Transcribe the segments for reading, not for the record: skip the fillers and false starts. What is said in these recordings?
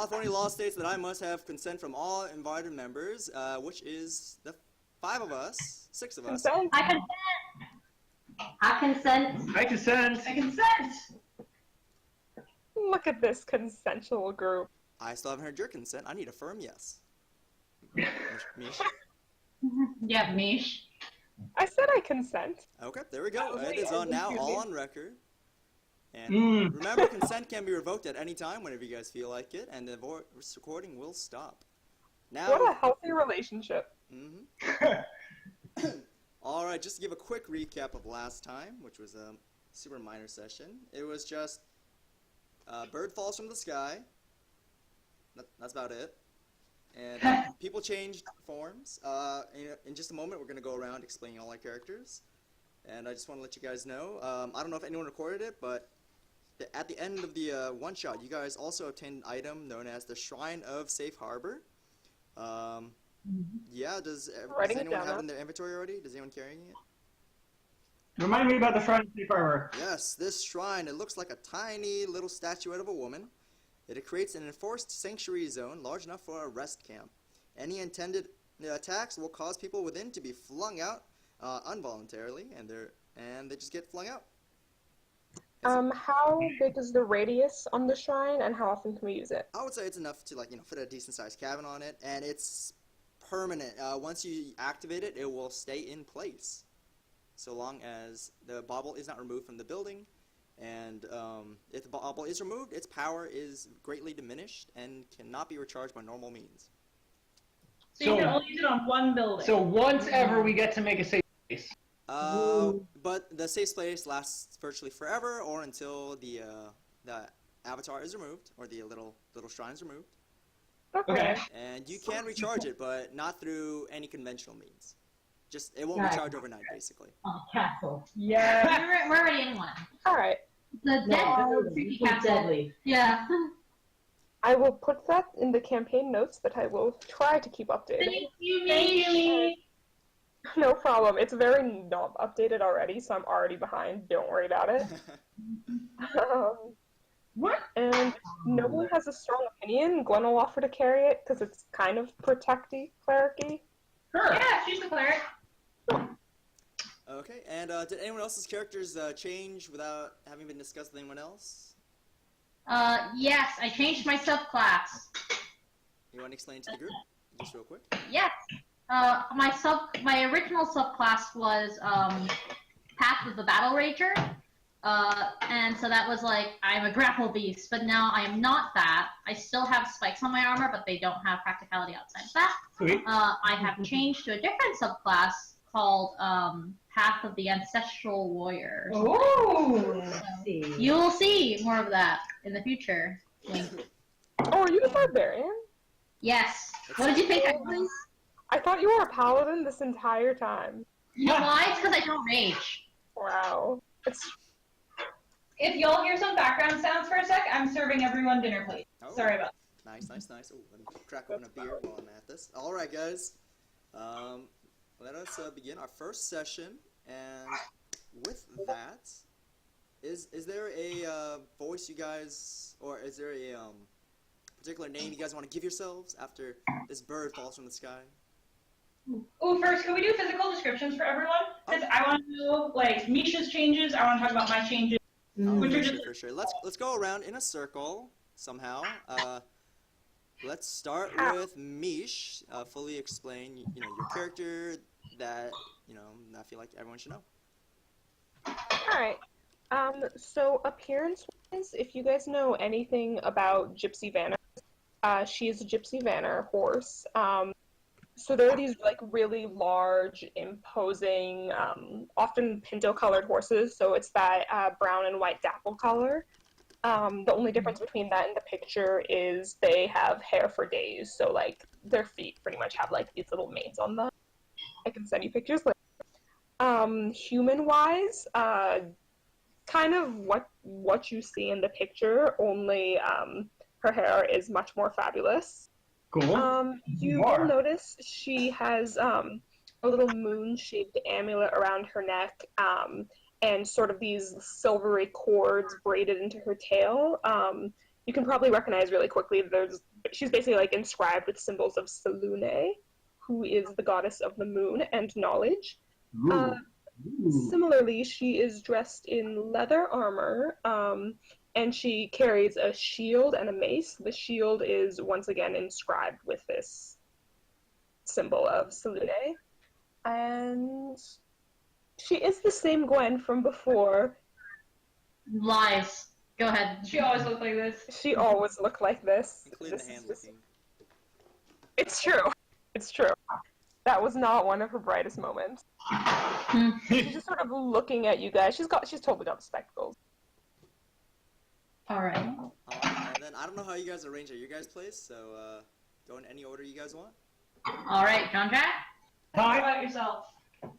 California law states that I must have consent from all invited members, which is the 5 of us, 6 of us. Consent? I consent. I consent. I consent. I consent. Look at this consensual group. I still haven't heard your consent. I need a firm yes. Mish? Yeah, Mish. I said I consent. Okay, there we go. Okay, It is on now, excuse all me. on record. And remember, consent can be revoked at any time whenever you guys feel like it, and the recording will stop. Now, What a healthy relationship. Alright, just to give a quick recap of last time, which was a super minor session. It was just a bird falls from the sky. That's about it. And people changed forms. In just a moment, we're going to go around explaining all our characters. And I just want to let you guys know, I don't know if anyone recorded it, but at the end of the one-shot, you guys also obtained an item known as the Shrine of Safe Harbor. Yeah, does anyone have it in their inventory already? Does anyone carrying it? Remind me about the Shrine of Safe Harbor. Yes, this shrine, it looks like a tiny little statuette of a woman. It creates an enforced sanctuary zone large enough for a rest camp. Any intended attacks will cause people within to be flung out involuntarily, and they just get flung out. How big is the radius on the shrine, and how often can we use it? I would say it's enough to fit a decent sized cabin on it, and it's permanent. Once you activate it, it will stay in place, so long as the bauble is not removed from the building. And if the bauble is removed, its power is greatly diminished and cannot be recharged by normal means. So you can only use it on one building. So once ever we get to make a safe space. But the safe space lasts virtually forever, or until the avatar is removed, or the little shrine is removed. Okay. And you can recharge it, but not through any conventional means. Just it won't recharge overnight, basically. Oh, castle. Yeah. We're already in one. Alright. The deadly castle. Yeah. I will put that in the campaign notes that I will try to keep updated. Thank you. No problem. It's very not updated already, so I'm already behind. Don't worry about it. What? And no one has a strong opinion. Gwen will offer to carry it because it's kind of protecty, clericy. Sure. Yeah, she's the cleric. Okay, and did anyone else's characters change without having been discussed with anyone else? Yes, I changed my subclass. You want to explain to the group, just real quick? Yes. My original subclass was Path of the Battle Rager, and so that was like I'm a grapple beast, but now I am not that. I still have spikes on my armor, but they don't have practicality outside of that. Sweet. I have changed to a different subclass called Path of the Ancestral Warrior. Ooh. So you'll see more of that in the future. Oh, are you the barbarian? Yes. What did you think I was? I thought you were a paladin this entire time. You know why? It's because I don't rage. Wow. If y'all hear some background sounds for a sec, I'm serving everyone dinner plate. Oh. Sorry about that. Nice. Oh, let me crack open a beer while I'm at this. All right, guys. Let us begin our first session, and with that, is there a voice you guys, or is there a particular name you guys want to give yourselves after this bird falls from the sky? Oh, first, can we do physical descriptions for everyone? Because I want to know, like, Misha's changes, I want to talk about my changes. For sure. Let's go around in a circle somehow. Let's start with Mish. Fully explain, your character that, I feel like everyone should know. Alright. So appearance-wise, if you guys know anything about Gypsy Vanner, she is a Gypsy Vanner horse. So there are these like really large, imposing, often pinto-colored horses. So it's that brown and white dapple color. The only difference between that and the picture is they have hair for days. So like their feet pretty much have like these little manes on them. I can send you pictures later. Human-wise, kind of what you see in the picture, only her hair is much more fabulous. Cool. You will notice she has a little moon-shaped amulet around her neck, and sort of these silvery cords braided into her tail. you can probably recognize really quickly. She's basically like inscribed with symbols of Selune, who is the goddess of the moon and knowledge. Similarly, she is dressed in leather armor, and she carries a shield and a mace. The shield is once again inscribed with this symbol of Selune. And she is the same Gwen from before. Lies. Go ahead. She always looked like this. She always looked like this. Including the hand licking. It's true. It's true. That was not one of her brightest moments. She's just sort of looking at you guys. She's totally got the spectacles. Alright. And then I don't know how you guys arrange at your guys' place, so go in any order you guys want. Alright, John Jack? How Hi, about yourself?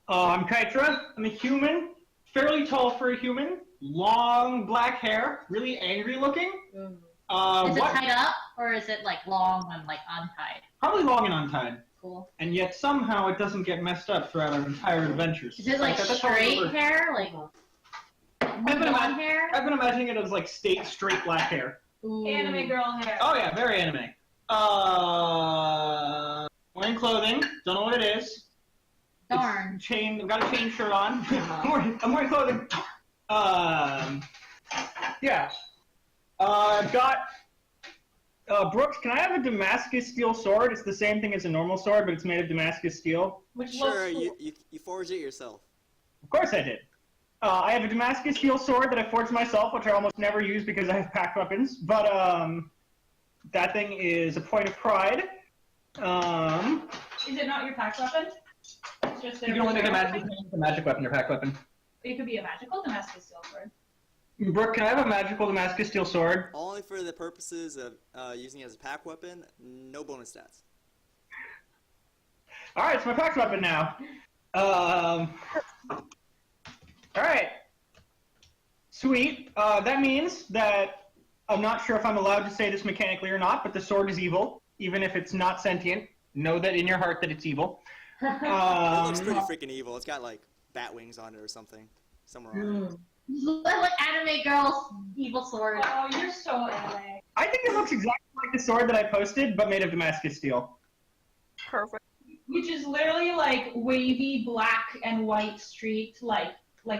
I'm Kytra. I'm a human, fairly tall for a human, long black hair, really angry looking. Is it tied up, or is it like long and like untied? Probably long and untied. Cool. And yet somehow it doesn't get messed up throughout our entire adventures. Is it like That's how it straight works. hair? Like blonde hair? I've been imagining it as like straight black hair. Ooh. Anime girl hair. Oh yeah, very anime. Wearing clothing, don't know what it is. Darn. It's chain, I've got a chain shirt on. I'm wearing clothing. Yeah. I've got, Brooks, can I have a Damascus steel sword? It's the same thing as a normal sword, but it's made of Damascus steel. Which Sure, looks cool. you forged it yourself. Of course I did. I have a Damascus steel sword that I forged myself, which I almost never use because I have packed weapons, but, that thing is a point of pride. Is it not your pack weapon? It's just You can only make a magic weapon or pack weapon. It could be a magical Damascus steel sword. Brooke, can I have a magical Damascus steel sword? Only for the purposes of using it as a pack weapon, no bonus stats. Alright, it's my pack weapon now. Alright. Sweet. That means that I'm not sure if I'm allowed to say this mechanically or not, but the sword is evil, even if it's not sentient. Know that in your heart that it's evil. It looks pretty freaking evil. It's got like bat wings on it or something. Somewhere on it. Like anime girl's evil sword. Oh, you're so anime. I think it looks exactly like the sword that I posted, but made of Damascus steel. Perfect. Which is literally like wavy black and white streaked, like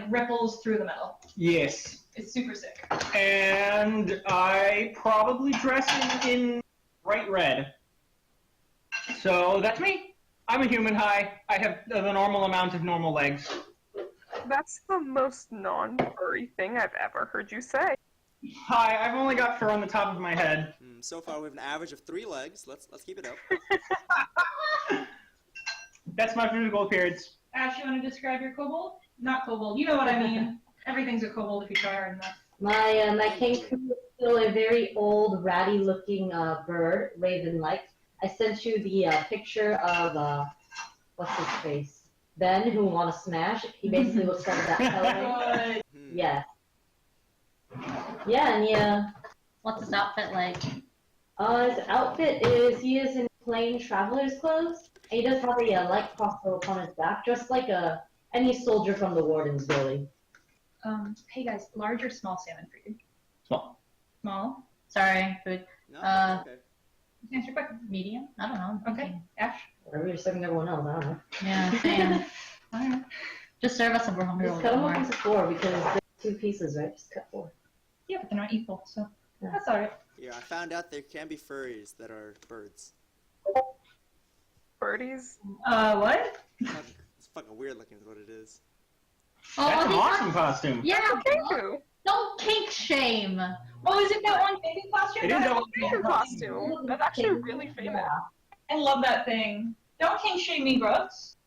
ripples through the middle. Yes. It's super sick. And I probably dress in bright red. So that's me. I'm a human high. I have the normal amount of normal legs. That's the most non-furry thing I've ever heard you say. Hi, I've only got fur on the top of my head. So far, we have an average of 3 legs. Let's keep it up. That's my physical appearance. Ash, you want to describe your kobold? Not kobold. You know what I mean. Everything's a kobold if you try hard enough. My kangaroo is still a very old, ratty-looking bird, raven-like. I sent you the picture of what's his face, Ben, who want to smash. He basically looks like that color. Good. Yeah. Yeah, and yeah. What's his outfit like? His outfit is he is in plain traveler's clothes. And he does have a light crossbow upon his back, just like any soldier from the Warden's really. Hey guys, large or small salmon for you? Small. Small. Sorry, food. No, okay. Answer quick. Medium? I don't know. Okay. Ash. Whatever you're serving everyone else, I don't know. Yeah, same. Alright. Just serve us a hungry Just little cut bit them up more. into 4 because there's 2 pieces, right? Just cut 4. Yeah, but they're not equal, so Yeah. that's alright. Yeah, I found out there can be furries that are birds. Birdies? What? It's fucking weird looking is what it is. That's an these awesome are- costume. Yeah, Kangaroo. don't kink shame. Oh, is it that one baby costume? It is that one. Kangaroo costume. That's actually really famous. I love that thing. Don't king shame me, Brooks.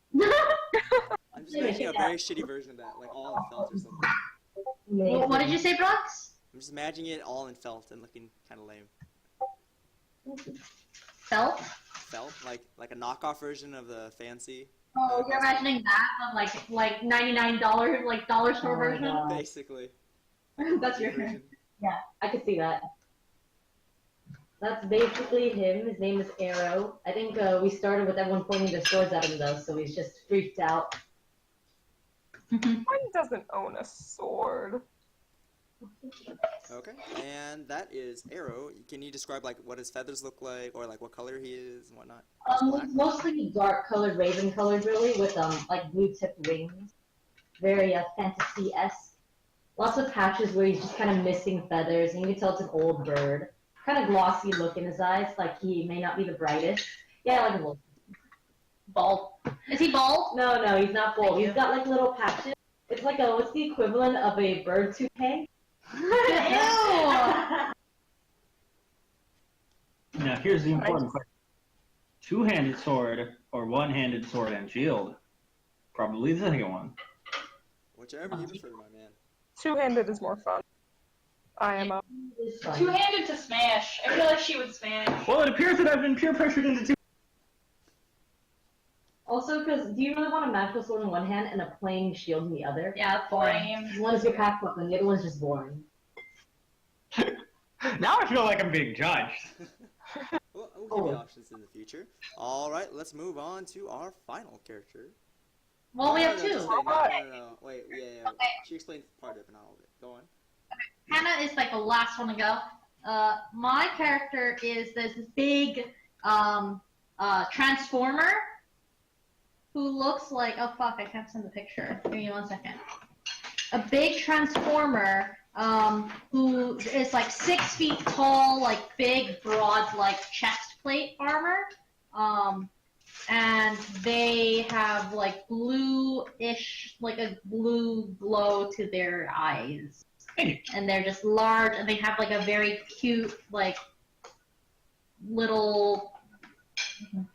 I'm just making a very shitty version of that, like all in felt or something. What did you say, Brooks? I'm just imagining it all in felt and looking kind of lame. Felt? Felt? Like a knockoff version of the fancy. Oh, you're imagining that of like $99 like dollar store Oh my version? God. Basically. That's your version. I could see that. That's basically him. His name is Arrow. I think we started with everyone pointing their swords at him though, so he's just freaked out. One doesn't own a sword. Okay, and that is Arrow. Can you describe like what his feathers look like, or like what color he is and whatnot? Black? Mostly dark colored, raven colored, really, with like blue tipped wings. Very fantasy-esque. Lots of patches where he's just kind of missing feathers, and you can tell it's an old bird. Kind of glossy look in his eyes, like he may not be the brightest. Yeah, like a little. Bald. Is he bald? No, he's not bald. He's got like little patches. It's like what's the equivalent of a bird toupee? Ew! Now here's the important question. Two-handed sword or one-handed sword and shield? Probably the second one. Whichever you prefer, my man. Two-handed is more fun. I am up. Two-handed to smash. I feel like she would smash. Well, it appears that I've been peer pressured into two. Also, because do you really want a magical sword in one hand and a plain shield in the other? Yeah, that's boring. One is your pack weapon, the other one's just boring. Now I feel like I'm being judged. We'll give you options in the future. Alright, let's move on to our final character. Well, we have No, two. just wait, no. Wait, yeah. Okay. She explained part of it, but not all of it. Go on. Hannah is like the last one to go. My character is this big transformer who looks like, oh fuck, I can't send the picture. Give me 1 second. A big transformer who is like 6 feet tall, like big, broad, like chest plate armor. And they have like blue-ish, like a blue glow to their eyes. And they're just large, and they have like a very cute, like, little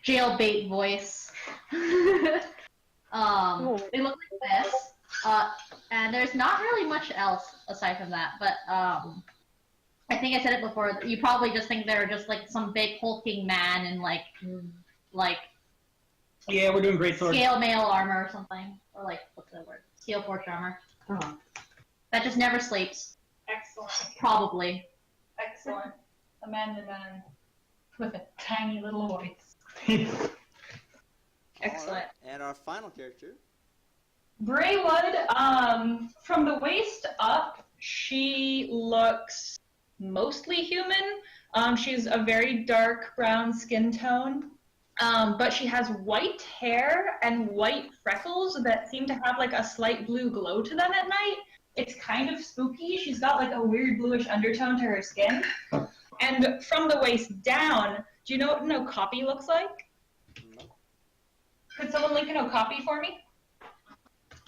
jailbait voice. They look like this. And there's not really much else aside from that, but I think I said it before, you probably just think they're just like some big hulking man in like Yeah, we're doing great sword. scale mail armor or something. Or like, what's the word? Steel forge armor. Uh-huh. That just never sleeps. Excellent. Probably. Excellent. A man with a tiny little voice. Excellent. Alright, and our final character. Braywood, from the waist up, she looks mostly human. She's a very dark brown skin tone. But she has white hair and white freckles that seem to have like a slight blue glow to them at night. It's kind of spooky. She's got like a weird bluish undertone to her skin. And from the waist down, do you know what an okapi looks like? No. Could someone link an okapi for me?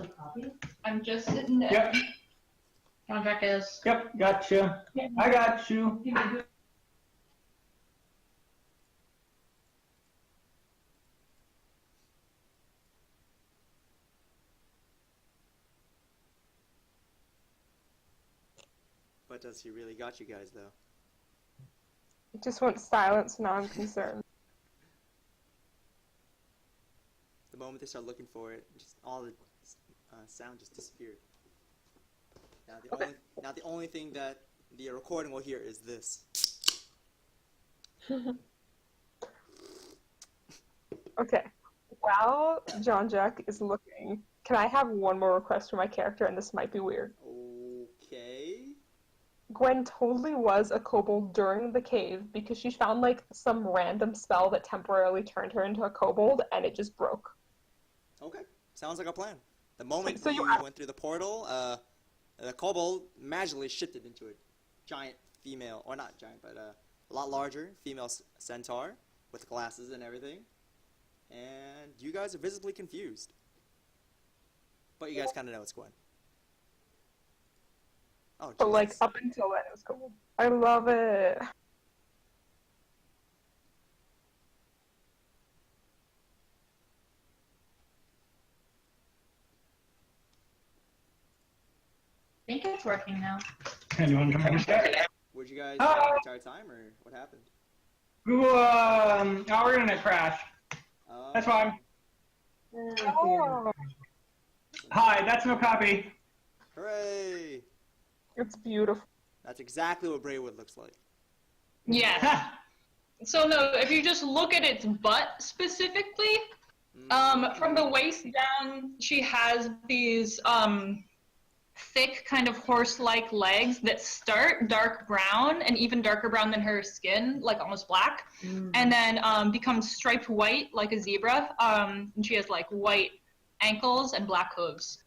A copy? I'm just sitting there. Yep, Contract is. yep, gotcha. I got you. But does he really got you guys, though? It just went silent, so now I'm concerned. The moment they start looking for it, just all the sound just disappeared. Now the only thing that the recording will hear is this. Okay. While John Jack is looking, can I have one more request for my character, and this might be weird? Okay. Gwen totally was a kobold during the cave because she found like some random spell that temporarily turned her into a kobold, and it just broke. Okay. Sounds like a plan. The moment So you you- went through the portal, the kobold magically shifted into a giant female, or not giant, but a lot larger female centaur with glasses and everything. And you guys are visibly confused. But you guys kind of know it's Gwen. Oh, But like Jesus. up until then, it was kobold. I love it. I think it's working now. Anyone come in? Were you guys Ah! the entire time, or what happened? Our internet crashed. That's fine. Oh, Hi, that's no copy. Hooray! it's beautiful. That's exactly what Braywood looks like. Yeah. So no, if you just look at its butt specifically, from the waist down, she has these thick, kind of horse-like legs that start dark brown and even darker brown than her skin, like almost black, and then become striped white like a zebra. And she has like white ankles and black hooves.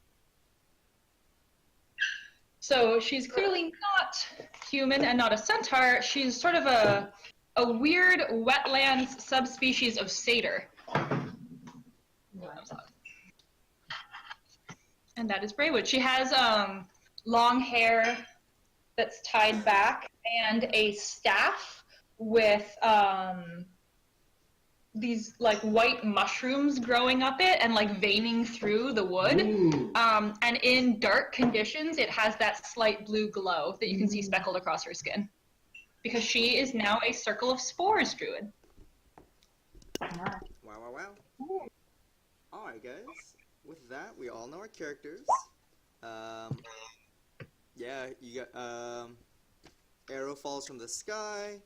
So she's clearly not human and not a centaur. She's sort of a weird wetlands subspecies of satyr. And that is Braywood. She has long hair that's tied back and a staff with these like white mushrooms growing up it and like veining through the wood. And in dark conditions, it has that slight blue glow that you can see speckled across her skin. Because she is now a Circle of Spores druid. Wow. Alright, guys. With that, we all know our characters. Yeah, you got, arrow falls from the sky,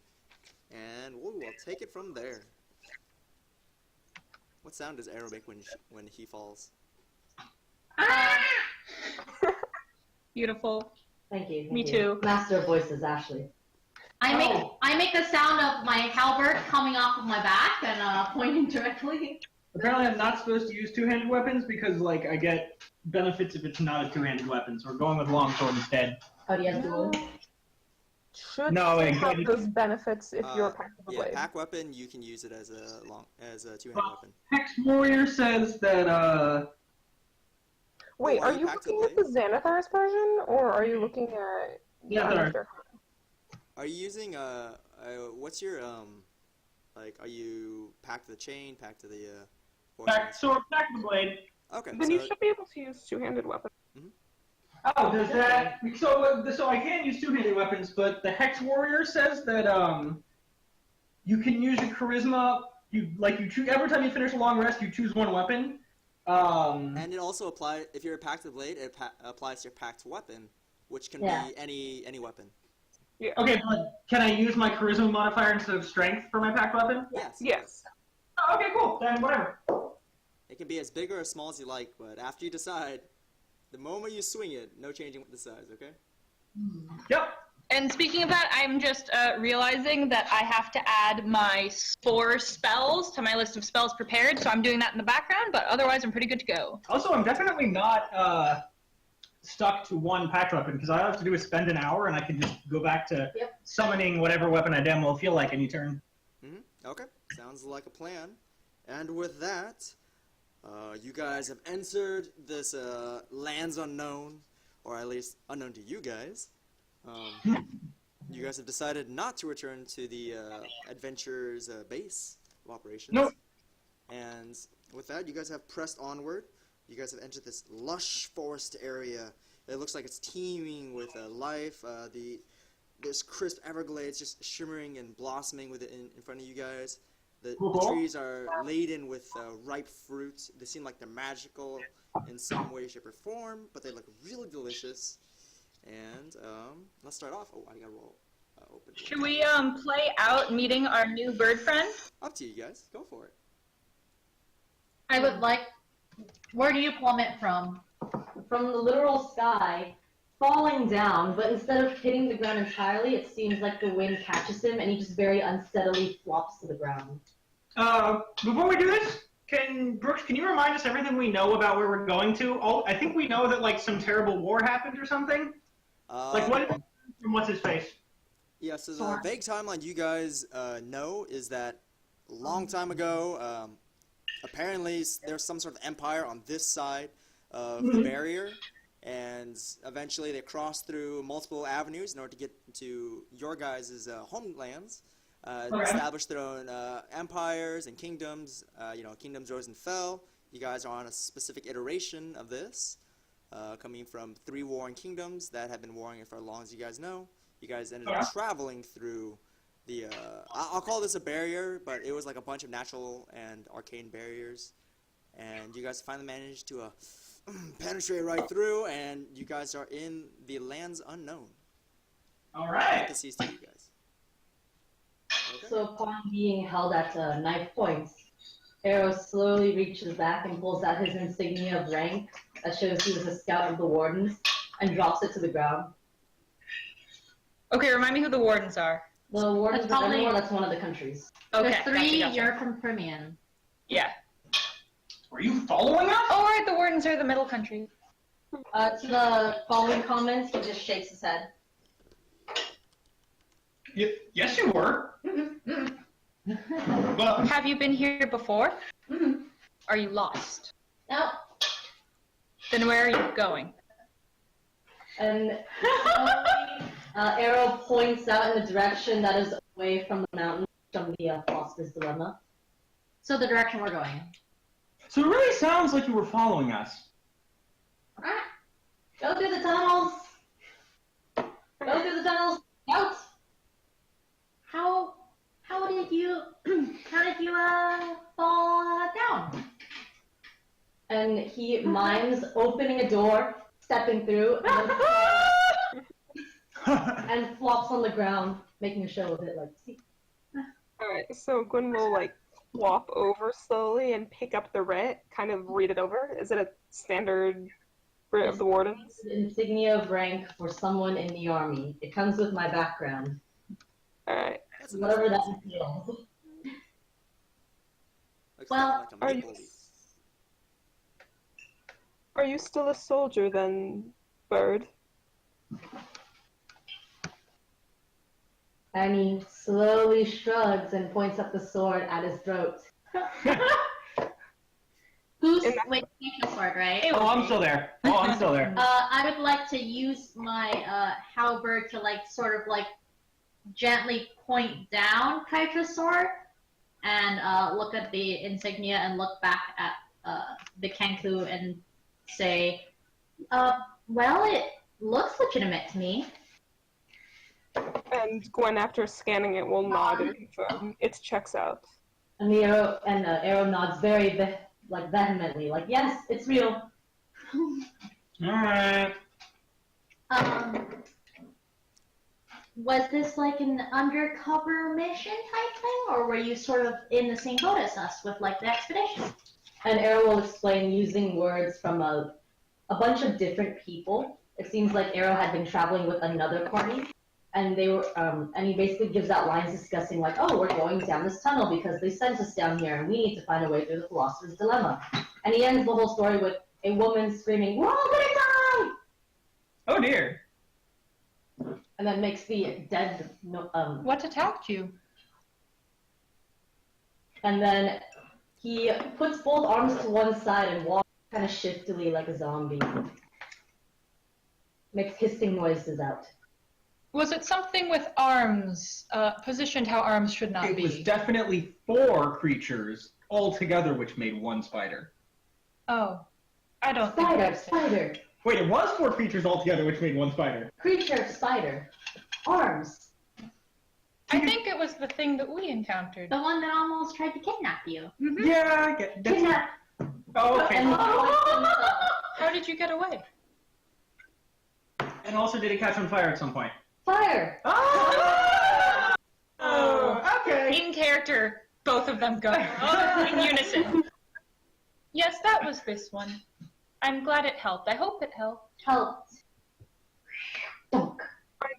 and we'll take it from there. What sound does Arrow make when he falls? Beautiful. Thank you. Me too. Master of voices, Ashley. I make the sound of my halberd coming off of my back and pointing directly. Apparently, I'm not supposed to use two-handed weapons because, like, I get benefits if it's not a two-handed weapon. So we're going with longsword instead. Oh, do you have dual? Should No, have those benefits if you're a pack of the yeah, blade. pack weapon, you can use it as a two-handed weapon. Hex Warrior says that, Wait, are are you you pack to looking at the Xanathar's version, or are you looking at... Xanathar. Are you using, what's your, like, are you pack to the chain, pack to the, pack the blade. Okay, Then you should be able to use two-handed weapons. Oh, does that... So I can use two-handed weapons, but the Hex Warrior says that, you can use a charisma... You choose... Every time you finish a long rest, you choose one weapon. and it also applies, if you're a pack to the blade, it applies to your packed weapon, which can be any weapon. Yeah. Okay, but can I use my charisma modifier instead of strength for my packed weapon? Yes. Yes. Oh, okay, cool. Then whatever. It can be as big or as small as you like, but after you decide, the moment you swing it, no changing with the size, okay? Yep. And speaking of that, I'm just realizing that I have to add my spore spells to my list of spells prepared, so I'm doing that in the background, but otherwise I'm pretty good to go. Also, I'm definitely not stuck to one packed weapon, because all I have to do is spend an hour, and I can just go back to summoning whatever weapon I damn well feel like any turn. Okay, sounds like a plan. And with that, you guys have entered this lands unknown, or at least unknown to you guys. You guys have decided not to return to the adventurer's base of operations. Nope. And with that, you guys have pressed onward. You guys have entered this lush forest area. It looks like it's teeming with life. There's crisp Everglades just shimmering and blossoming with it in front of you guys. The trees are laden with ripe fruit. They seem like they're magical in some way, shape, or form, but they look really delicious. And let's start off. Oh, I gotta roll. Open. Should we play out meeting our new bird friend? Up to you guys. Go for it. I would like. Where do you plummet from? From the literal sky, falling down, but instead of hitting the ground entirely, it seems like the wind catches him and he just very unsteadily flops to the ground. Before we do this, Brooks, can you remind us everything we know about where we're going to? I think we know that, like, some terrible war happened or something. Like, what from what's-his-face? Yeah, so the vague timeline you guys know is that a long time ago, apparently there's some sort of empire on this side of the barrier, and eventually they crossed through multiple avenues in order to get to your guys' homelands, established their own empires and kingdoms. Kingdoms rose and fell. You guys are on a specific iteration of this, coming from 3 warring kingdoms that have been warring for as long as you guys know. You guys ended up traveling through the, I'll call this a barrier, but it was like a bunch of natural and arcane barriers. And you guys finally managed to penetrate right through, and you guys are in the lands unknown. All right. Parentheses to you guys. Okay. So upon being held at knife points, Arrow slowly reaches back and pulls out his insignia of rank that shows he was a scout of the Wardens, and drops it to the ground. Okay, remind me who the wardens are. The wardens That's probably- Evermore, that's one of the countries. Okay, There's 3, gotcha. you're from Permian. Yeah. Are you following us? Oh, right, the wardens are the middle country. To the following comments, he just shakes his head. Yes, you were. Well, Have you been here before? Mhm. Are you lost? No. Then where are you going? And Arrow points out in the direction that is away from the mountain, from the philosopher's dilemma. So the direction we're going. so it really sounds like you were following us. Go through the tunnels. Go through the tunnels. Out. How did you fall down? And he mimes opening a door, stepping through, and flops on the ground, making a show of it. Like, see. Alright, so Gwen will like walk over slowly and pick up the writ, kind of read it over. Is it a standard writ of the wardens? It's an insignia of rank for someone in the army. It comes with my background. Alright. That's a Whatever that nice- entails. looks Well, like a Are maple you leaf. are you still a soldier then, Bird? And he slowly shrugs and points up the sword at his throat. Wait, take the sword, right? Oh, I'm still there. I would like to use my halberd to like sort of like gently point down Kytra's sword and look at the insignia and look back at the Kenku and say, well, it looks legitimate to me. And Gwen, after scanning it, will nod and confirm. It checks out. And the arrow nods very vehemently, like, yes, it's real. Alright. Was this like an undercover mission type thing, or were you sort of in the same boat as us with like the expedition? And Arrow will explain using words from a bunch of different people. It seems like Arrow had been traveling with another party, and they were, and he basically gives out lines discussing like, oh, we're going down this tunnel because they sent us down here, and we need to find a way through the philosopher's dilemma. And he ends the whole story with a woman screaming, "We're all gonna die!" Oh dear. And then makes the dead. What attacked you? And then he puts both arms to one side and walks kind of shiftily like a zombie. Makes hissing noises out. Was it something with arms, positioned how arms should not It be? was definitely 4 creatures altogether which made one spider. Oh, I don't think Spider, that's it. spider. Wait, it was 4 creatures altogether which made one spider. Creature, spider. Arms. I think it was the thing that we encountered. The one that almost tried to kidnap you. Yeah, I get that's Kidnap. Oh, okay. And How did you get away? And also, did it catch on fire at some point? fire. Oh, okay. In character, both of them go in unison. Yes, that was this one. I'm glad it helped. I hope it helped. Helped. Dunk.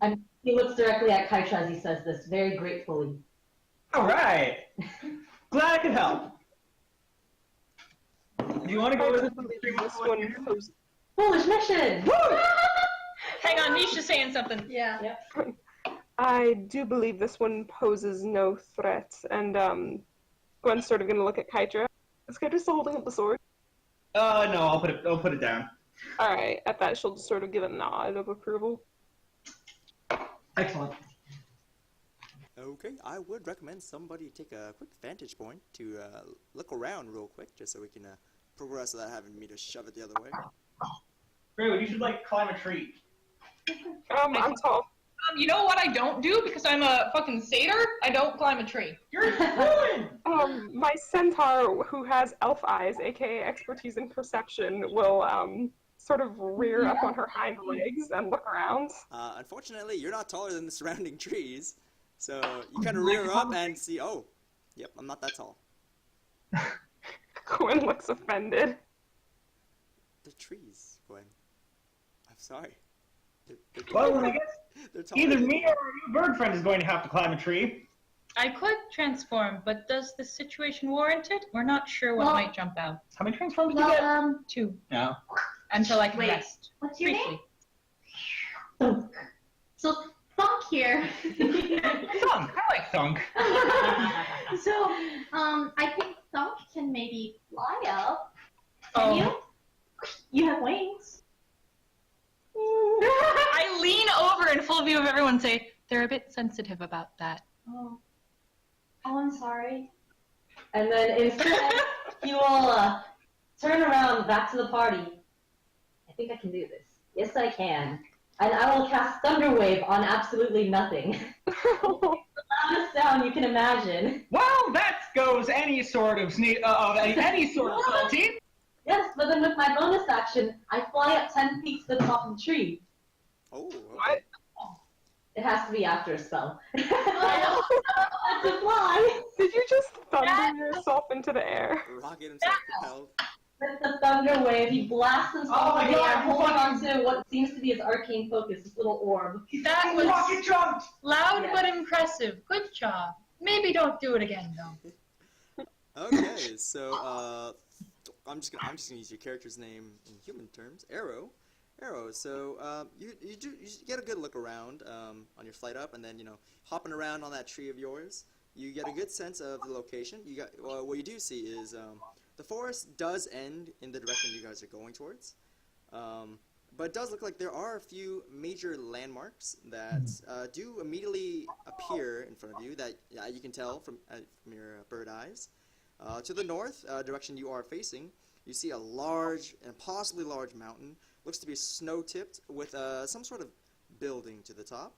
And he looks directly at Kaisha as he says this, very gratefully. All right. Glad I could help. Do you want to go I to do believe this one poses. Foolish mission! Hang on, Nisha's saying something. Yeah. I do believe this one poses no threat, and Gwen's sort of gonna look at Kytra. Is Kytra still holding up the sword? No, I'll put it down. Alright, at that she'll just sort of give a nod of approval. Excellent. Okay, I would recommend somebody take a quick vantage point to look around real quick, just so we can progress without having me to shove it the other way. Graywood, you should climb a tree. I'm tall. You know what I don't do because I'm a fucking satyr? I don't climb a tree. You're ruined. My centaur, who has elf eyes, aka expertise in perception, will sort of rear up on her hind legs and look around. Unfortunately, you're not taller than the surrounding trees, so you kind of rear up and see, oh, yep, I'm not that tall. Gwen looks offended. The trees, Gwen. I'm sorry. Well, then I guess They're taller either than me you. or our new bird friend is going to have to climb a tree. I could transform, but does the situation warrant it? We're not sure what Well- might jump out. How many transforms do you get? Well, 2. No. Until I can Wait. rest. what's your Briefly. name? So Thunk here. Thunk. I like thunk. So, I think Thunk can maybe fly up. Can Oh. you? You have wings. I lean over in full view of everyone and say, they're a bit sensitive about that. Oh, I'm sorry. And then instead, he will turn around back to the party. I think I can do this. Yes, I can. And I will cast Thunder Wave on absolutely nothing. The loudest sound you can imagine. Well, that goes any sort of any sort of salty. Yes, but then with my bonus action, I fly up 10 feet to the top of the tree. Oh, okay. What? It has to be after a spell. Oh. To fly. Did you just thunder yourself into the air? Rocket himself propelled. With the Thunder Wave, he blasts himself Oh my in the air, God, holding fucking- on to what seems to be his arcane focus, this little orb. That Rocket was jumped! loud Yeah. but impressive. Good job. Maybe don't do it again, though. Okay, so I'm just gonna use your character's name in human terms. Arrow. So you get a good look around on your flight up, and then hopping around on that tree of yours, you get a good sense of the location. What you do see is the forest does end in the direction you guys are going towards, but it does look like there are a few major landmarks that do immediately appear in front of you that you can tell from your bird eyes. To the north, direction you are facing, you see a large and possibly large mountain. Looks to be snow-tipped with some sort of building to the top.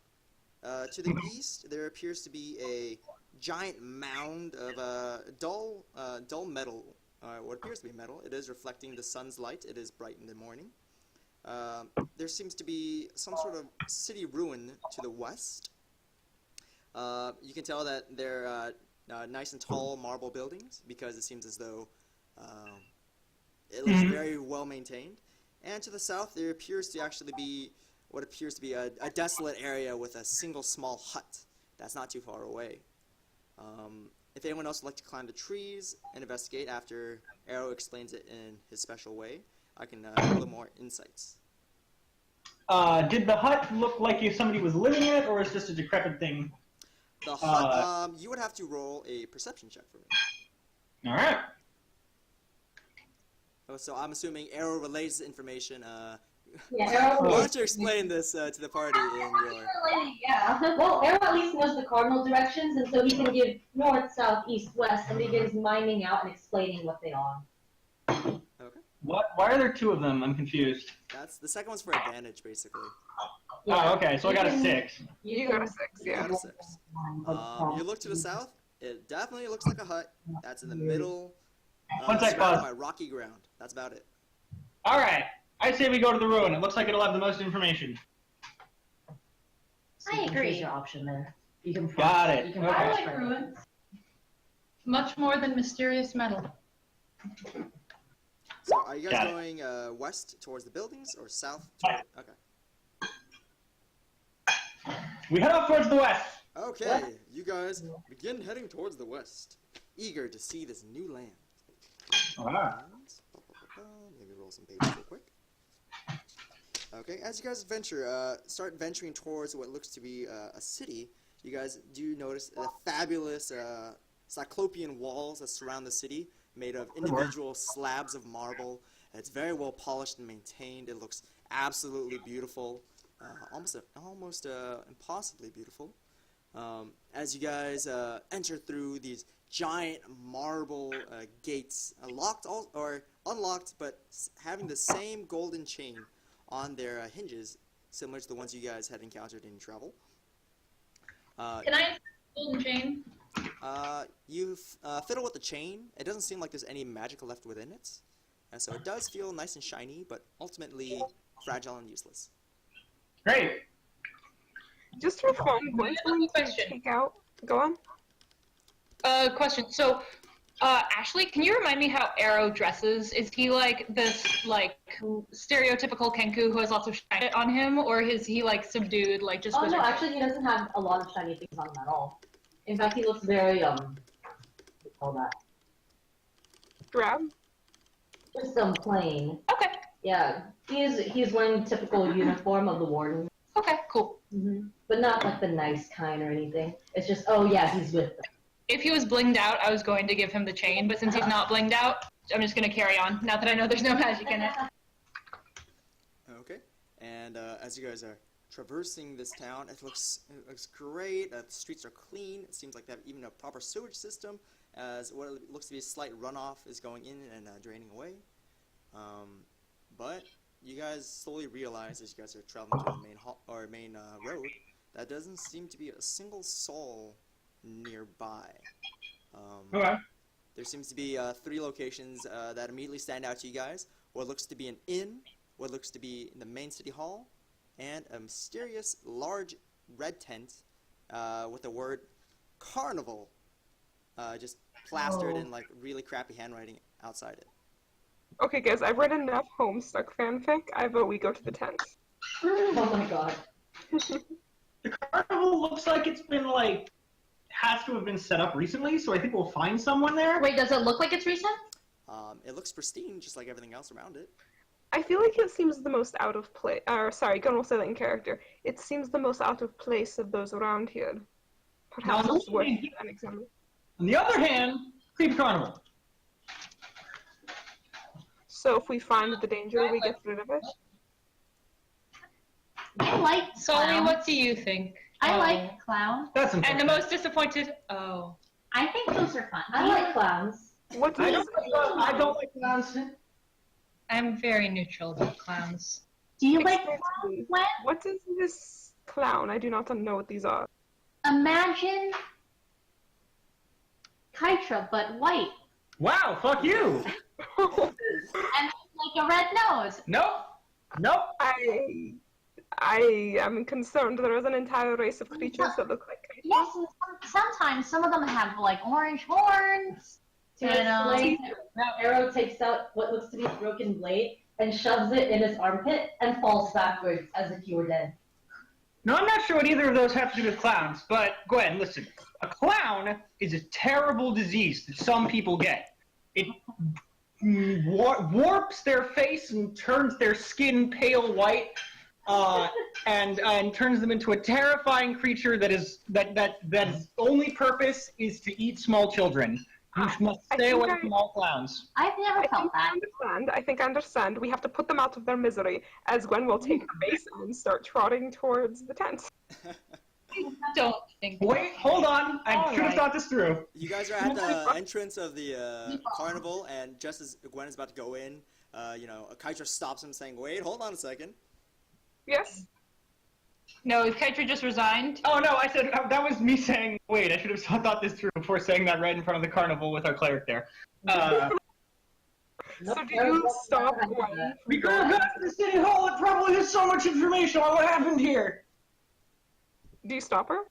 To the east, there appears to be a giant mound of dull metal, what appears to be metal. It is reflecting the sun's light. It is bright in the morning. There seems to be some sort of city ruin to the west. You can tell that they're nice and tall marble buildings because it seems as though it looks very well maintained. And to the south, there appears to actually be what appears to be a desolate area with a single small hut that's not too far away. If anyone else would like to climb the trees and investigate after Arrow explains it in his special way, I can have a little more insights. Did the hut look like if somebody was living in it, or is it just a decrepit thing? The hut, you would have to roll a perception check for me. All right. So I'm assuming Arrow relays the information. Yeah, Arrow Why knows. don't you explain this to the party in your... Yeah. Well, Arrow at least knows the cardinal directions, and so he can give north, south, east, west, and begins miming out and explaining what they are. Okay. What? Why are there two of them? I'm confused. That's the second one's for advantage, basically. Oh, okay. So I got a 6. You got a 6, You yeah. got a 6. You look to the south. It definitely looks like a hut. That's in the middle. What's that surrounded called? by rocky ground. That's about it. All right. I say we go to the ruin. It looks like it'll have the most information. So you I can agree. choose your option there. You can Got it. You can Okay. I frost like right. ruins. Much more than mysterious metal. So are you guys Got it. going west towards the buildings or south? Toward... Okay. We head off towards the west. Okay, you guys begin heading towards the west, eager to see this new land. All right. Let me roll some pages real quick. Okay, as you guys start venturing towards what looks to be a city, you guys do notice the fabulous cyclopean walls that surround the city, made of individual slabs of marble. It's very well polished and maintained. It looks absolutely beautiful, almost impossibly beautiful. As you guys enter through these giant marble gates, locked or unlocked, but having the same golden chain on their hinges, similar to the ones you guys had encountered in travel. Can I insert the golden chain? You fiddle with the chain. It doesn't seem like there's any magic left within it, and so it does feel nice and shiny, but ultimately fragile and useless. Great. Just for fun, when's I have a going to question. take out? Go on. Question. So, Ashley, can you remind me how Arrow dresses? Is he like this, like, stereotypical Kenku who has lots of shine on him, or is he like subdued, like just? Oh no, wizard? actually he doesn't have a lot of shiny things on him at all. In fact, he looks very what do you call that? Drab? Just plain. Okay. Yeah, he's wearing the typical uniform of the warden. Okay. Cool. But not like the nice kind or anything. It's just, oh yeah, he's with them. If he was blinged out, I was going to give him the chain, but since he's not blinged out, I'm just gonna carry on. Now that I know there's no magic in it. Okay. And as you guys are traversing this town, it looks great. The streets are clean. It seems like they have even a proper sewage system, as what looks to be a slight runoff is going in and draining away. But you guys slowly realize as you guys are traveling to the main road that doesn't seem to be a single soul nearby. Okay. There seems to be 3 locations that immediately stand out to you guys. What looks to be an inn, what looks to be in the main city hall, and a mysterious large red tent with the word carnival just plastered in like really crappy handwriting outside it. Okay, guys, I've read enough Homestuck fanfic. I vote we go to the tent. Oh my god. The carnival looks like it's been like has to have been set up recently, so I think we'll find someone there. Wait, does it look like it's recent? It looks pristine, just like everything else around it. I feel like it seems the most out of place. Sorry, Gunn will say that in character. It seems the most out of place of those around here. Perhaps No, it's worth no. an examine. On the other hand, creepy carnival. So if we find the danger, we get rid of it. I like Sully, clowns. what do you think? I Oh. like clowns. That's And the unfortunate. most disappointed. Oh. I think those are fun. I like clowns. What I is, don't like clowns. I'm very neutral about clowns. Do you like Explain to clowns, me. Gwen? what is this clown? I do not know what these are. Imagine Kytra, but white. Wow, fuck you. And like a red nose. Nope. Nope. I am concerned there is an entire race of creatures that look like Kytra. Yes, and sometimes some of them have like orange horns. To And, explain, now Arrow takes out what looks to be a broken blade and shoves it in his armpit and falls backwards as if he were dead. No, I'm not sure what either of those have to do with clowns, but Gwen, listen. A clown is a terrible disease that some people get. It warps their face and turns their skin pale white, and turns them into a terrifying creature that's only purpose is to eat small children. You must stay away from all clowns. I've never I felt think that. I think I understand. We have to put them out of their misery, as Gwen will take her base and start trotting towards the tent. I don't think. Wait, hold on. I should have thought this through. You guys are at the entrance of the carnival, and just as Gwen is about to go in, Kytra stops him, saying, "Wait, hold on a second." Yes? No, Kytra just resigned. Oh no, I said that was me saying. Wait, I should have thought this through before saying that right in front of the carnival with our cleric there. So do you stop Gwen? We could have gone to the city hall. It probably has so much information on what happened here. Do you stop her?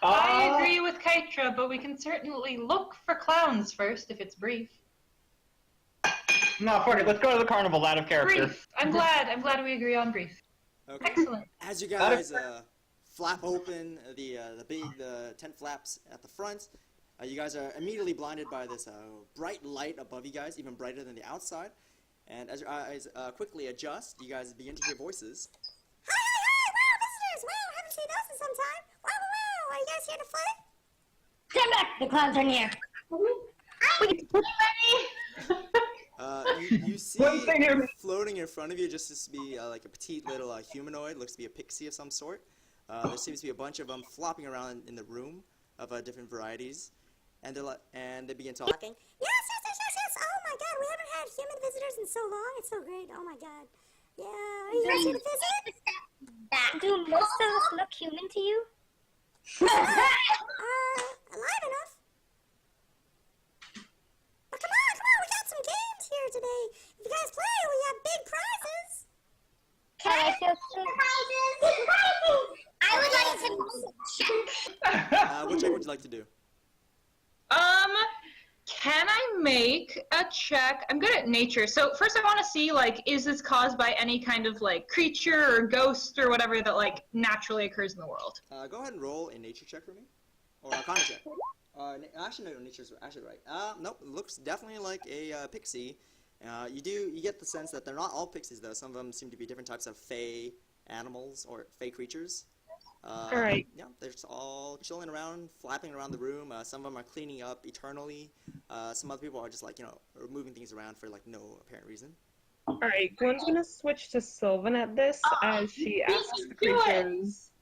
I agree with Kytra, but we can certainly look for clowns first if it's brief. No, fuck it. Let's go to the carnival out of character. Brief. I'm glad we agree on brief. Okay. Excellent. As you guys flap open the tent flaps at the front, you guys are immediately blinded by this bright light above you guys, even brighter than the outside. And as your eyes quickly adjust, you guys begin to hear voices. Hi, wow, visitors! Wow, haven't seen us in some time. Wow, are you guys here to fight? Stand back, the clowns are near. You see floating in front of you just to be like a petite little humanoid, looks to be a pixie of some sort. There seems to be a bunch of them flopping around in the room of different varieties, and they begin talking. Yes. Oh my god, we haven't had human visitors in so long. It's so great. Oh my god. Yeah, are you guys here to visit? Do most of us look human to you? Alive enough. But come on, we got some games here today. If you guys play, we have big prizes. Can I feel prizes? I would like to. Which one would you like to do? Can I make a check? I'm good at nature. So first I want to see, like, is this caused by any kind of, like, creature or ghost or whatever that, like, naturally occurs in the world? Go ahead and roll a nature check for me. Or a con check. Actually, no, nature's actually right. Nope, it looks definitely like a pixie. You get the sense that they're not all pixies, though. Some of them seem to be different types of fey animals or fey creatures. Alright. Yeah, they're just all chilling around, flapping around the room. Some of them are cleaning up eternally. Some other people are just, like, moving things around for, like, no apparent reason. Alright, Gwen's gonna switch to Sylvan at this as she asks the creatures.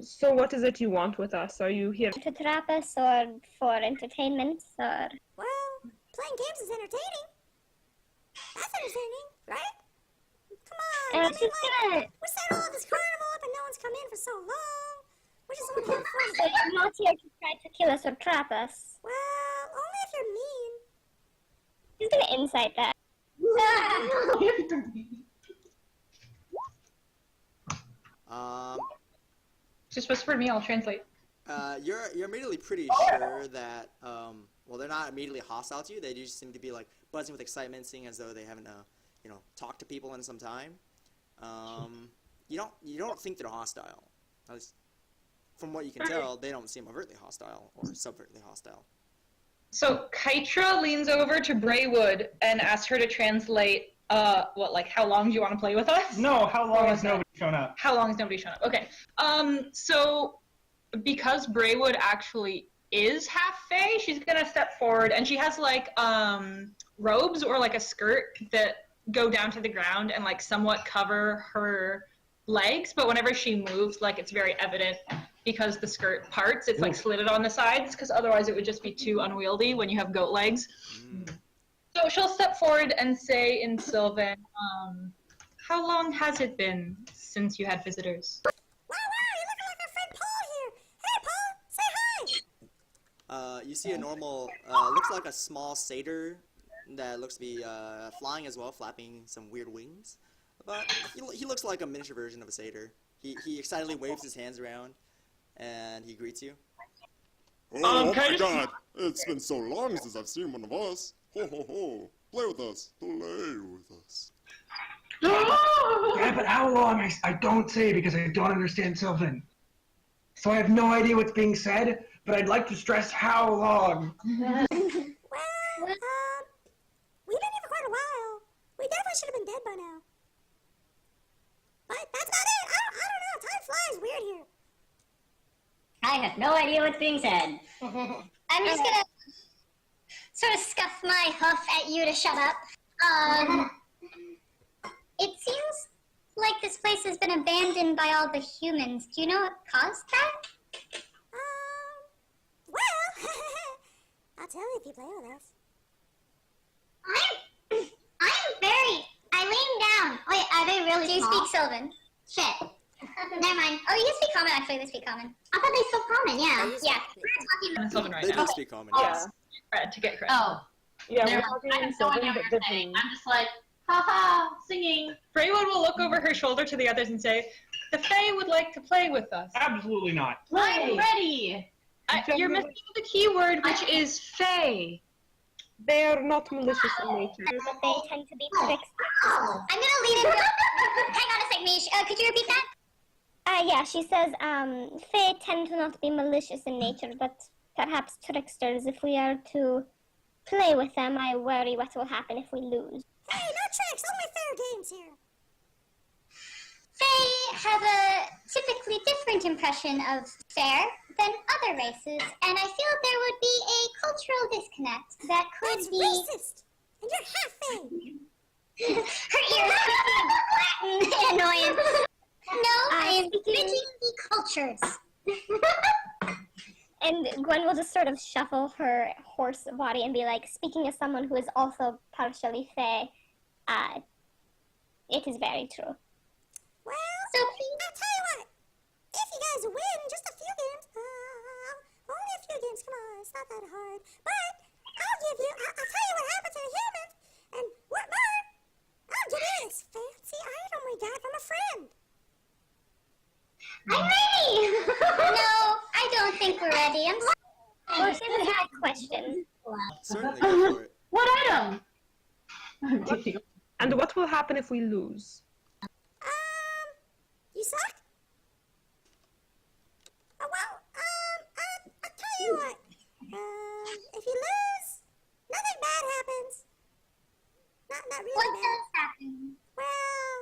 So what is it you want with us? Are you here? To trap us or for entertainment or... Well, playing games is entertaining. That's entertaining, right? Come on, I mean, she's gonna... we set all this carnival up and no one's come in for so long. We just want to have fun. So you're not here to try to kill us or trap us? Well, only if you're mean. She's gonna insight that. Just whisper to me, I'll translate. You're immediately pretty sure that well, they're not immediately hostile to you. They just seem to be, like, buzzing with excitement, seeing as though they haven't talked to people in some time. You don't think they're hostile. At least from what you can tell, they don't seem overtly hostile or subvertly hostile. So Kytra leans over to Braywood and asks her to translate, how long do you want to play with us? No, how long has nobody shown up? How long has nobody shown up? Okay. So because Braywood actually is half fae, she's gonna step forward, and she has, like, robes or, like, a skirt that go down to the ground and, like, somewhat cover her legs, but whenever she moves, like, it's very evident because the skirt parts. It's, like, slitted on the sides, because otherwise it would just be too unwieldy when you have goat legs. So she'll step forward and say in Sylvan, how long has it been since you had visitors? Wow, you're looking like our friend Paul here. Hey, Paul, say hi. You see a normal, looks like a small satyr that looks to be flying as well, flapping some weird wings. But he looks like a miniature version of a satyr. He excitedly waves his hands around, and he greets you. Oh my god! It's been so long since I've seen one of us. Ho ho ho! Play with us! Play with us! Yeah, but how long? I don't say because I don't understand Sylvan. So I have no idea what's being said, but I'd like to stress how long. Well, we've been here for quite a while. We definitely should have been dead by now. But that's about it. I don't know. Time flies weird here. I have no idea what's being said. I'm just gonna sort of scuff my hoof at you to shut up. It seems like this place has been abandoned by all the humans. Do you know what caused that? Well, I'll tell you if you play with us. I lean down. Wait, are they really small? Do you speak Sylvan? Shit. Never mind. Oh, you speak common, actually. They speak common. I thought they spoke common, yeah. Yeah. I'm in Sylvan right They now. do speak common, Yeah. yes. Cred, to get credit. Oh, Yeah, never we're mind. talking I in have no Sylvan, idea but what you're saying. I'm just like, ha, singing. Braywood will look over her shoulder to the others and say, the Fae would like to play with us. Absolutely not. I'm ready. You're missing the key word, which is Fae. they are not malicious in nature. But they tend to be tricksters. I'm gonna lean in. Hang on a sec, Mish. Could you repeat that? Yeah, she says, Fae tend to not be malicious in nature, but perhaps tricksters. If we are to play with them, I worry what will happen if we lose. Hey, no tricks. Only fair games here. Fae have a typically different impression of fair than other races, and I feel there would be a cultural disconnect that could That's be... racist. And you're half thing. Her ears speaking Latin annoying. No, I am bridging the cultures. And Gwen will just sort of shuffle her horse body and be like, speaking as someone who is also partially fae, it is very true. Well, So I'll tell you what. If you guys win just a few games, only a few games, come on, it's not that hard. But I'll tell you what happened to the humans, and what more, I'll give you this fancy item we got from a friend. I'm ready! No, I don't think we're ready. I'm sorry. We had questions. Certainly, go for it. What item? And what will happen if we lose? You suck? Oh, well, I'll tell you what. If you lose, nothing bad happens. Not really What bad. does happen? Well,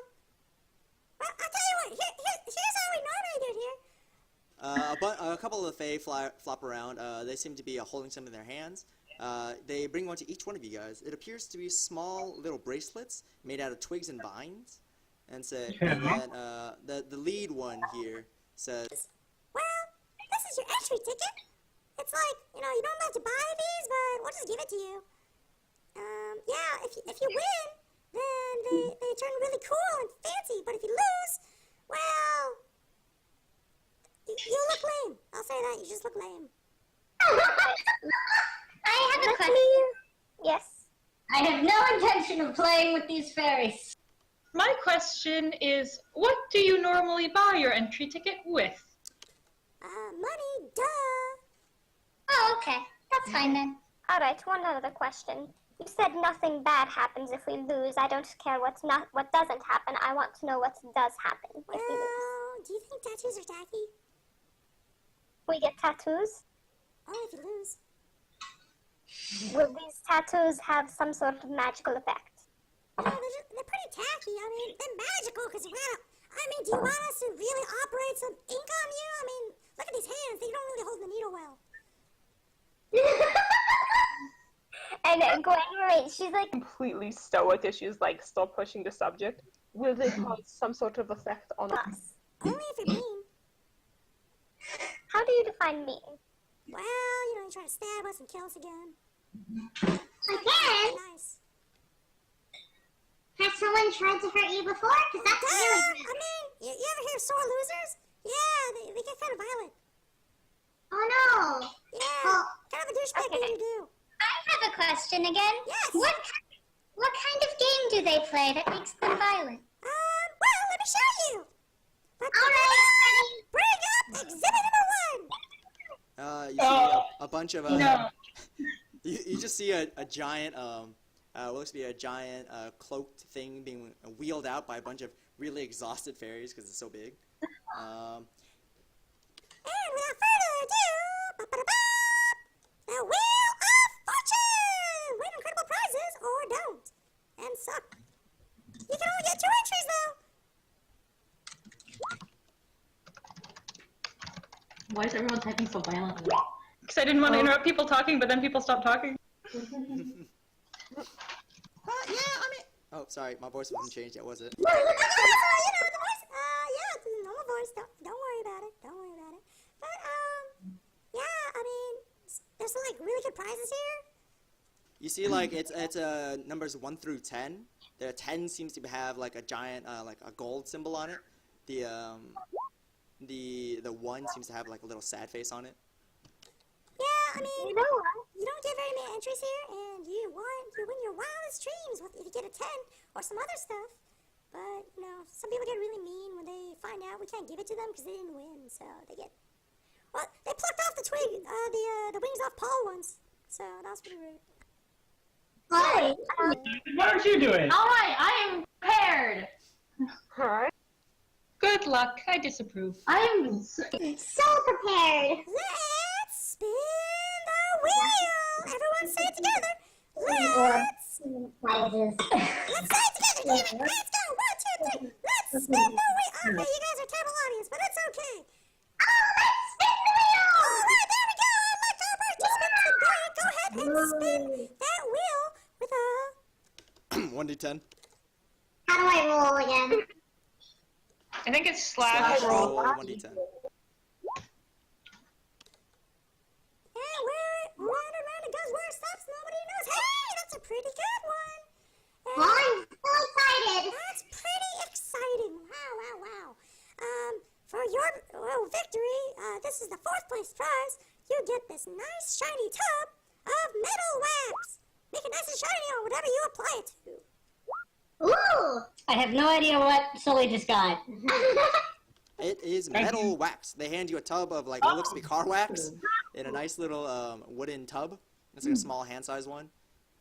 I'll tell you what. Here's how we normally do it here. A couple of the Fae flop around. They seem to be holding something in their hands. They bring one to each one of you guys. It appears to be small little bracelets made out of twigs and vines. And say, and then the lead one here says, Well, this is your entry ticket. It's like, you don't have to buy these, but we'll just give it to you. Yeah, if you win, then they turn really cool and fancy. But if you lose, well, you look lame. I'll say that. You just look lame. I have a question. Yes. I have no intention of playing with these fairies. My question is, what do you normally buy your entry ticket with? Money, duh. Oh, okay. That's fine then. Alright, one other question. You said nothing bad happens if we lose. I don't care what doesn't happen. I want to know what does happen if we lose. Well, do you think tattoos are tacky? We get tattoos? Only if you lose. Will these tattoos have some sort of magical effect? They're pretty tacky. I mean, they're magical because do you want us to really operate some ink on you? I mean, look at these hands. They don't really hold the needle well. And Gwen, right, she's like, Completely stoic as she's like still pushing the subject. Will they cause some sort of effect on us? Only if you're mean. how do you define mean? Well, you try to stab us and kill us again. Again? Nice. Has someone tried to hurt you before? Because that's really I mean, you ever hear of sore losers? Yeah, they get kind of violent. Oh no. Yeah, Well, kind of a douchebag thing to do. I have a question again. Yes. What kind of game do they play that makes them violent? Well, let me show you. But Alright, bring up exhibit number 1. you see a bunch of No. you just see a giant what looks to be a giant cloaked thing being wheeled out by a bunch of really exhausted fairies because it's so big. And without further ado, the Wheel of Fortune! Win incredible prizes or don't. And suck. You can only get 2 entries though. Why is everyone typing so violently? Because I didn't want to interrupt people talking, but then people stopped talking. Oh, sorry, my voice wasn't changed yet, was it? The voice. Yeah, it's a normal voice. Don't worry about it. Don't worry about it. But, yeah, I mean, there's some, like, really good prizes here. You see, like it's numbers 1 through 10. The 10 seems to have like a giant like a gold symbol on it. The 1 seems to have like a little sad face on it. Yeah, I mean, you don't get very many entries here, and you win your wildest dreams if you get a 10 or some other stuff. But, some people get really mean when they find out we can't give it to them because they didn't win, so they get... Well, they plucked off the twig, the wings off Paul once, so that was pretty rude. Alright. Why don't you do it? Alright, I am prepared! Alright. Good luck. I disapprove. I'm So prepared. Let's spin the wheel! Everyone say it together. Let's Prizes. say it together, damn it! Let's go! 1, 2, 3. Let's spin the wheel! Okay, you guys are a terrible audience, but it's okay. Oh, let's spin the wheel! Alright, there we go! Like our participants today, go ahead and spin that wheel with a... 1d10. How do I roll again? I think it's Slash slash roll. roll 1d10. And where it goes, where it stops, nobody knows. Hey, that's a pretty good one. And I'm so excited. that's pretty exciting. Wow. For your victory, this is the 4th place prize. You get this nice shiny tub of metal wax. Make it nice and shiny on whatever you apply it to. Ooh. I have no idea what Sully just got. It is metal wax. They hand you a tub of like what looks to be car wax in a nice little wooden tub, It's like a small hand-sized one.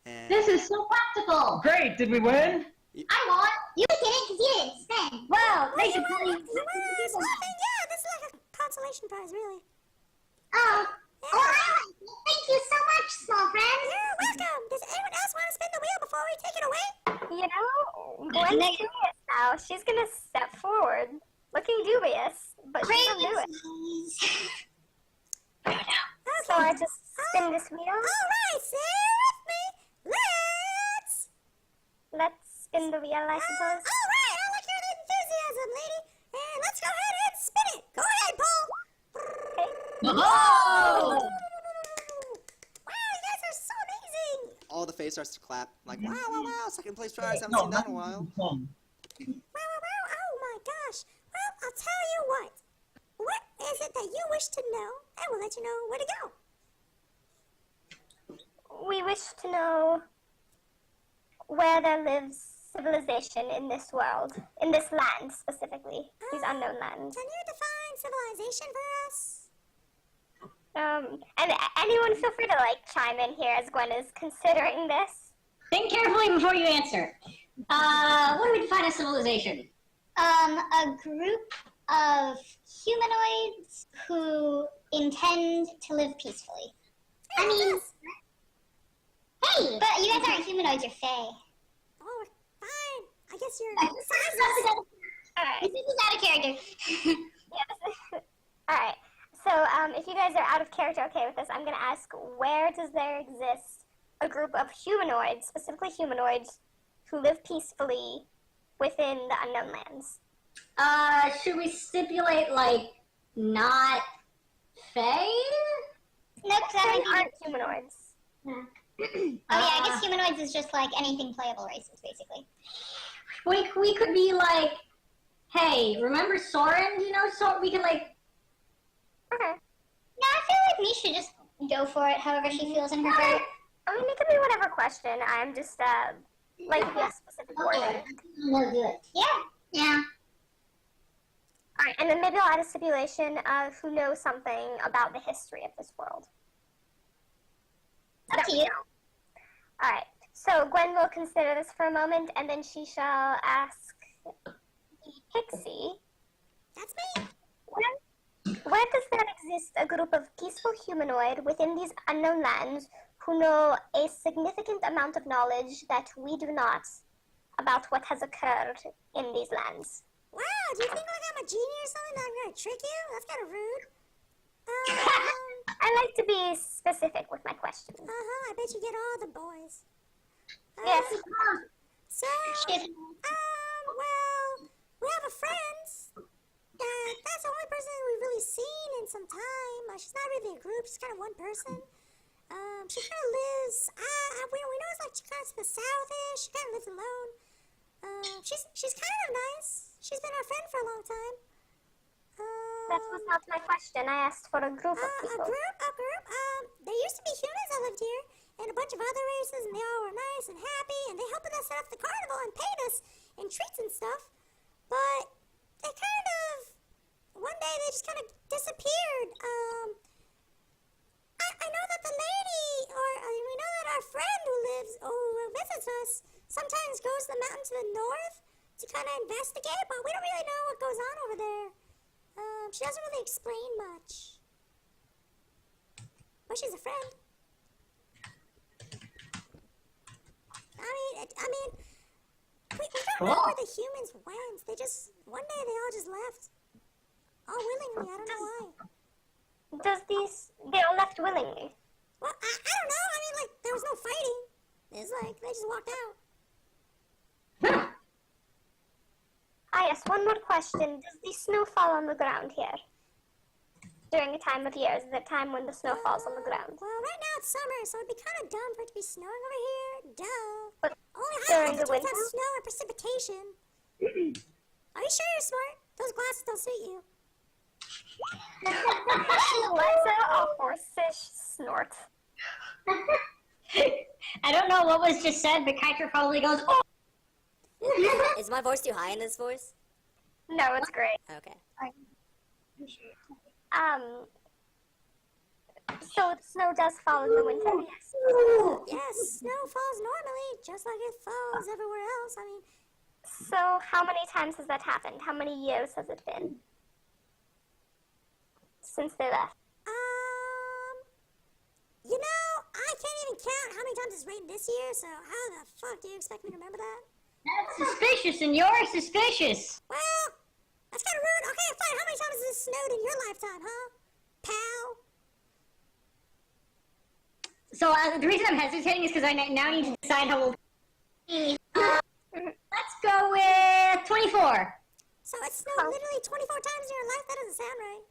And This is so practical. Great, did we win? I won. You did it because you didn't spend. Well, they you should won, probably. you won a small thing, yeah. This is like a consolation prize, really. Oh. Well, I like it. Thank you so much, small friend. You're welcome. Does anyone else want to spin the wheel before we take it away? You know, Gwen's curious now. She's gonna step forward, looking dubious, but she's gonna do it. Okay. So I just spin this wheel. All right, stay with me. Let's spin the wheel, I suppose. All right, I like your enthusiasm, lady. And let's go ahead and spin it. Go ahead, Paul. Okay. Oh! Wow, you guys are so amazing. all the face starts to clap. Like, wow, wow, wow, second place prize. Haven't seen that in a while. Wow, wow, wow. Oh my gosh. Well, I'll tell you what. What is it that you wish to know? And we'll let you know where to go. We wish to know where there lives civilization in this world, in this land specifically, these unknown lands. Can you define civilization for us? And anyone feel free to chime in here as Gwen is considering this. Think carefully before you answer. What do we define as civilization? A group of humanoids who intend to live peacefully. I mean, hey, but you guys aren't humanoids, you're fae. Oh, fine. I guess you're Alright. This is out of character. Alright. So, if you guys are out of character okay with this, I'm going to ask, where does there exist a group of humanoids, specifically humanoids, who live peacefully within the unknown lands? Should we stipulate, not fae? No, because aren't humanoids. Oh yeah, I guess humanoids is just anything playable races, basically. We could be hey, remember Soren? We could Okay. No, I feel like we should just go for it however she feels in her heart. I mean, it could be whatever question. I'm just, the specific wording. No, do it. Yeah. Alright, and then maybe I'll add a stipulation of who knows something about the history of this world. Up to you. Alright, so Gwen will consider this for a moment, and then she shall ask the Pixie. That's me. Where does there exist a group of peaceful humanoid within these unknown lands who know a significant amount of knowledge that we do not about what has occurred in these lands? Wow, do you think I'm a genie or something that I'm going to trick you? That's kind of rude. I like to be specific with my questions. I bet you get all the boys. Yes. So, well, we have a friend. That's the only person we've really seen in some time. She's not really a group. She's kind of one person. She kind of lives. We know it's she kind of to the south-ish. She kind of lives alone. She's kind of nice. She's been our friend for a long time. That was not my question. I asked for a group of people. A group. There used to be humans that lived here, and a bunch of other races, and they all were nice and happy, and they helped us set up the carnival and paid us in treats and stuff. But they kind of, one day they just kind of disappeared. I know that the lady, we know that our friend who visits us, sometimes goes to the mountain to the north to kind of investigate, but we don't really know what goes on over there. She doesn't really explain much. But she's a friend. I mean, we don't know where the humans went. One day they all just left. All willingly, I don't know why. They all left willingly? Well, I don't know. I mean, there was no fighting. It's they just walked out. Yes, one more question. Does the snow fall on the ground here? During a time of year, is there a time when the snow falls on the ground? Well, right now it's summer, so it'd be kind of dumb for it to be snowing over here. Duh. But only during high the altitudes winter? have snow and precipitation. Are you sure you're smart? Those glasses don't suit you. Alexa, a horse-ish snort. I don't know what was just said, but Kiter probably goes, oh! Is my voice too high in this voice? No, it's great. Okay. So snow does fall in the winter, yes. Yes, snow falls normally, just like it falls everywhere else. I mean, So how many times has that happened? How many years has it been since they left? you know, I can't even count how many times it's rained this year, so how the fuck do you expect me to remember that? That's suspicious, and you're suspicious. Well, that's kind of rude. Okay, fine. How many times has this snowed in your lifetime, huh? Pal? So the reason I'm hesitating is because I now need to decide how old. Let's go with 24. So it snowed literally 24 times in your life? That doesn't sound right.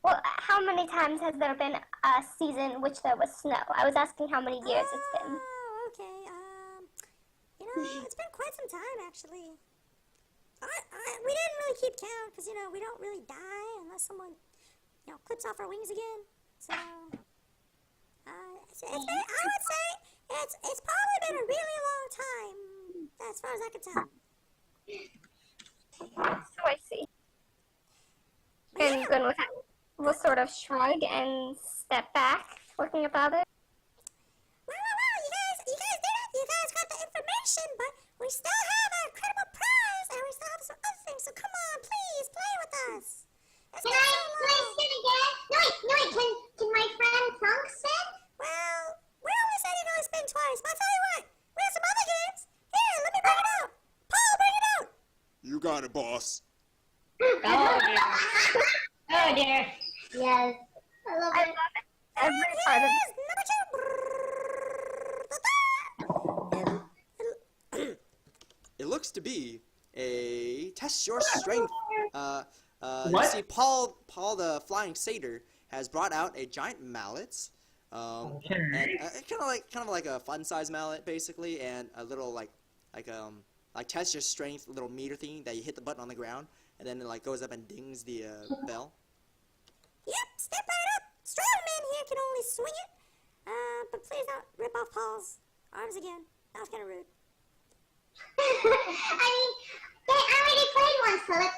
Well, how many times has there been a season in which there was snow? I was asking how many years it's been. Oh, okay. You know, it's been quite some time, actually. We didn't really keep count because, you know, we don't really die unless someone, you know, clips off our wings again. So, I would say it's probably been a really long time, as far as I can tell. So I see. And then we'll sort of shrug and step back, looking about it. Well, you guys did it. You guys got the information, but we still have an incredible prize, and we still have some other things. So come on, please play with us. Can I sit again? No, wait, can my friend Punk sit? Well, we only said you can only spin twice. But I'll tell you what, we have some other games. Here, let me bring it out. Paul, bring it out. You got it, boss. Oh dear. Oh dear. Yes. I love it. Every part of it. It looks to be a test your strength. You What? see, Paul the flying satyr has brought out a giant mallet. Okay. And, kind of like a fun size mallet, basically, and a little like test your strength little meter thing that you hit the button on the ground, and then it like goes up and dings the bell. Yep, step right up. Strong man here can only swing it. But please don't rip off Paul's arms again. That was kind of rude. I mean, they already played one, so let's.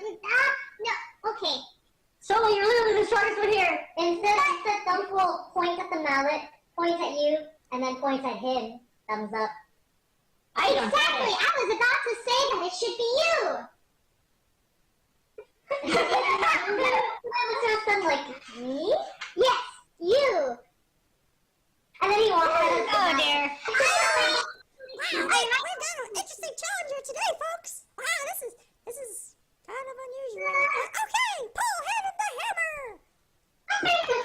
No, okay. Solo, you're literally the strongest one here. Instead, the thumb will point at the mallet, points at you, and then points at him. Thumbs up. Exactly! I was about to say that it should be you! Whoever turns them like, me? Yes, you! And then he walks out of the Wow, we've got an interesting challenger today, folks. Wow, this is kind of unusual. Okay, Paul, hand him the hammer.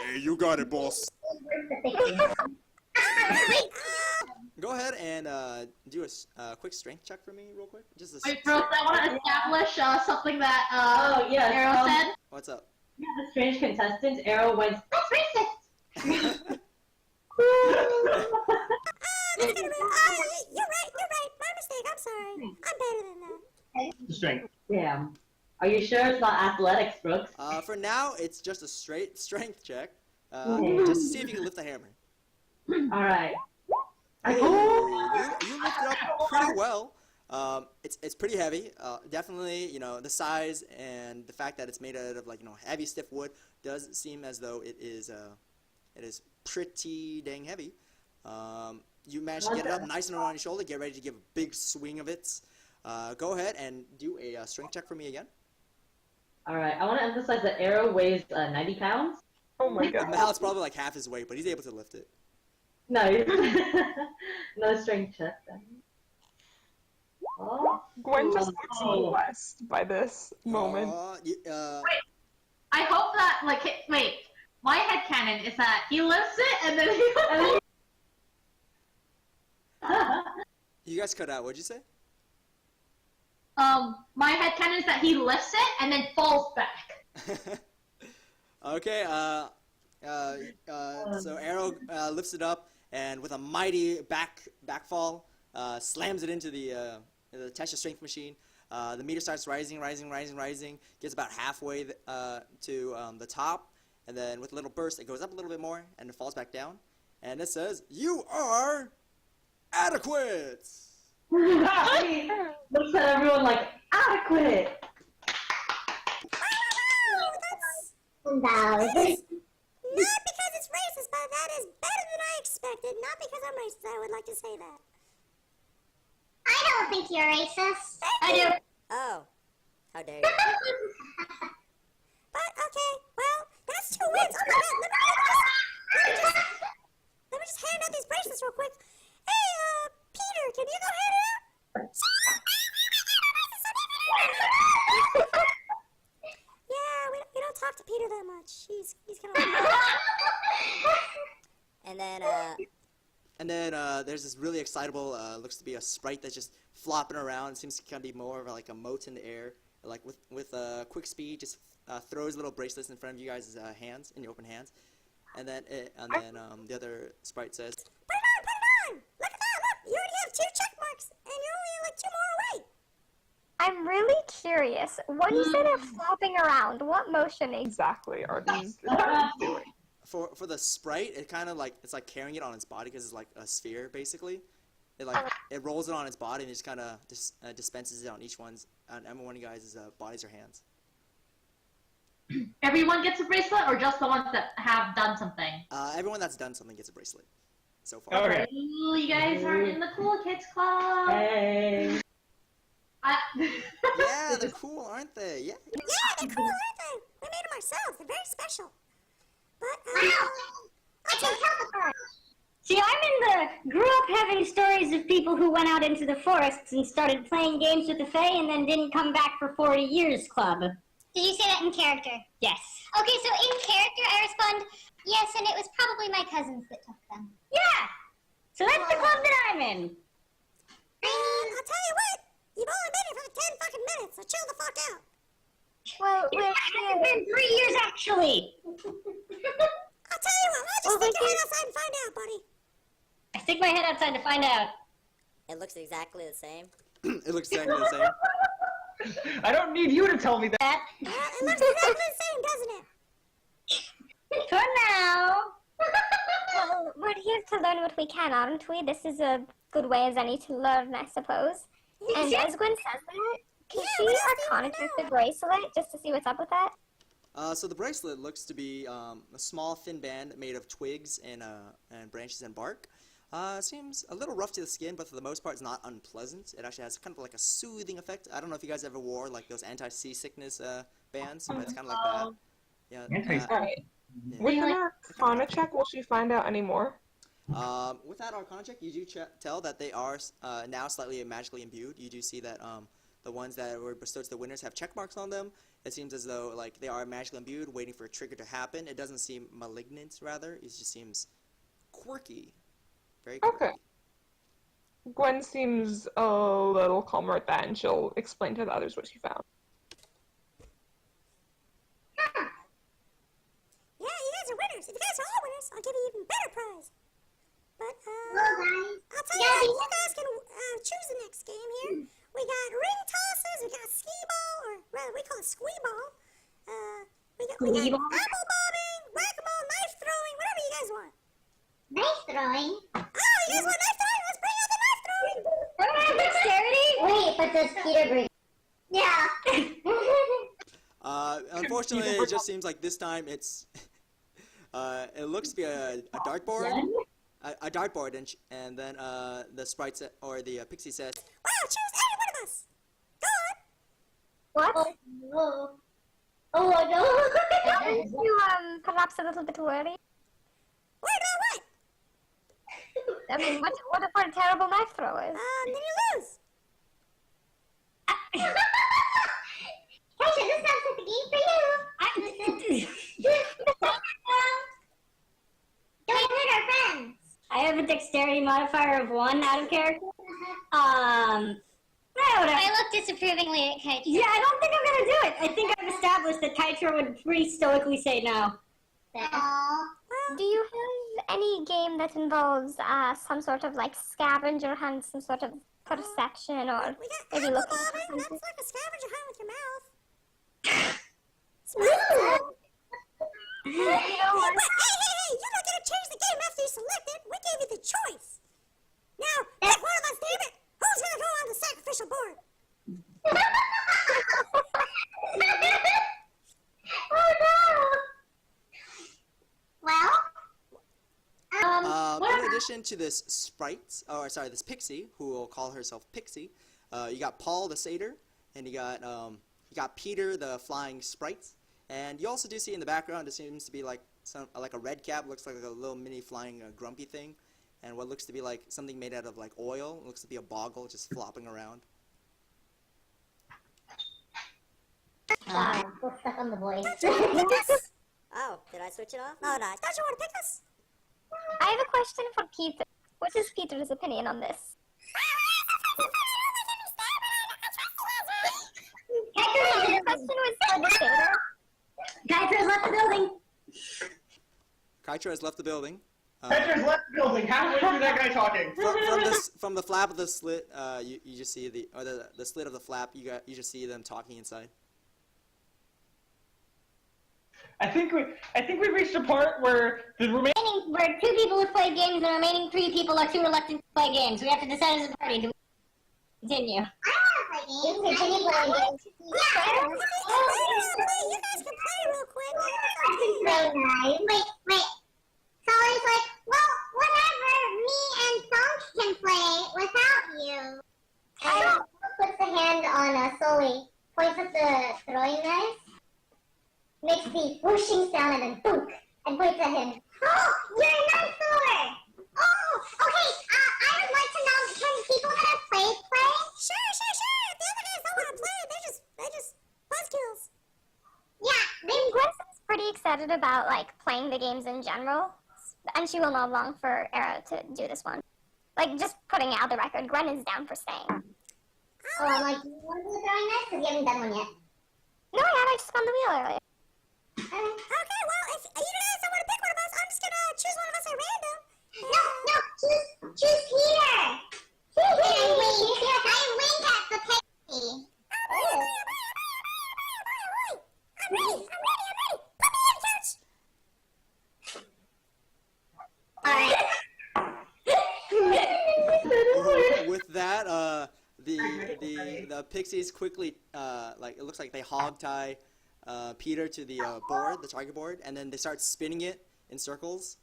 Hey, you got it, boss. Go ahead and do a quick strength check for me, real quick. Just a Wait, Rose, I want to establish something that Oh, yes. Arrow said. What's up? The strange contestant, Arrow went, That's racist! That's gonna be, you're right. My mistake. I'm sorry. I'm better than that. Strength. damn. Are you sure it's not athletics, Brooks? For now, it's just a straight strength check. Okay. Just to see if you can lift the hammer. Alright. You lift it up pretty well. It's pretty heavy. Definitely, you know, the size and the fact that it's made out of like heavy stiff wood does seem as though it is pretty dang heavy. You managed to get it up nice and on your shoulder. Get ready to give a big swing of it. Go ahead and do a strength check for me again. Alright, I want to emphasize that Arrow weighs 90 pounds. Oh my god. Now it's probably like half his weight, but he's able to lift it. No, no strength check then. Oh. Gwen just looks blessed by this moment. I hope that, wait, my headcanon is that he lifts it and then he... You guys cut out. What'd you say? My headcanon is that he lifts it and then falls back. Okay, so Arrow lifts it up and with a mighty backfall, slams it into the test your strength machine. The meter starts rising, gets about halfway to the top, and then with a little burst, it goes up a little bit more, and it falls back down. And it says, "You are adequate!" Looks at everyone like, adequate! Wow. Not because it's racist, but that is better than I expected. Not because I'm racist, I would like to say that. I don't think you're racist. I do. Oh. How dare you. But, okay, well, that's 2 wins. Oh my god, let me just hand out these bracelets real quick. Hey, Peter, can you go hand it out? Yeah, we don't talk to Peter that much. He's kind of And then there's this really excitable, looks to be a sprite that's just flopping around. It seems to kind of be more of like a mote in the air. Like with quick speed, just throws little bracelets in front of you guys' hands, in your open hands. And then the other sprite says, Put it on! Look at that, look! You already have 2 check marks, and you're only like 2 more away. I'm really curious. When you say they're flopping around, what motion Exactly are these doing? For the sprite, it kind of like, it's like carrying it on its body because it's like a sphere, basically. It rolls it on its body and it just kind of dispenses it on every one of you guys' bodies or hands. Everyone gets a bracelet, or just the ones that have done something? Everyone that's done something gets a bracelet so far. Okay. Ooh, you guys are in the cool kids club. Hey. Yeah, they're cool, aren't they? Yeah. Yeah, they're cool, aren't they? We made them ourselves. They're very special. But, I can tell the See, grew up having stories of people who went out into the forests and started playing games with the Fae and then didn't come back for 40 years club. Did you say that in character? Yes. Okay, so in character I respond, yes, and it was probably my cousins that took them. Yeah. So that's the club that I'm in. I'll tell you what. You've only been here for like 10 fucking minutes, so chill the fuck out. Well, It's been 3 years, actually. I'll tell you what. I'll just stick your head outside and find out, buddy. I stick my head outside to find out. It looks exactly the same. It looks exactly the same. I don't need you to tell me that. It looks exactly the same, doesn't it? For now. well, we're here to learn what we can, aren't we? This is a good way as any to learn, I suppose. And as Gwen says that, can she arcana check the bracelet just to see what's up with that? So the bracelet looks to be a small thin band made of twigs and branches and bark. Seems a little rough to the skin, but for the most part it's not unpleasant. It actually has kind of like a soothing effect. I don't know if you guys ever wore like those anti-seasickness bands, but it's kind of like that. Yeah. Alright. Yeah. With an arcana check, will she find out any more? With that arcana check, you do tell that they are now slightly magically imbued. You do see that the ones that were bestowed to the winners have check marks on them. It seems as though like they are magically imbued, waiting for a trigger to happen. It doesn't seem malignant, rather. It just seems quirky. Very quirky. Okay. Gwen seems a little calmer at that, and she'll explain to the others what she found. Yeah, you guys are winners. If you guys are all winners, I'll give you an even better prize. But, Well, guys. I'll tell you what, you guys can choose the next game here. We got ring tosses, we got skee ball, or rather, we call it squee ball. We got Squee ball? apple bobbing, whack-a-mole, knife throwing, whatever you guys want. Knife throwing? Oh, you guys want knife throwing? Let's bring out the knife throwing! Don't I have dexterity? Wait, but does Peter bring? Yeah. Unfortunately, it just seems like this time it's it looks to be a dartboard. A dartboard, and then the sprite or the pixie says, Wow, choose any one of us! Go on! What? Oh no. Oh no. Aren't you perhaps a little bit worried? Worried about what? I mean, what if we're terrible knife throwers? Then you lose! Tasha, this sounds like a game for you. Don't hurt our friends. I have a dexterity modifier of 1 out of character. I look disapprovingly at Kaitra. Yeah, I don't think I'm gonna do it. I think I've established that Kaitra would pretty stoically say no. Do you have any game that involves some sort of like scavenger hunt, some sort of perception, or We got maybe apple looking for bobbing, something? that's like a scavenger hunt with your mouth. You know what? Hey, you don't get to change the game after you select it. We gave you the choice. Now, pick one of us, damn it. Who's gonna go on the sacrificial board? Oh no! Well, addition to this sprite, or sorry, this pixie, who will call herself Pixie, you got Paul the satyr, and you got Peter the flying sprite, and you also do see in the background it seems to be like a red cap, looks like a little mini flying grumpy thing, and what looks to be like something made out of like oil, looks to be a boggle just flopping around. We're stuck on the voice. Oh, did I switch it off? Oh, no. Don't you want to pick us? I have a question for Peter. What is Peter's opinion on this? The question was for the satyr. Geyser's left the building. Kaitra has left the building. Petra's left the building. Halfway through that guy talking. From the flap of the slit, you just see the slit of the flap. You just see them talking inside. I think we reached a part where the remaining. Where 2 people have played games, and the remaining 3 people are too reluctant to play games. We have to decide as a party. Do we continue? I want to play games. We continue playing games. Yeah. You guys can play real quick. Wait. So it's like, well, whatever. Me and Thunk can play without you. I puts the hand on Sully, points at the throwing knife, makes the whooshing sound, and then boom, and points at him. Oh, you're a knife thrower! Oh, okay. I would like to know, can people that have played play? Sure. The other guys don't want to play. They're just buzzkills. Yeah, Gwen seems pretty excited about like playing the games in general, and she will not long for Arrow to do this one. Like, just putting it out the record, Gwen is down for staying. Oh, I'm like, you want to do the throwing knife? Because you haven't done one yet. No, I just spun the wheel earlier. Okay, well, if you guys don't want to pick one of us, I'm just gonna choose one of us at random. No, choose Peter. I wink at the pixie. I'm ready. Put me in, coach. Alright. With that, the pixies quickly like it looks like they hog tie Peter to the board, the target board, and then they start spinning it in circles.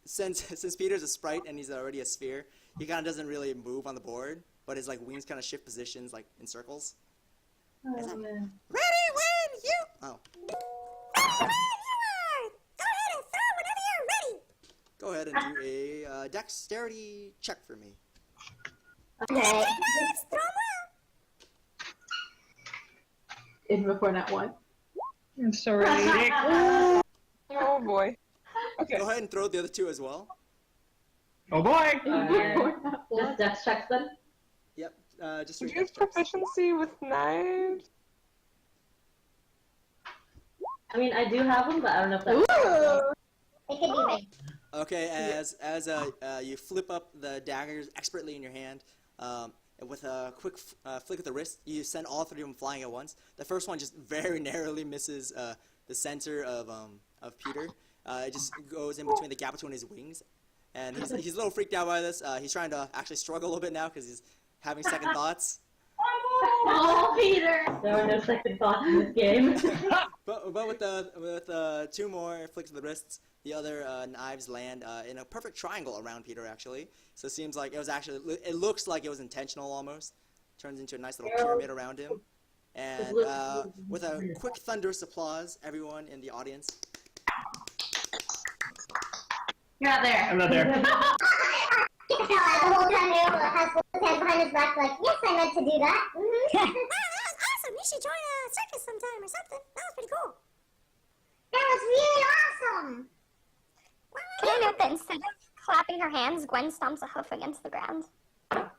Since Peter's a sprite and he's already a sphere, he kind of doesn't really move on the board, but his like wings kind of shift positions like in circles. Oh, man. Ready when you. Oh. Ready when you are. Go ahead and throw whenever you're ready. Go ahead and do a dexterity check for me. Okay. Throw 'em well. In before that one. I'm so ready. Oh boy. Okay. Go ahead and throw the other 2 as well. Oh boy! Just dex checks then? Yep. Just Would three you have dex checks. proficiency with knives? I mean, I do have them, but I don't know if that's... It could be right. Okay, as you flip up the daggers expertly in your hand, and with a quick flick of the wrist, you send all 3 of them flying at once. The first one just very narrowly misses the center of Peter. It just goes in between the gap between his wings, and he's a little freaked out by this. He's trying to actually struggle a little bit now because he's having second thoughts. Oh, Peter! There were no second thoughts in this game. But with 2 more flicks of the wrists, the other knives land in a perfect triangle around Peter actually. So it seems like it looks like it was intentional almost. Turns into a nice little pyramid around him. And with a quick thunderous applause, everyone in the audience. You're not there. I'm not there. The whole time Arrow has his hand behind his back like, yes, I meant to do that. Wow, that was awesome. You should join a circus sometime or something. That was pretty cool. That was really awesome. Can I note that instead of clapping her hands, Gwen stomps a hoof against the ground? Golf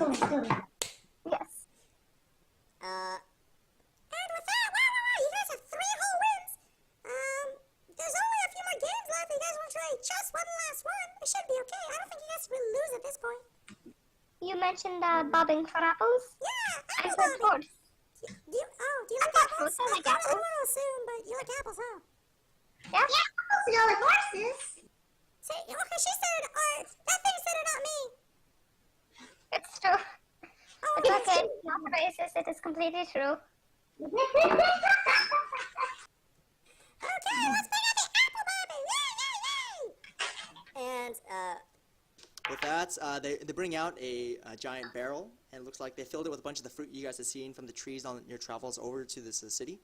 clap. Yes. And with that, wow, you guys have 3 whole wins. There's only a few more games left. You guys want to try just one last one? It should be okay. I don't think you guys will lose at this point. You mentioned bobbing for apples? Yeah, I apple said bobbing. horse. Do you like apples? I like I apples. don't want to assume, but you like apples, huh? Yeah? Yeah, apples go with horses. Say, okay, she said it, or that thing said it, not me. It's true. Oh, It's okay. Not racist. It is completely true. rats, they bring out a giant barrel, and it looks like they filled it with a bunch of the fruit you guys have seen from the trees on your travels over to this city.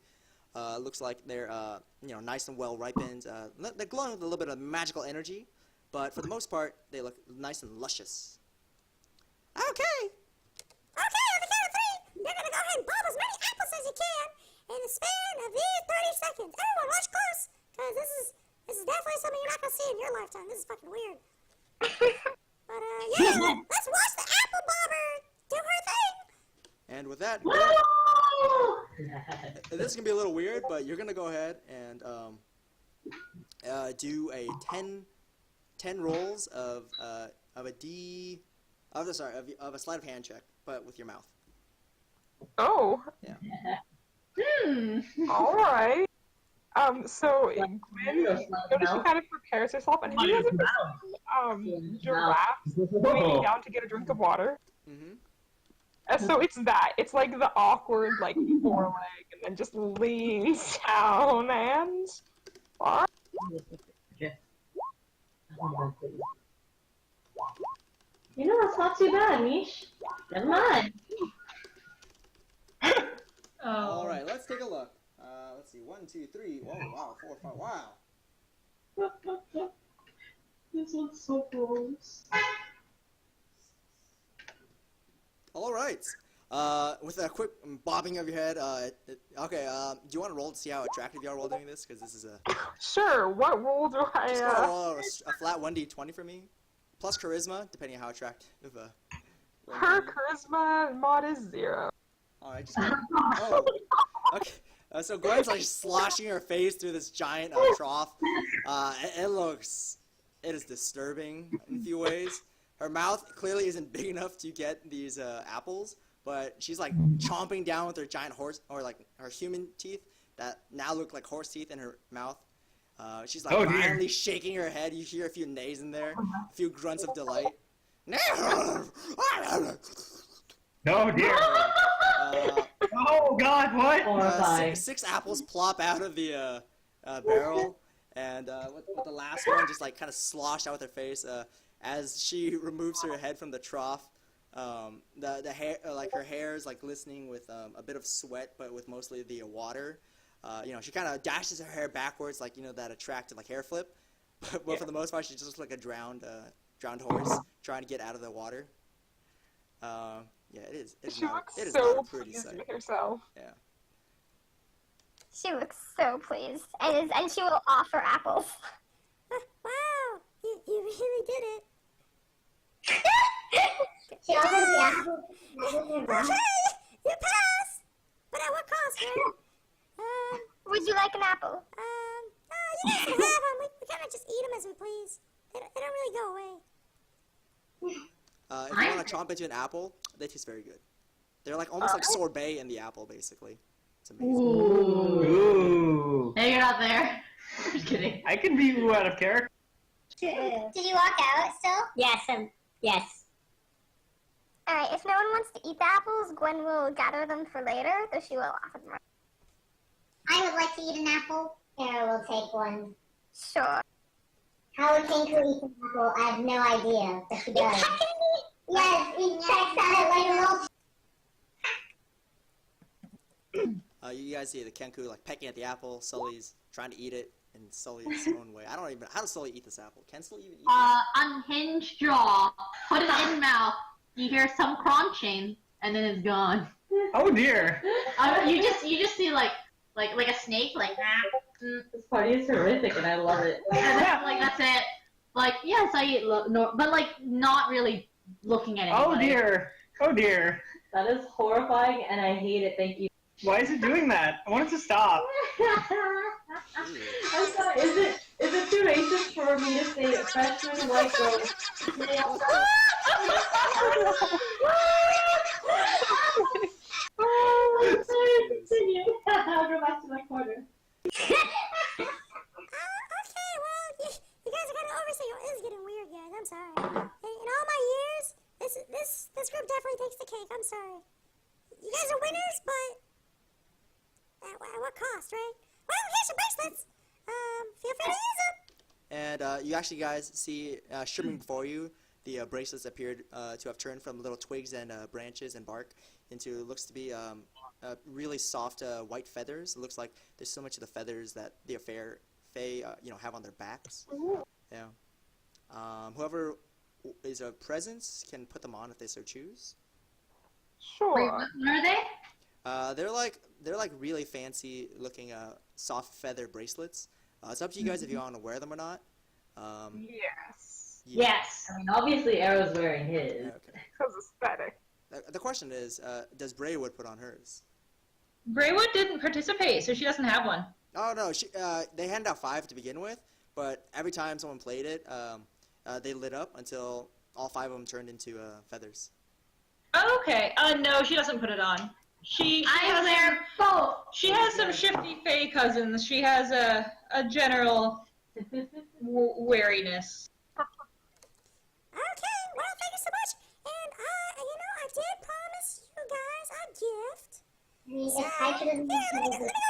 Looks like they're nice and well ripened. They're glowing with a little bit of magical energy, but for the most part, they look nice and luscious. Okay. Okay, on the count of three, you're gonna go ahead and bomb as many apples as you can in the span of these 30 seconds. Everyone, watch close, because this is definitely something you're not gonna see in your lifetime. This is fucking weird. But yeah, let's watch the apple bomber do her thing. And with that, this is gonna be a little weird, but you're gonna go ahead and do a 10 rolls of a sleight of hand check, but with your mouth. Oh. Yeah. All right. So Gwen, notice she kind of prepares herself, and he has a giraffe leaning down to get a drink of water. Mm-hmm. So it's that. It's like the awkward, like, foreleg, and then just leans down and... You know, it's not too bad, Mish. Never mind. All right, let's take a look. Let's see. 1, 2, 3. Whoa, wow, 4, 5. Wow. This looks so gross. All right. With a quick bobbing of your head. Okay. Do you want to roll to see how attractive you are while doing this? Because this is a. Sure. What roll do I? Just gotta roll a flat 1d20 for me, plus charisma, depending on how attractive. Her charisma mod is 0. All right. Just oh. Okay. So Gwen's like sloshing her face through this giant trough. It is disturbing in a few ways. Her mouth clearly isn't big enough to get these apples, but she's like chomping down with her giant horse, or like her human teeth that now look like horse teeth in her mouth. She's like violently shaking her head. You hear a few neighs in there, a few grunts of delight. No, dear. Oh God, what? 6 apples plop out of the barrel, and with the last one just like kind of sloshed out with her face. As she removes her head from the trough, the hair, like her hair is like glistening with a bit of sweat, but with mostly the water. She kind of dashes her hair backwards, like that attractive like hair flip. But for the most part, she's just like a drowned horse trying to get out of the water. It is. She looks it is so not a pretty pleased sight. with herself. Yeah. She looks so pleased, and she will offer apples. Wow, you really did it. She offers the apple. Okay, you pass. But at what cost, right? Would you like an apple? You guys can have them. We kind of just eat them as we please. They don't really go away. If you want to chomp into an apple, they taste very good. They're like almost like sorbet in the apple, basically. It's amazing. Ooh. Hey, you're not there. Just kidding. I can be out of character. Did you walk out still? Yes, yes. Alright, if no one wants to eat the apples, Gwen will gather them for later, though she will offer them. I would like to eat an apple. Here, we'll take one. Sure. How would Kangaroo eat an apple? I have no idea, but she does. Yes, he checks out like a little... You guys see the Kenku like pecking at the apple. Sully's trying to eat it in Sully's own way. I don't even. How does Sully eat this apple? Can Sully even eat it? Unhinge jaw, put it in mouth. You hear some crunching, and then it's gone. Oh dear. You just see like a snake like that. This party is horrific, and I love it. And then, like that's it. Like yes, I eat, but like not really looking at anybody. Oh dear. Oh dear. That is horrifying, and I hate it. Thank you. Why is it doing that? I want it to stop. I'm sorry. Is it too racist for me to say freshman white girl? I'm sorry. Continue. I'll go back to my corner. Okay, well, you guys are kind of overseeing. This is getting weird, guys. I'm sorry. In all my years, this group definitely takes the cake. I'm sorry. You guys are winners, but at what cost, right? Well, here's your bracelets. Feel free to use them. And you actually guys see shimmering before you the bracelets appeared to have turned from little twigs and branches and bark into looks to be really soft white feathers. It looks like there's so much of the feathers that the Fae have on their backs. Yeah. Whoever is a presence can put them on if they so choose. Sure. Wait, what are they? They're like really fancy looking soft feather bracelets. It's up to you guys if you want to wear them or not. Yes. Yeah. Yes. I mean, obviously Arrow's wearing his. Okay. Because aesthetic. The question is, does Braywood put on hers? Braywood didn't participate, so she doesn't have one. Oh no, they handed out 5 to begin with, but every time someone played it, they lit up until all 5 of them turned into feathers. Oh, okay. No, she doesn't put it on. I wear both. She has some shifty Fae cousins. She has a general wariness. Okay, well, thank you so much. And, I did promise you guys a gift. So, here, let me go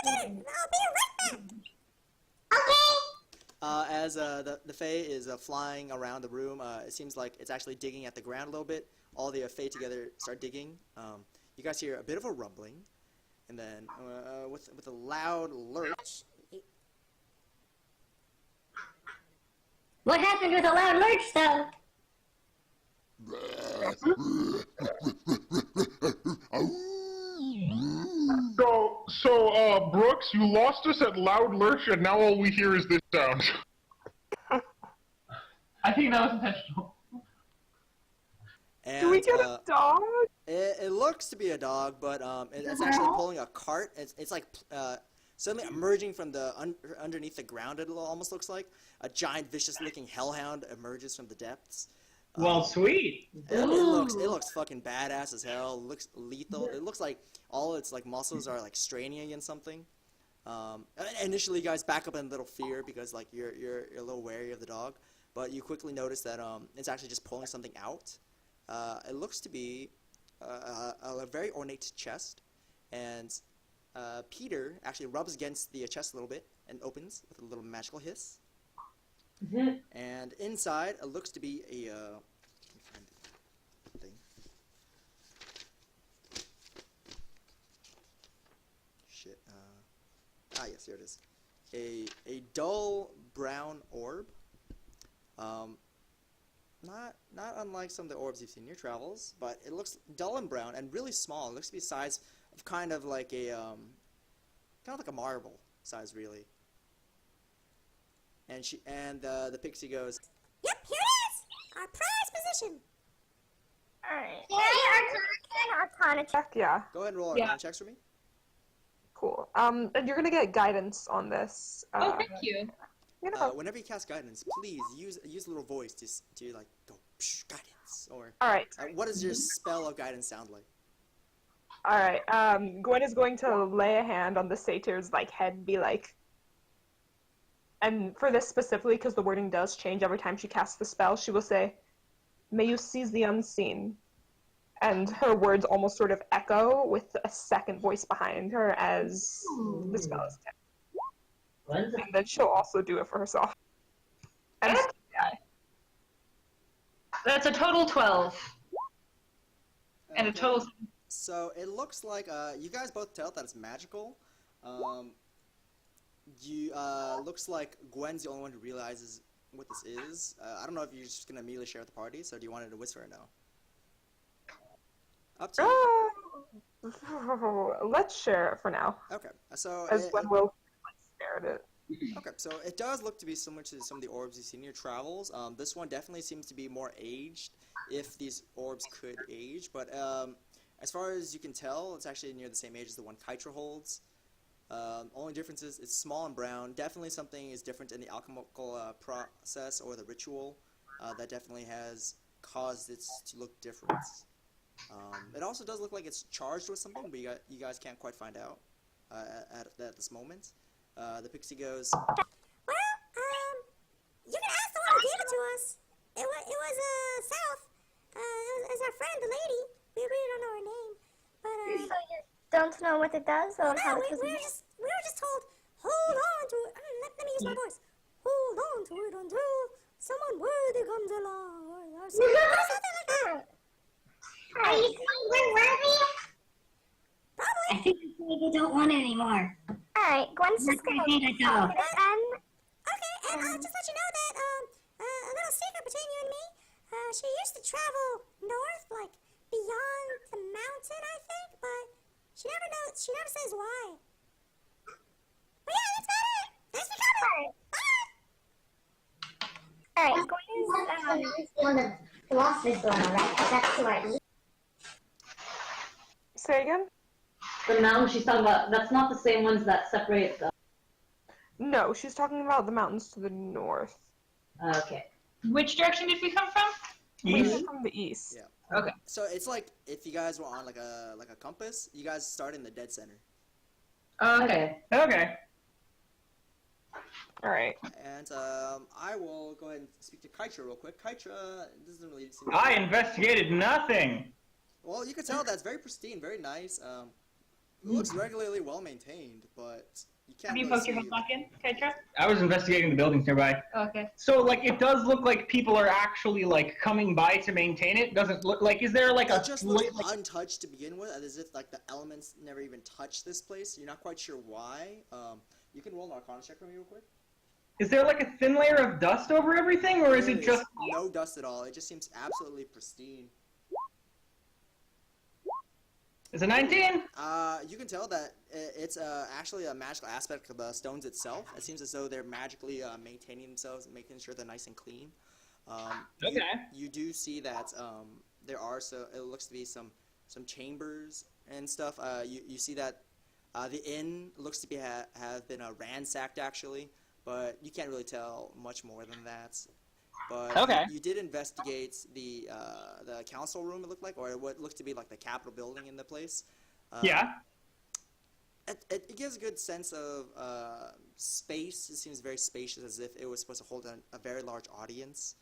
get it. I'll be right back. Okay. As the Fae is flying around the room, it seems like it's actually digging at the ground a little bit. All the Fae together start digging. You guys hear a bit of a rumbling, and then with a loud lurch. What happened with a loud lurch, though? So, Brooks, you lost us at loud lurch, and now all we hear is this sound. I think that was intentional. And, Do we get a dog? It looks to be a dog, but it's actually pulling a cart. It's like suddenly emerging from the underneath the ground. It almost looks like a giant, vicious-looking hellhound emerges from the depths. Well, sweet. It looks fucking badass as hell. It looks lethal. It looks like all its like muscles are like straining against something. Initially, you guys back up in a little fear because like you're a little wary of the dog, but you quickly notice that it's actually just pulling something out. It looks to be a very ornate chest, and Peter actually rubs against the chest a little bit and opens with a little magical hiss. And inside, it looks to be a. Let me find the thing. Shit. Yes, here it is. A dull brown orb. Not unlike some of the orbs you've seen in your travels, but it looks dull and brown and really small. It looks to be the size of kind of like a marble size, really. And the pixie goes, Yep, here it is. Our prize position. Alright. Can I Arcana check? Yeah. go ahead and roll Yeah. Arcana checks for me. Cool. And you're gonna get guidance on this. Oh, thank you. Whenever you cast guidance, please use a little voice to like go psh, guidance or. Alright. What does your spell of guidance sound like? Alright. Gwen is going to lay a hand on the satyr's like head and be like. And for this specifically, because the wording does change every time she casts the spell, she will say, "May you seize the unseen." And her words almost sort of echo with a second voice behind her as the spell is cast. And then she'll also do it for herself. And That's a total 12. And a Okay. total. So it looks like you guys both tell that it's magical. Looks like Gwen's the only one who realizes what this is. I don't know if you're just gonna immediately share with the party, so do you want her to whisper or no? Up to you. Let's share it for now. Okay, so As Gwen will stare at it. okay, so it does look to be similar to some of the orbs you've seen in your travels. This one definitely seems to be more aged, if these orbs could age. But as far as you can tell, it's actually near the same age as the one Kytra holds. Only difference is it's small and brown. Definitely something is different in the alchemical process or the ritual that definitely has caused it to look different. It also does look like it's charged with something, but you guys can't quite find out at this moment. The pixie goes, Well, you can ask the one who gave it to us. It was South. It was our friend, the lady. We really don't know her name, but So you don't know what it does or how no, it was we were just told, hold on to it. Let me use my voice. Hold on to it until someone worthy comes along, or knows? What is something like that? Are you saying we're worthy? Probably. I think they don't want it anymore. Alright, Gwen's just gonna I think I do. Okay, and just let you know that a little secret between you and me. She used to travel north, like beyond the mountain, I think, but she never knows. She never says why. But yeah, that's about it. Thanks for coming. Bye. Alright, Gwen is, One of the lost this one, right? That's to our east. Say again? The mountain she's talking about, that's not the same ones that separate the... No, she's talking about the mountains to the north. Okay. Which direction did we come from? We came from the east. Yeah. Okay. So it's like if you guys were on like a compass, you guys start in the dead center. Okay. Okay. Alright. And I will go ahead and speak to Kytra real quick. Kytra doesn't really seem. I investigated nothing. Well, you can tell that's very pristine, very nice. It looks regularly well maintained, but you can't. Have you really poked your see- head back in, Keitra? I was investigating the buildings nearby. Okay. So, like, it does look like people are actually, like, coming by to maintain it. Doesn't look like, is there, like, It a... just looks untouched to begin with, as if like the elements never even touched this place. You're not quite sure why. You can roll an Arcana check for me real quick. Is there, like, a thin layer of dust over everything, or is There it just... no dust at all? It just seems absolutely pristine. Is it 19? You can tell that it's actually a magical aspect of the stones itself. It seems as though they're magically maintaining themselves, making sure they're nice and clean. Okay. You do see that there are it looks to be some chambers and stuff. You see that the inn looks to be have been ransacked actually, but you can't really tell much more than that. But Okay. you did investigate the council room, it looked like, or what looked to be like the Capitol building in the place. Yeah. It gives a good sense of space. It seems very spacious, as if it was supposed to hold a very large audience.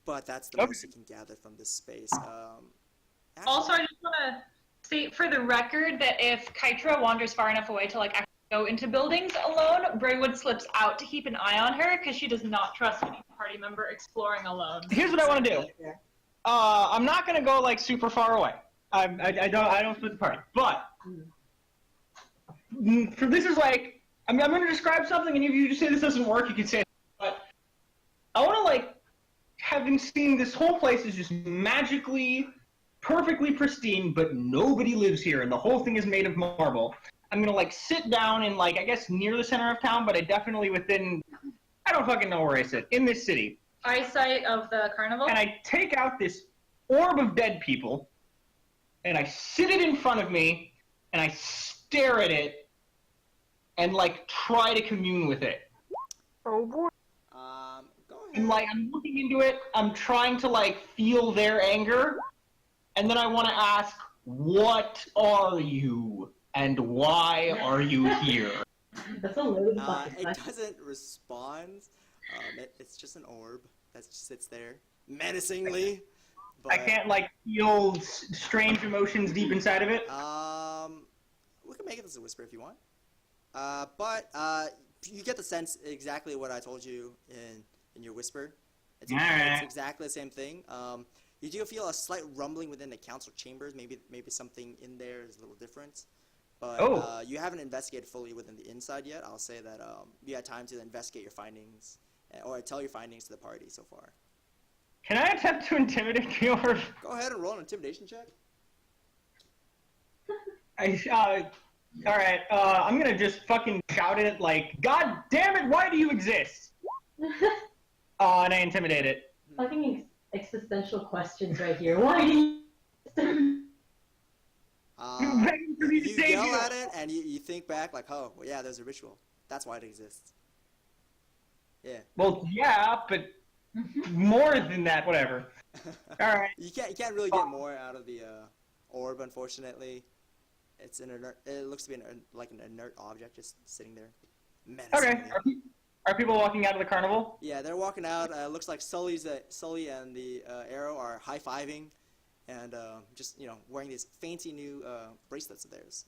But that's the most you can gather from this space. Also, I just want to state for the record that if Kytra wanders far enough away to like actually go into buildings alone, Braywood slips out to keep an eye on her because she does not trust any party member exploring alone. Here's what I want to do. I'm not gonna go like super far away. I don't split the party. But for this is like I'm gonna describe something, and if you just say this doesn't work, you can say it. But I want to like having seen this whole place is just magically, perfectly pristine, but nobody lives here, and the whole thing is made of marble. I'm gonna like sit down in like I guess near the center of town, but I definitely within I don't fucking know where I sit in this city. Eyesight of the carnival? And I take out this orb of dead people, and I sit it in front of me, and I stare at it, and like try to commune with it. Oh boy. Go ahead. And like I'm looking into it, I'm trying to like feel their anger, and then I want to ask, what are you, and why are you here? That's a loaded fucking It question. doesn't respond. It's just an orb that just sits there menacingly. But, I can't like feel strange emotions deep inside of it. We can make it as a whisper if you want. But you get the sense exactly what I told you in your whisper. It's exactly the same thing. You do feel a slight rumbling within the council chambers. Maybe something in there is a little different. But you haven't investigated fully within the inside yet. I'll say that you had time to investigate your findings or tell your findings to the party so far. Can I attempt to intimidate the orb? Go ahead and roll an intimidation check. Alright, I'm gonna just fucking shout it like, God damn it, why do you exist? And I intimidate it. Fucking existential questions right here. Why do you... You yell at it and you think back like, oh, well, yeah, there's a ritual. That's why it exists. Yeah. Well, yeah, but more than that, whatever. Alright. You can't really get more out of the orb, unfortunately. It's an inert. It looks to be like an inert object just sitting there. Okay. Are people walking out of the carnival? Yeah, they're walking out. Looks like Sully and the Arrow are high-fiving, and just wearing these fancy new bracelets of theirs.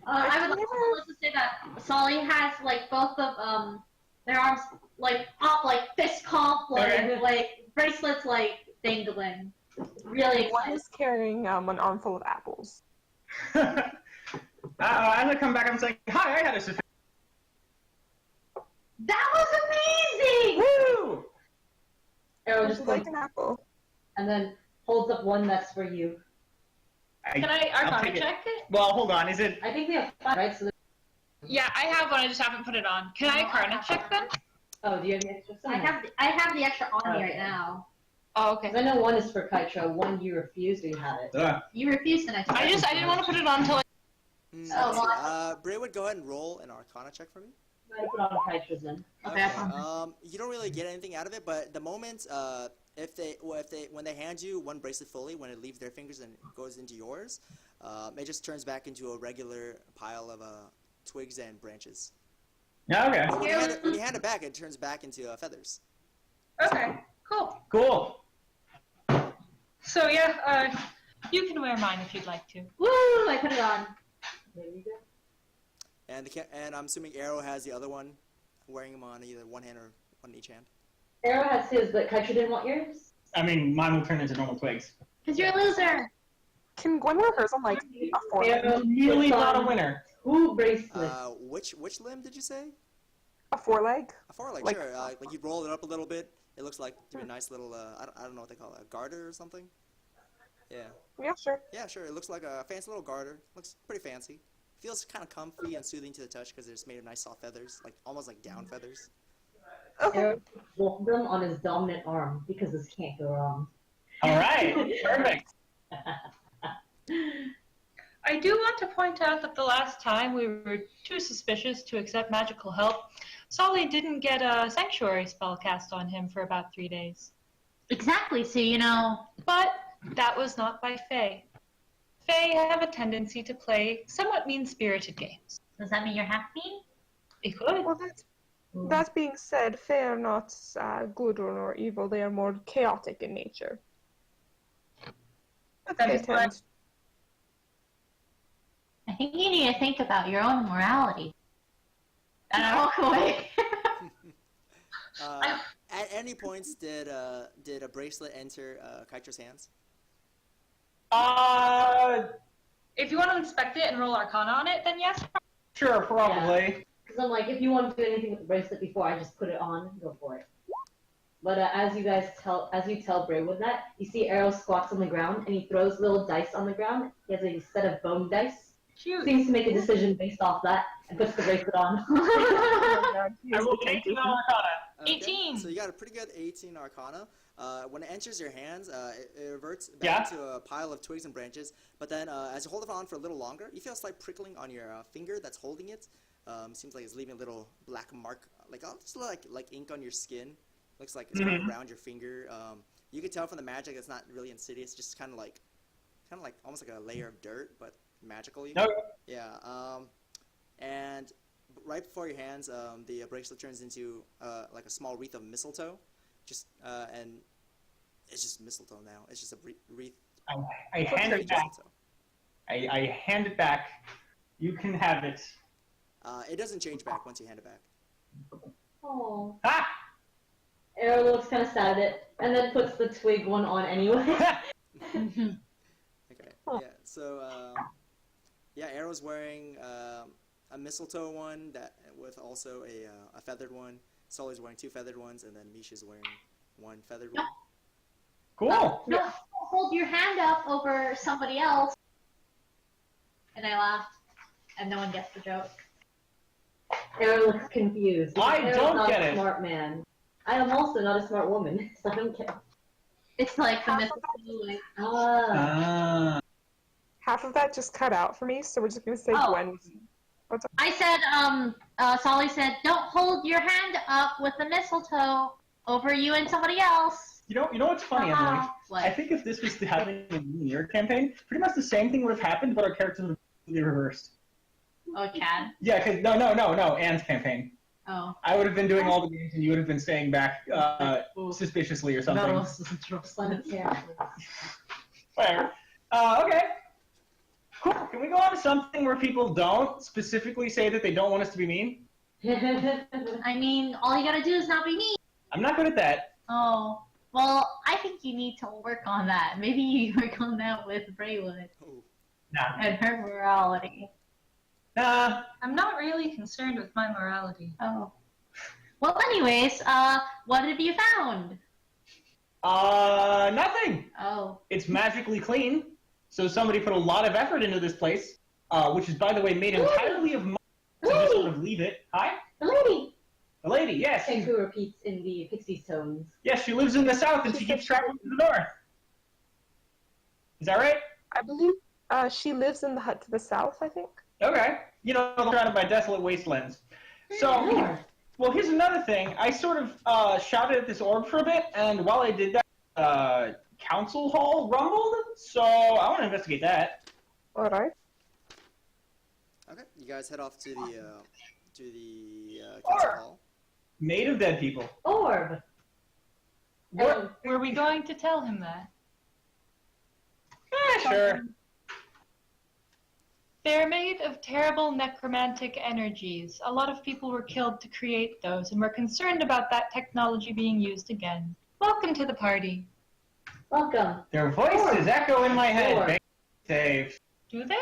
I would like to say that Sully has like both of their arms like up, like fist pump, like bracelets like dangling. Really One excited. is carrying an armful of apples. As I come back, I'm saying, hi, I had a sufficient. That was amazing! Woo! Arrow Would just you like points an apple? and then holds up one that's for you. Can I I'll Arcana take it. check it? Well, hold on. Is it? I think we have 5, right? So Yeah, I have one. I just haven't put it on. Can I Arcana check then? oh, do you have the extra? I have the extra on me Okay. right now. Oh, okay. 'Cause I know one is for Kytro, one you refuse to have it. You refused and I took I it. didn't want to put it on until Let's Oh, see. well, Braywood, go ahead and roll an Arcana check for me. I'm gonna put on Kytro's then. Okay, I found You don't really get anything out of it, but the moment when they hand you one bracelet fully, when it leaves their fingers and goes into yours, it just turns back into a regular pile of twigs and branches. Yeah, okay. But when you hand it back, it turns back into feathers. Okay, cool. Cool. So yeah, you can wear mine if you'd like to. Woo! I put it on. There you go. And I'm assuming Arrow has the other one, wearing them on either one hand or one in each hand. Arrow has his, but Kytro didn't want yours? I mean, mine will turn into normal twigs. Because you're a loser. Can Gwen wear hers on like a foreleg? Arrow Really puts not a on winner. 2 bracelets. Which limb did you say? A foreleg? A foreleg, Like- sure. Like you roll it up a little bit. It looks like to be a nice little I don't know what they call it, a garter or something. Yeah. Yeah, sure. Yeah, sure. It looks like a fancy little garter. Looks pretty fancy. Feels kind of comfy and soothing to the touch because it's made of nice soft feathers, like almost like down feathers. Arrow puts them on his dominant arm because this can't go wrong. All right. Perfect. I do want to point out that the last time we were too suspicious to accept magical help, Solly didn't get a sanctuary spell cast on him for about 3 days. Exactly, so you know. But that was not by Fae. Fae have a tendency to play somewhat mean-spirited games. Does that mean you're half mean? It could. Well, that being said, Fae are not good or evil. They are more chaotic in nature. That They is correct. tend- I think you need to think about your own morality. And I walk away. At any points did a bracelet enter Kytro's hands? If you want to inspect it and roll Arcana on it, then yes. Sure, probably. Because I'm like, if you want to do anything with the bracelet before I just put it on, go for it. But as you tell Braywood that, you see Arrow squats on the ground and he throws little dice on the ground. He has a set of bone dice. Cute. Seems to make a decision based off that and puts the bracelet on. I rolled 18 on Arcana. Okay, 18. So you got a pretty good 18 Arcana. When it enters your hands, it reverts back to a pile of twigs and branches. But then, as you hold it on for a little longer, you feel a slight prickling on your finger that's holding it. Seems like it's leaving a little black mark, just like ink on your skin. Looks like it's going around your finger. You can tell from the magic it's not really insidious, just kind of like almost like a layer of dirt, but magical. Okay. Yeah. And right before your hands, the bracelet turns into like a small wreath of mistletoe. And it's just mistletoe now. It's just a wreath. I hand it back. Mistletoe. I hand it back. You can have it. It doesn't change back once you hand it back. Oh. Ah! Arrow looks kind of sad at it and then puts the twig one on anyway. Okay. Yeah. So Arrow's wearing a mistletoe one with also a feathered one. Sully's wearing 2 feathered ones, and then Misha's wearing 1 feathered one. Cool. No, hold your hand up over somebody else. And I laughed, and no one gets the joke. Arrow looks confused. I Arrow's don't not get a it. smart man. I am also not a smart woman, so I don't get. It's like the mistletoe, like, Half of that just cut out for me, so we're just gonna say Oh. Gwen. I said, Solly said, don't hold your hand up with the mistletoe over you and somebody else. You know what's funny, Emily? What? I think if this was happening in your campaign, pretty much the same thing would have happened, but our characters would have been reversed. Oh, Chad. Yeah, because no, Anne's campaign. Oh. I would have been doing all the games, and you would have been staying back suspiciously or something. Fair. Okay. Cool. Can we go on to something where people don't specifically say that they don't want us to be mean? I mean, all you gotta do is not be mean. I'm not good at that. Oh. Well, I think you need to work on that. Maybe you work on that with Braywood Oh. Nah. and her morality. Nah. I'm not really concerned with my morality. Oh. Well, anyways, what have you found? Nothing. Oh. It's magically clean. So somebody put a lot of effort into this place, which is, by the way, made entirely of money to just sort of leave it. Hi? The lady! The lady, yes. Who repeats in the pixie's tones. Yes, she lives in the south and she keeps traveling to the north. Is that right? I believe she lives in the hut to the south, I think. Okay. You know, surrounded by desolate wastelands. So, well, here's another thing. I sort of shouted at this orb for a bit, and while I did that, council hall rumbled, so I want to investigate that. Alright. Okay, you guys head off to the council hall. Made of dead people. Orb! What? Were we going to tell him that? Sure. They're made of terrible necromantic energies. A lot of people were killed to create those, and we're concerned about that technology being used again. Welcome to the party. Welcome. Their voices echo in my head. Orb. Save. Do they?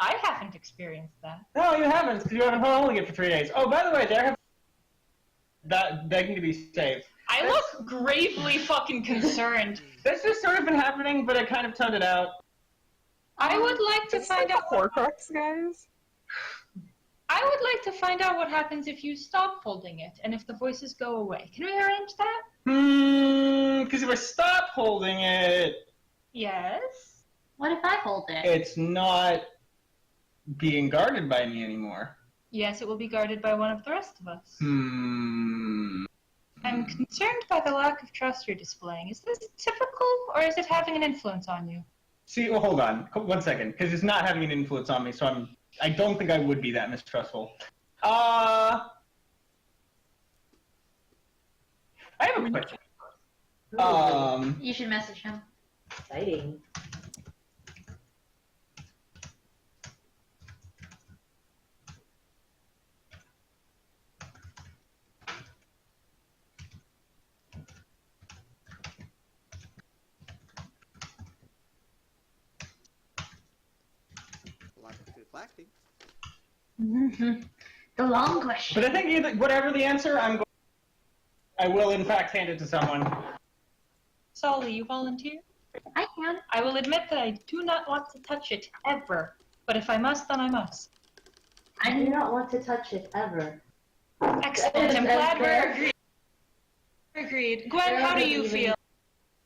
I haven't experienced that. No, you haven't, because you haven't been holding it for 3 days. Oh, by the way, there have that begging to be saved. I look gravely fucking concerned. That's just sort of been happening, but I kind of toned it out. I would like to find out Horcrux, guys. I would like to find out what happens if you stop holding it and if the voices go away. Can we arrange that? Because if I stop holding it, Yes. What if I hold it? it's not being guarded by me anymore. Yes, it will be guarded by one of the rest of us. Hmm. I'm concerned by the lack of trust you're displaying. Is this typical, or is it having an influence on you? See, well, hold on. 1 second, because it's not having an influence on me, so I don't think I would be that mistrustful. I have a question. You should message him. Exciting. Galactic. The long question. But I think whatever the answer, I will in fact hand it to someone. Solly, you volunteer? I can. I will admit that I do not want to touch it, ever. But if I must, then I must. I do not want to touch it ever. Excellent. I'm glad we're agreed. Agreed. Gwen, how do you feel?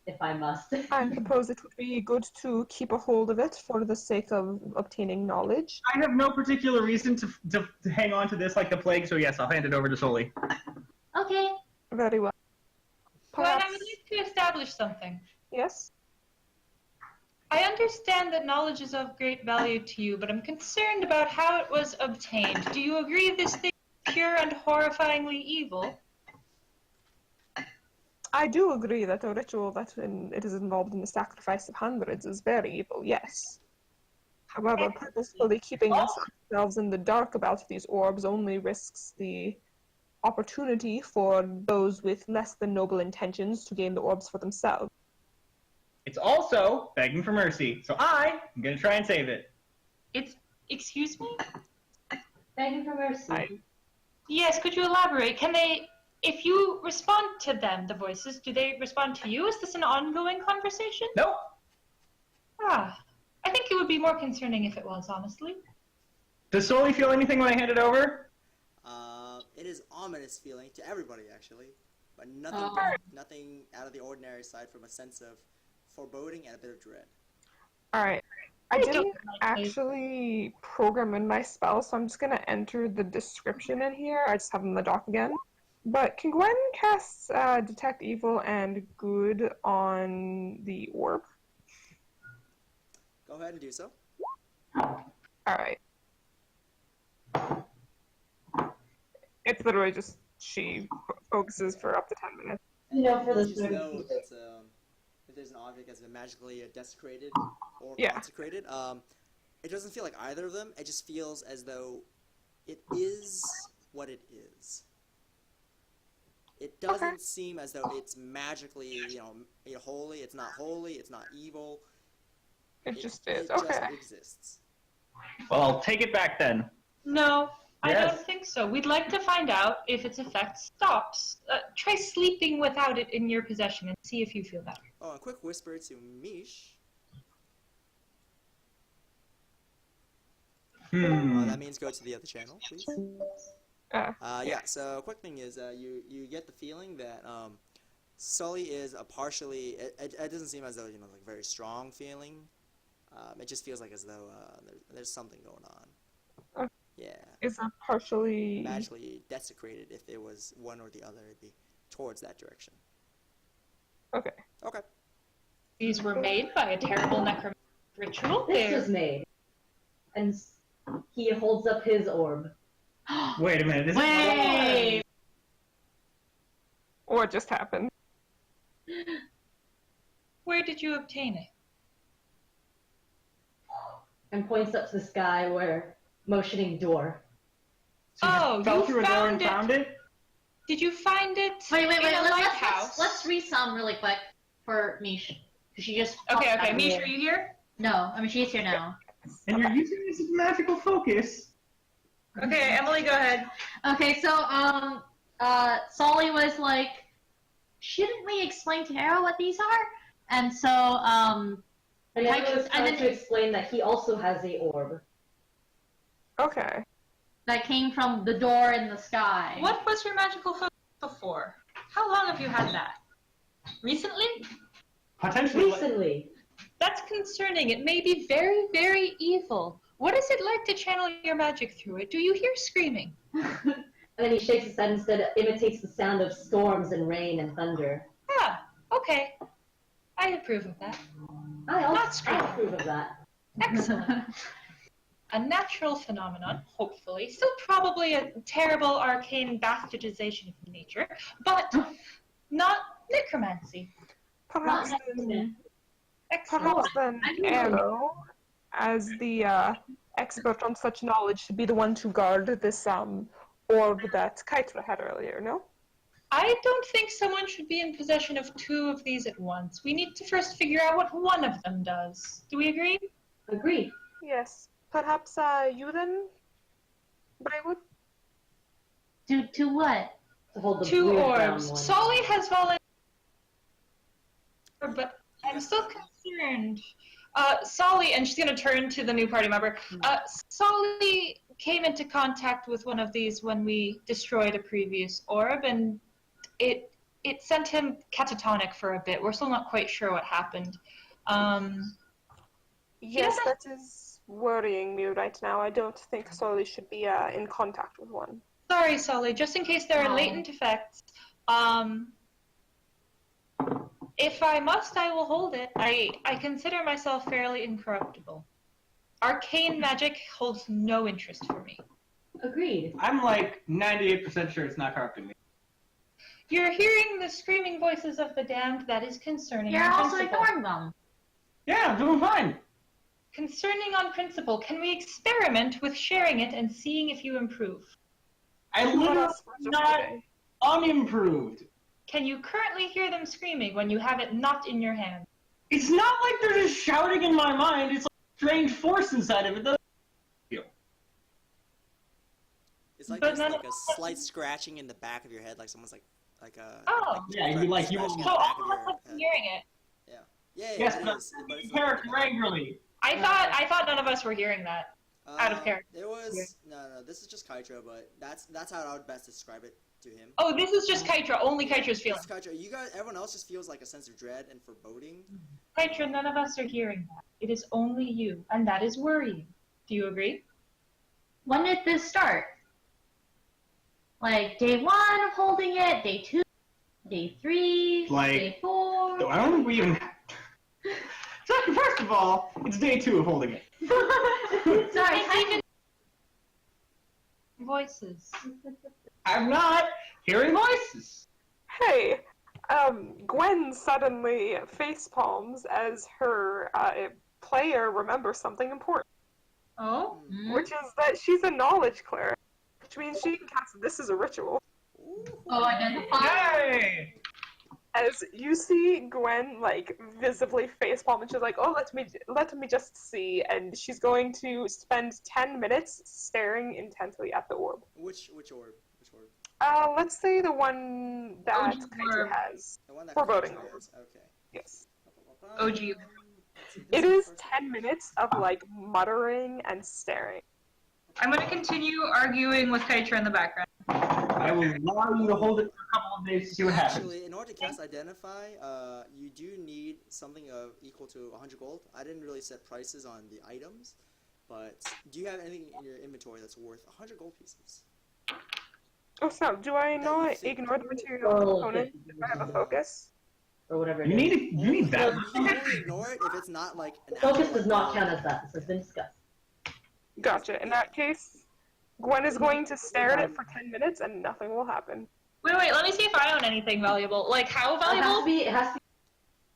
If I must. I suppose it would be good to keep a hold of it for the sake of obtaining knowledge. I have no particular reason to hang on to this like the plague, so yes, I'll hand it over to Soli. Okay. Very well. Gwen, I Perhaps, would like to establish something. yes? I understand that knowledge is of great value to you, but I'm concerned about how it was obtained. Do you agree this thing is pure and horrifyingly evil? I do agree that a ritual it is involved in the sacrifice of hundreds is very evil, yes. However, purposefully keeping ourselves in the dark about these orbs only risks the opportunity for those with less than noble intentions to gain the orbs for themselves. It's also begging for mercy, so I'm gonna try and save it. Excuse me? Begging for mercy. Yes, could you elaborate? Can they, if you respond to them, the voices, do they respond to you? Is this an ongoing conversation? Nope. Ah, I think it would be more concerning if it was, honestly. Does Soli feel anything when I hand it over? It is ominous feeling to everybody, actually, but nothing out of the ordinary aside from a sense of foreboding and a bit of dread. Alright. I didn't actually program in my spell, so I'm just going to enter the description in here. I just have it in the doc again. But can Gwen cast Detect Evil and Good on the orb? Go ahead and do so. Alright. It's literally just she focuses for up to 10 minutes. For You just know if there's an object that's been magically desecrated or consecrated. It doesn't feel like either of them. It just feels as though it is what it is. it doesn't seem as though it's magically, holy. It's not holy. It's not evil. It just is. It Okay. just exists. Well, I'll take it back then. No, I Yes. don't think so. We'd like to find out if its effect stops. Try sleeping without it in your possession and see if you feel better. Oh, a quick whisper to Mish. That means go to the other channel, please. Yeah, so quick thing is you get the feeling that Sully is a partially, it doesn't seem as though, like very strong feeling. It just feels like as though there's something going on. Yeah. Is that partially... magically desecrated. If it was one or the other, it'd be towards that direction. Okay. Okay. These were made by a terrible necromantic ritual. This was made. And he holds up his orb. Wait a minute. Wait! What just happened? Where did you obtain it? And points up to the sky where motioning door. So you fell through a door and it. found it? Did you find it Wait, in a lighthouse? let's resum really quick for Mish. Because she just... Okay, Mish, are you here? No, I mean, she's here now. And you're using this as magical focus. Okay, Emily, go ahead. Okay, so, Solly was like, shouldn't we explain to Arrow what these are? And so, And then I was trying to explain that he also has a orb. Okay. That came from the door in the sky. What was your magical focus before? How long have you had that? Recently? Potentially. Recently. That's concerning. It may be very, very evil. What is it like to channel your magic through it? Do you hear screaming? And then he shakes his head and instead imitates the sound of storms and rain and thunder. Ah, okay. I approve of that. I also Not screaming. approve of that. Excellent. A natural phenomenon, hopefully. Still probably a terrible arcane bastardization of nature, but not necromancy. Perhaps Excellent. then Arrow, as the expert on such knowledge, should be the one to guard this orb that Kytra had earlier, no? I don't think someone should be in possession of two of these at once. We need to first figure out what one of them does. Do we agree? Agreed. Yes. Perhaps you then, Braywood? To what? To hold the Two weird brown orbs. one. Solly has volunteered, but I'm still concerned. Solly, and she's going to turn to the new party member. Solly came into contact with one of these when we destroyed a previous orb, and it sent him catatonic for a bit. We're still not quite sure what happened. Yes, that is worrying me right now. I don't think Solly should be in contact with one. Sorry, Solly. Just in case there are latent effects, if I must, I will hold it. I consider myself fairly incorruptible. Arcane magic holds no interest for me. Agreed. I'm like 98% sure it's not corrupting me. You're hearing the screaming voices of the damned. That is concerning. You're on also principle. ignoring them. Yeah, I'm doing fine. Concerning on principle, can we experiment with sharing it and seeing if you improve? I literally not unimproved. Can you currently hear them screaming when you have it not in your hand? It's not like they're just shouting in my mind. It's like a strange force inside of it. It's like But there's none like of a slight scratching in the back of your head, like someone's like Oh. Yeah, you like you scratching in So the back all of of us your have been head. hearing it. Yeah, Yes, it but is, but it's character angrily. I thought none of us were hearing that. Out of character. It was no. This is just Kytra, but that's how I would best describe it to him. Oh, this is just Kytra. Only Kytra's feeling. It's Kytra. You guys, everyone else just feels like a sense of dread and foreboding. Kytra, none of us are hearing that. It is only you, and that is worrying. Do you agree? When did this start? Like, day 1 of holding it, day 2, day 3, Like, day 4? I don't think we even. So, first of all, it's day 2 of holding it. Sorry, Even voices. I'm not hearing voices. Hey, Gwen suddenly face palms as her player remembers something important, Oh? which is that she's a knowledge cleric, which means she can cast this as a ritual. Oh, identify. as you see Gwen like visibly facepalm, and she's like, "Oh, let me just see," and she's going to spend 10 minutes staring intently at the orb. Which orb? Which orb? Let's say the one that OG Kaiju orb. has. The one that Foreboding Kaiju orb. has. Okay. Yes. OG. Let's see, It this is first 10 minutes of like muttering and staring. I'm gonna continue arguing with Kaitra in the background. I will allow you to hold it for a couple of days to see what happens. Actually, in order to cast Identify, you do need something of equal to 100 gold. I didn't really set prices on the items, but do you have anything in your inventory that's worth 100 gold pieces? Oh, so do I not ignore the material component if I have a focus? Or whatever it You is. need that. You can only ignore it if it's not like an Focus actual, does not like, count as that. This has been discussed. Gotcha. In that case, Gwen is going to stare at it for 10 minutes and nothing will happen. Wait, let me see if I own anything valuable. Like, how It has to valuable? be. It has to be.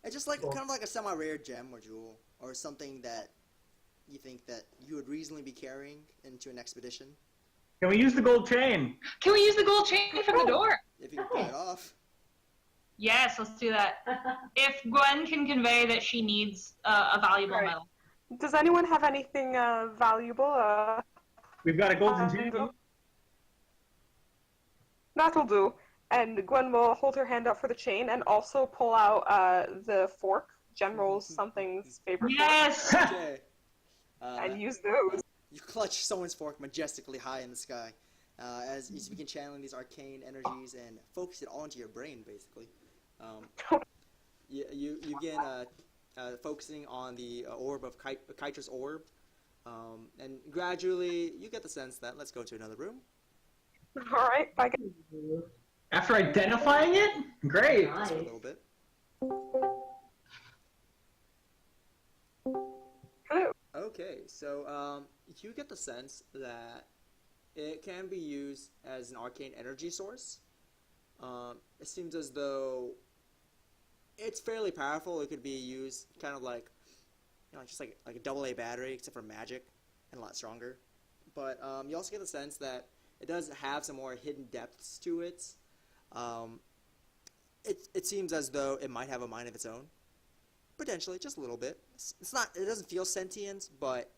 It's just like kind of like a semi-rare gem or jewel, or something that you think that you would reasonably be carrying into an expedition. Can we use the gold chain? Can we use the gold chain from the door? If you can pull it off. Yes, let's do that. If Gwen can convey that she needs a valuable Right. metal. Does anyone have anything valuable? We've got a golden chain. That'll do. And Gwen will hold her hand up for the chain and also pull out the fork, General something's favorite Yes! Okay. fork, and use those. You clutch someone's fork majestically high in the sky, as you begin channeling these arcane energies and focus it all into your brain, basically. You begin focusing on the orb of Kytra's orb, and gradually you get the sense that let's go to another room. All right, bye. After identifying it? Great. Just for a little bit. Hello. Okay, so you get the sense that it can be used as an arcane energy source. It seems as though it's fairly powerful. It could be used kind of like, just like a AA battery, except for magic, and a lot stronger. But you also get the sense that it does have some more hidden depths to it. It seems as though it might have a mind of its own. Potentially, just a little bit. It's not. It doesn't feel sentient, but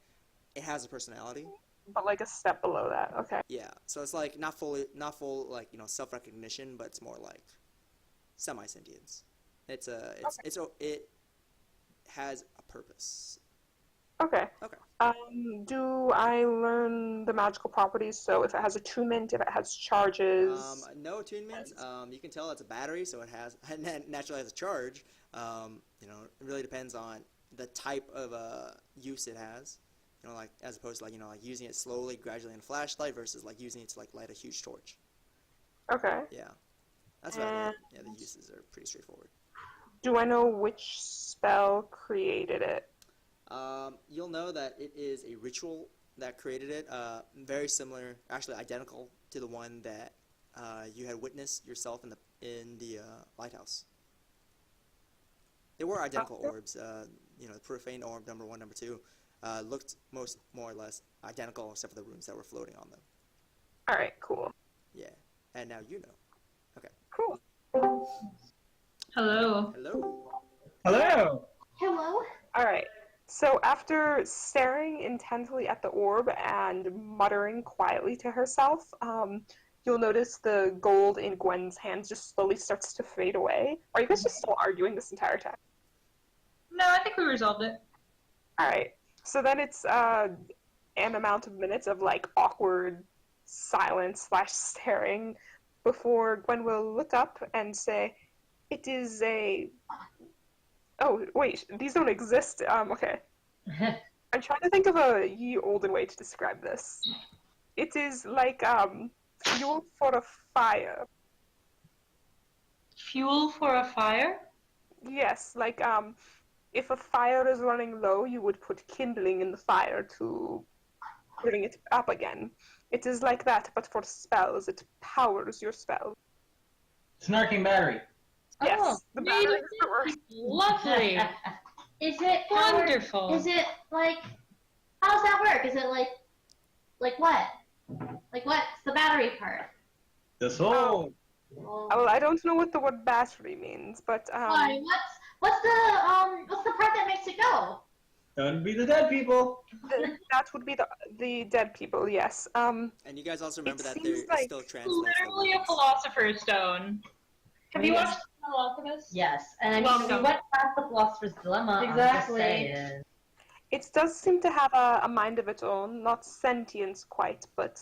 it has a personality. But like a step below that. Okay. Yeah. So it's like not full like self-recognition, but it's more like semi-sentience. It has a purpose. Okay. Okay. Do I learn the magical properties? So if it has attunement, if it has charges. No attunement. You can tell it's a battery, so it has naturally has a charge. It really depends on the type of use it has. Like as opposed to like using it slowly, gradually in a flashlight versus like using it to like light a huge torch. Okay. Yeah, that's about it. Yeah, the uses are pretty straightforward. Do I know which spell created it? You'll know that it is a ritual that created it. Very similar, actually identical to the one that you had witnessed yourself in the lighthouse. They were identical orbs. The profane orb number 1, number 2, looked more or less identical, except for the runes that were floating on them. All right. Cool. Yeah, and now you know. Okay. Cool. Hello. Hello. Hello. Hello? All right. So after staring intently at the orb and muttering quietly to herself, you'll notice the gold in Gwen's hands just slowly starts to fade away. Are you guys just still arguing this entire time? No, I think we resolved it. All right. So then it's an amount of minutes of like awkward silence / staring before Gwen will look up and say, "It is a." Oh wait, these don't exist. Okay. I'm trying to think of a ye olden way to describe this. It is like fuel for a fire. Fuel for a fire? Yes, like if a fire is running low, you would put kindling in the fire to bring it up again. It is like that, but for spells. It powers your spell. It's an arcane battery. Yes, Oh, the made battery it is the worst. Lovely. Is it powered- Wonderful. Is it like? How does that work? Is it like what? Like what's the battery part? The soul. Well, I don't know what the word battery means, but Why? What's the part that makes it go? That would be the dead people. that would be the dead people. Yes. And you guys also remember that there like still translates the Literally a words. philosopher's stone. Have you watched The Alchemist? Yes, and I mean, Welcome. we went past the philosopher's dilemma. Exactly. I'm just saying. It does seem to have a mind of its own, not sentience quite, but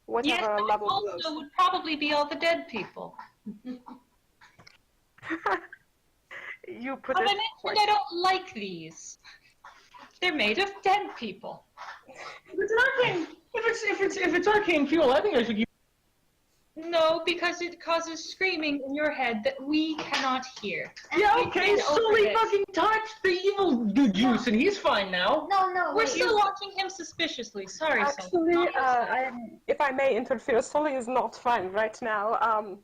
whatever Yes, level also below. would probably be all the dead people. You put But it I mentioned I don't like these. They're made of dead people. If it's an arcane, if it's arcane fuel, I think I should use. No, because it causes screaming in your head that we cannot hear. Yeah, We okay. did over Sully this. fucking touched the evil juice, and he's fine now. No, We're wait. still watching him suspiciously. Sorry, Actually, if I may interfere, Sully is not fine right now.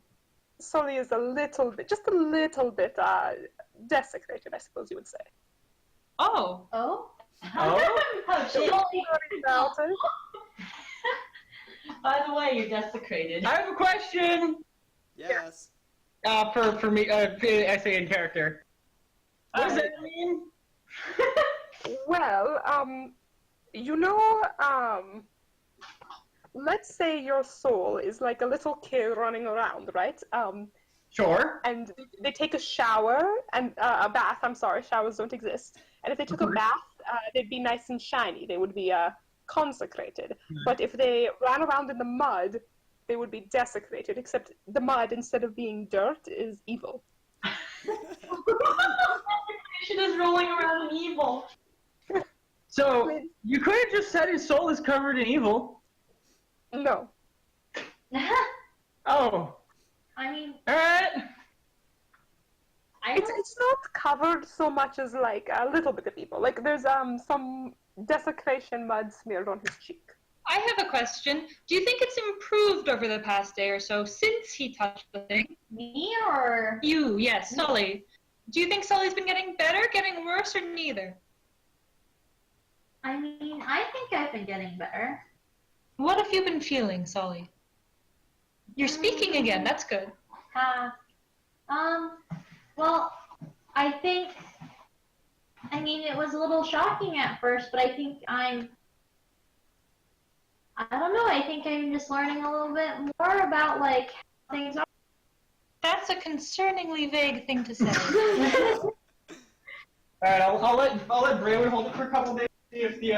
Sully is a little bit, just a little bit, desecrated, I suppose you would say. Oh. Oh? Oh, shit. Sorry about it. By the way, you're desecrated. I have a question. Yes. For me, I say in character. What does that mean? Well, you know, let's say your soul is like a little kid running around, right? Sure. And they take a shower and a bath. I'm sorry, showers don't exist. And if they took a bath, they'd be nice and shiny. They would be consecrated. But if they ran around in the mud, they would be desecrated. Except the mud, instead of being dirt, is evil. She is rolling around in evil. So you could have just said his soul is covered in evil. No. Oh. I mean, All right. It's not covered so much as like a little bit of evil. Like there's some desecration mud smeared on his cheek. I have a question. Do you think it's improved over the past day or so since he touched the thing? me or You, yes, Sully. Do you think Sully's been getting better, getting worse, or neither? I mean, I think I've been getting better. What have you been feeling, Sully? You're speaking again. That's good. Well, I think, I mean, it was a little shocking at first, but I think I don't know, I think I'm just learning a little bit more about, like, how things are. That's a concerningly vague thing to say. All right. I'll let Braylon hold it for a couple days. See if the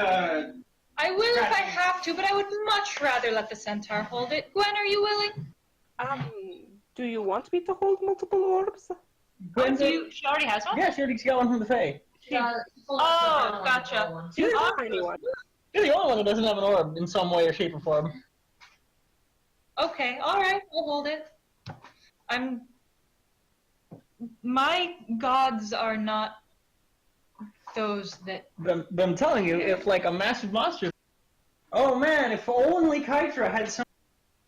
I will if I have to, but I would much rather let the centaur hold it. Gwen, are you willing? Do you want me to hold multiple orbs? Gwen's She already has one? Yeah, she already got one from the Fae. Oh, gotcha. She's the tiny one. You're the only one that doesn't have an orb in some way or shape or form. Okay, alright, I'll hold it. My gods are not those that... But I'm telling you, if like a massive monster... Oh man, if only Kytra had some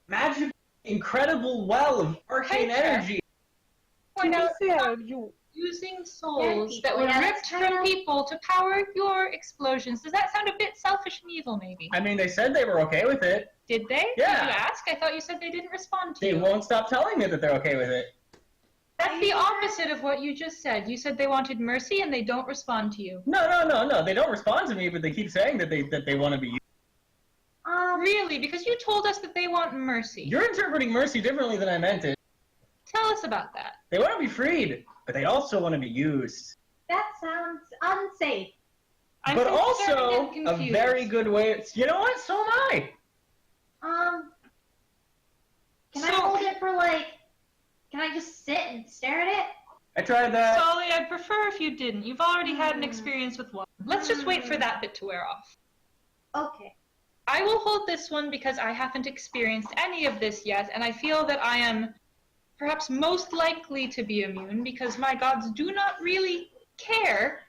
magic, incredible well of arcane Kytra? energy. Point out Fair, you using souls that people, were yeah, ripped that's kind from of- people to power your explosions. Does that sound a bit selfish and evil, maybe? I mean, they said they were okay with it. Did they? Yeah. Did you ask? I thought you said they didn't respond to They you. won't stop telling me that they're okay with it. That's the opposite of what you just said. You said they wanted mercy and they don't respond to you. No. They don't respond to me, but they keep saying that they want to be used. Really? Because you told us that they want mercy. You're interpreting mercy differently than I meant it. Tell us about that. They want to be freed, but they also want to be used. That sounds unsafe. I'm but concerned also and a confused. very good way. You know what? So am I. Can I hold it for like, can I just sit and stare at it? I tried that. Solly, I'd prefer if you didn't. You've already had an experience with one. Let's just wait for that bit to wear off. Okay. I will hold this one because I haven't experienced any of this yet, and I feel that I am perhaps most likely to be immune because my gods do not really care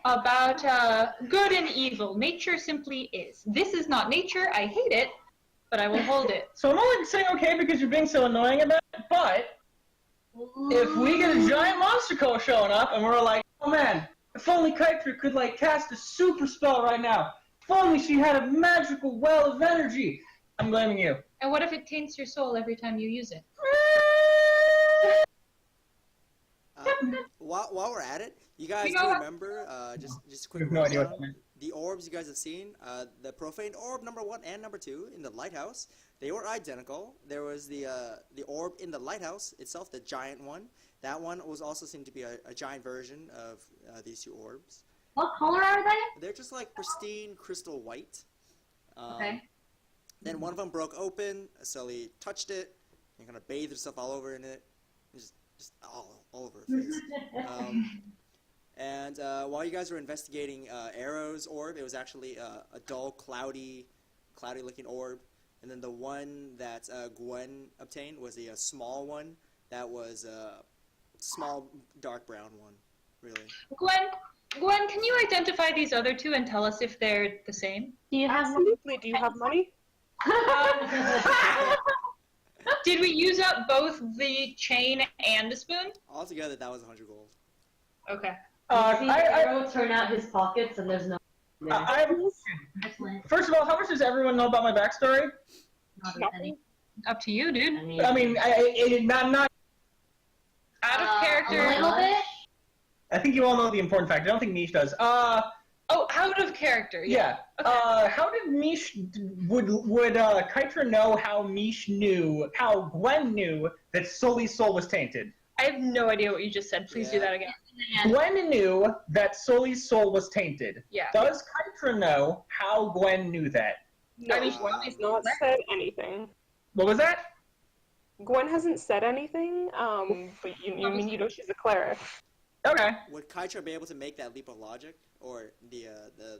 about good and evil. Nature simply is. This is not nature. I hate it, but I will hold it. So I'm only saying okay because you're being so annoying about it, but if we get a giant monster co showing up and we're like, oh man, if only Kytra could like cast a super spell right now. If only she had a magical well of energy. I'm blaming you. And what if it taints your soul every time you use it? while we're at it, you guys You do know- remember, just a quick I have no idea what rundown, that meant. the orbs you guys have seen, the profane orb number 1 and number 2 in the lighthouse, they were identical. There was the orb in the lighthouse itself, the giant one. That one was also seen to be a giant version of these 2 orbs. What color are they? They're just like pristine crystal white. Okay. Then one of them broke open. Sully touched it and kind of bathed herself all over in it, just all over her face. And while you guys were investigating Arrow's orb, it was actually a dull, cloudy-looking orb. And then the one that Gwen obtained was a small one that was a small, dark brown one, really. Gwen, can you identify these other 2 and tell us if they're the same? Do you have Absolutely. Do you have money? Did we use up both the chain and the spoon? Altogether, that was 100 gold. Okay. You see Arrow turn out his pockets and there's no. I have a question. Excellent. First of all, how much does everyone know about my backstory? Not any. Up to you, dude. I mean, not. Out of character. A little bit. I think you all know the important fact. I don't think Mish does. Oh, out of character. Yeah. Okay. How did Mish would Kytra know how Mish knew, how Gwen knew that Sully's soul was tainted? I have no idea what you just said. Please do that again. Gwen knew that Sully's soul was tainted. Yeah. Does Kytra know how Gwen knew that? No, Gwen has not said anything. What was that? Gwen hasn't said anything, but you mean you know she's a cleric. Okay. Would Kytra be able to make that leap of logic, or the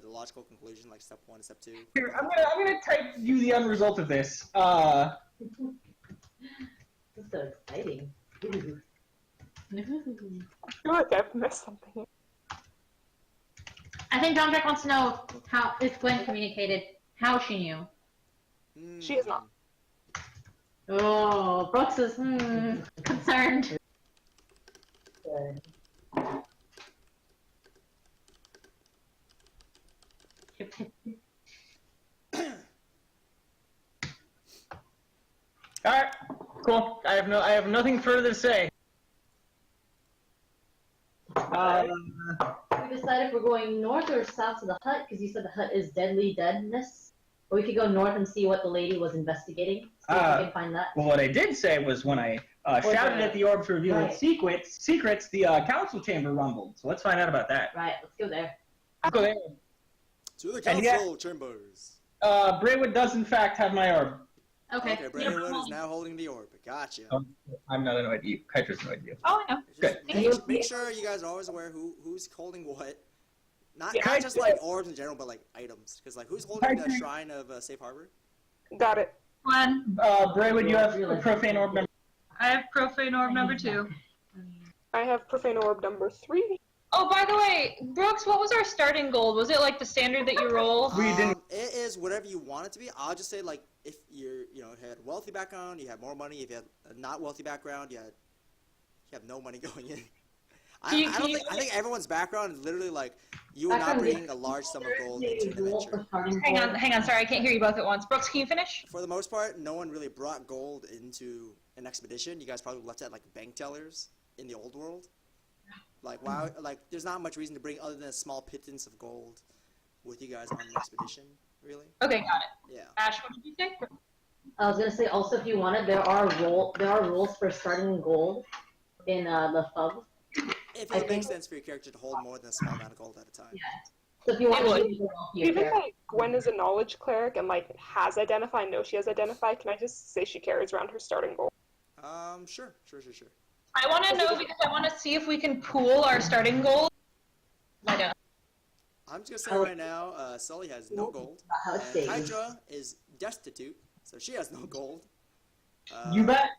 logical conclusion, like step 1 and step 2? Here, I'm gonna type you the end result of this. This is so exciting. I feel like I've missed something. I think John Jack wants to know how if Gwen communicated how she knew. She is not. Oh, Brooks is concerned. All right. Cool. I have nothing further to say. We decided if we're going north or south to the hut, because you said the hut is deadly deadness. Or we could go north and see what the lady was investigating. See if we can find that. Well, what I did say was when I shouted at the orb to reveal its secrets, the council chamber rumbled. So let's find out about that. Right, let's go there. Let's go there. To the council chambers. Braywood does in fact have my orb. Okay. Okay, Braywood is now holding the orb. Gotcha. I'm not annoyed at you. Kytra's annoyed at you. Oh, I know. Just make sure you guys are always aware who's holding what. Not just like orbs in general, but like items. Because like who's holding the shrine of Safe Harbor? Got it. One. Braywood, you have profane orb number. I have profane orb number 2. I have profane orb number 3. Oh, by the way, Brooks, what was our starting gold? Was it like the standard that you roll? It is whatever you want it to be. I'll just say like if you had a wealthy background, you have more money. If you had a not wealthy background, you have no money going in. I think everyone's background is literally like you would not bring a large sum of gold into an adventure. Hang on, sorry, I can't hear you both at once. Brooks, can you finish? For the most part, no one really brought gold into an expedition. You guys probably left it at like bank tellers in the old world. Like wow, like there's not much reason to bring other than a small pittance of gold with you guys on an expedition, really. Okay, got it. Yeah. Ash, what did you say? I was gonna say also if you wanted, there are rules for starting gold in the FUB. If it makes sense for your character to hold more than a small amount of gold at a time. Yeah. So if you want to even like Gwen is a knowledge cleric and like has identify, knows she has identify, can I just say she carries around her starting gold? Sure. I want to know because I want to see if we can pool our starting gold. I don't. I'm just gonna say right now, Sully has no gold. And Hydra is destitute, so she has no gold. You bet.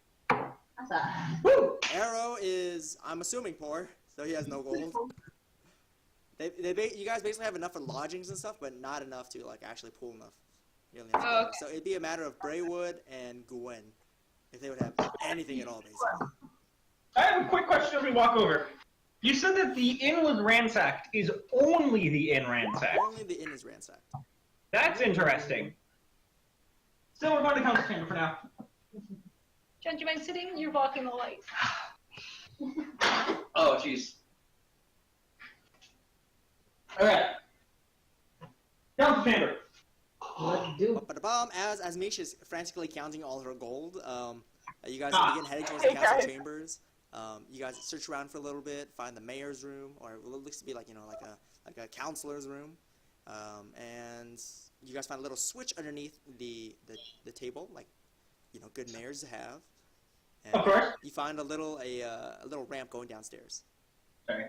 Woo! Arrow is, I'm assuming, poor, so he has no gold. You guys basically have enough for lodgings and stuff, but not enough to like actually pool enough. Really enough. So it'd be a matter of Braywood and Gwen, if they would have anything at all, basically. I have a quick question as we walk over. You said that the inn was ransacked. Is only the inn ransacked? Only the inn is ransacked. That's interesting. Still, we're going to council chamber for now. John, do you mind sitting? You're blocking the light. Oh, jeez. But as Misha is frantically counting all her gold, you guys begin heading towards the Hey, council guys. chambers. You guys search around for a little bit, find the mayor's room, or it looks to be like like a counselor's room, and you guys find a little switch underneath the table, like good mayors have. And Of course. you find a little ramp going downstairs. Sorry.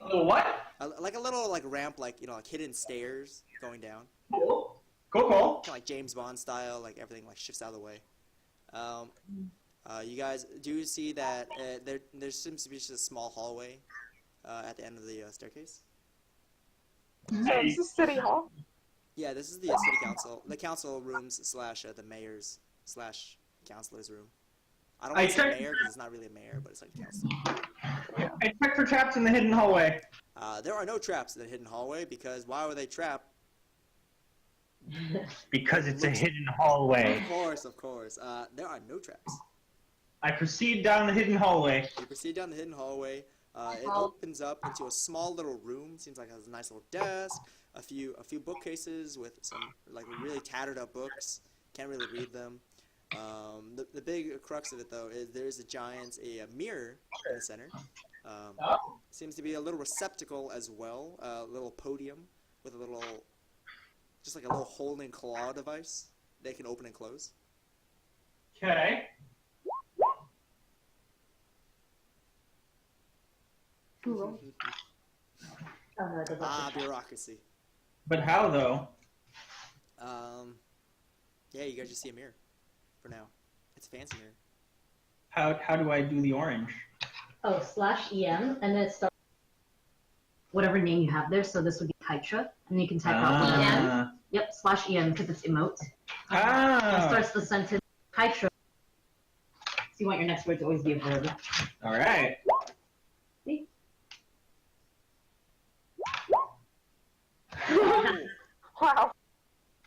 A little what? Like a little ramp, like hidden stairs going down. Cool. Cool. Kind of like James Bond style, like everything shifts out of the way. You guys do see that there seems to be just a small hallway at the end of the staircase. So this is City Hall. Yeah, this is the city council, the council rooms / the mayor's / counselor's room. I don't want to say mayor because it's not really a mayor, but it's like a council. I checked for traps in the hidden hallway. There are no traps in the hidden hallway because why would they trap? Because it's a hidden hallway. Of course. There are no traps. I proceed down the hidden hallway. You proceed down the hidden hallway. It opens up into a small little room. Seems like it has a nice little desk, a few bookcases with some really tattered up books. Can't really read them. The big crux of it though is there's a mirror in the center. Seems to be a little receptacle as well, a little podium with a little holding claw device they can open and close. Okay. Bureaucracy. But how though? Yeah, you guys just see a mirror. For now, it's a fancy mirror. How do I do the orange? Oh, /EM, and then it starts whatever name you have there. So this would be Kytra, and you can type out EM. Yep, /EM because it's emote. That starts the sentence Kytra. So you want your next word to always be a verb. All right. See? Wow.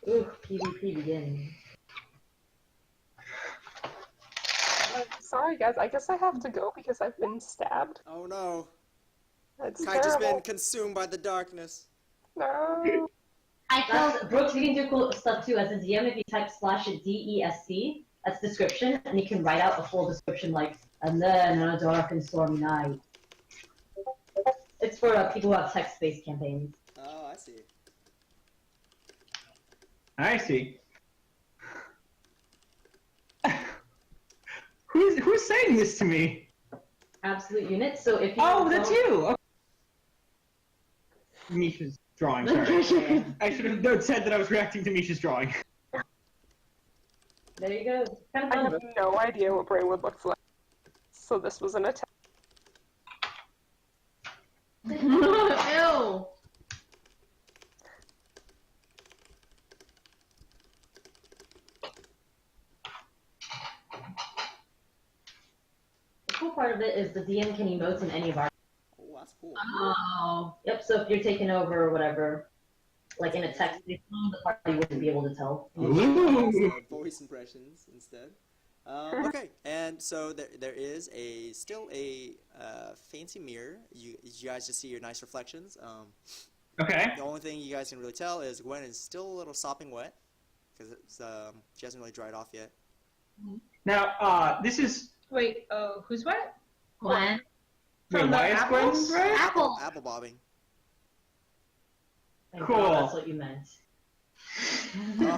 Ooh, PvP begins. Sorry, guys. I guess I have to go because I've been stabbed. Oh no. That's Kytra's been terrible. consumed by the darkness. No. Brooks, you can do cool stuff too. As a DM, if you type /DESC, that's description, and you can write out a full description like, and then on a dark and stormy night. It's for people who have text-based campaigns. Oh, I see. I see. Who's saying this to me? Absolute unit. So if you that's you. Okay. Misha's drawing. Sorry. I should have said that I was reacting to Misha's drawing. There you go. Kind of I fun. have no idea what Braywood looks like. So this was an attack. Ew. The cool part of it is the DM can emote in any of our. Oh, that's cool. Oh. Yep. So if you're taking over or whatever, like in a text, the party wouldn't be able to tell. So voice impressions instead. Okay, and so there is still a fancy mirror. You guys just see your nice reflections. Okay. The only thing you guys can really tell is Gwen is still a little sopping wet because she hasn't really dried off yet. Now, this is. Wait, who's what? Gwen. From why the is Gwen apples? red? Apple. Apple bobbing. Thank Cool. God that's what you meant.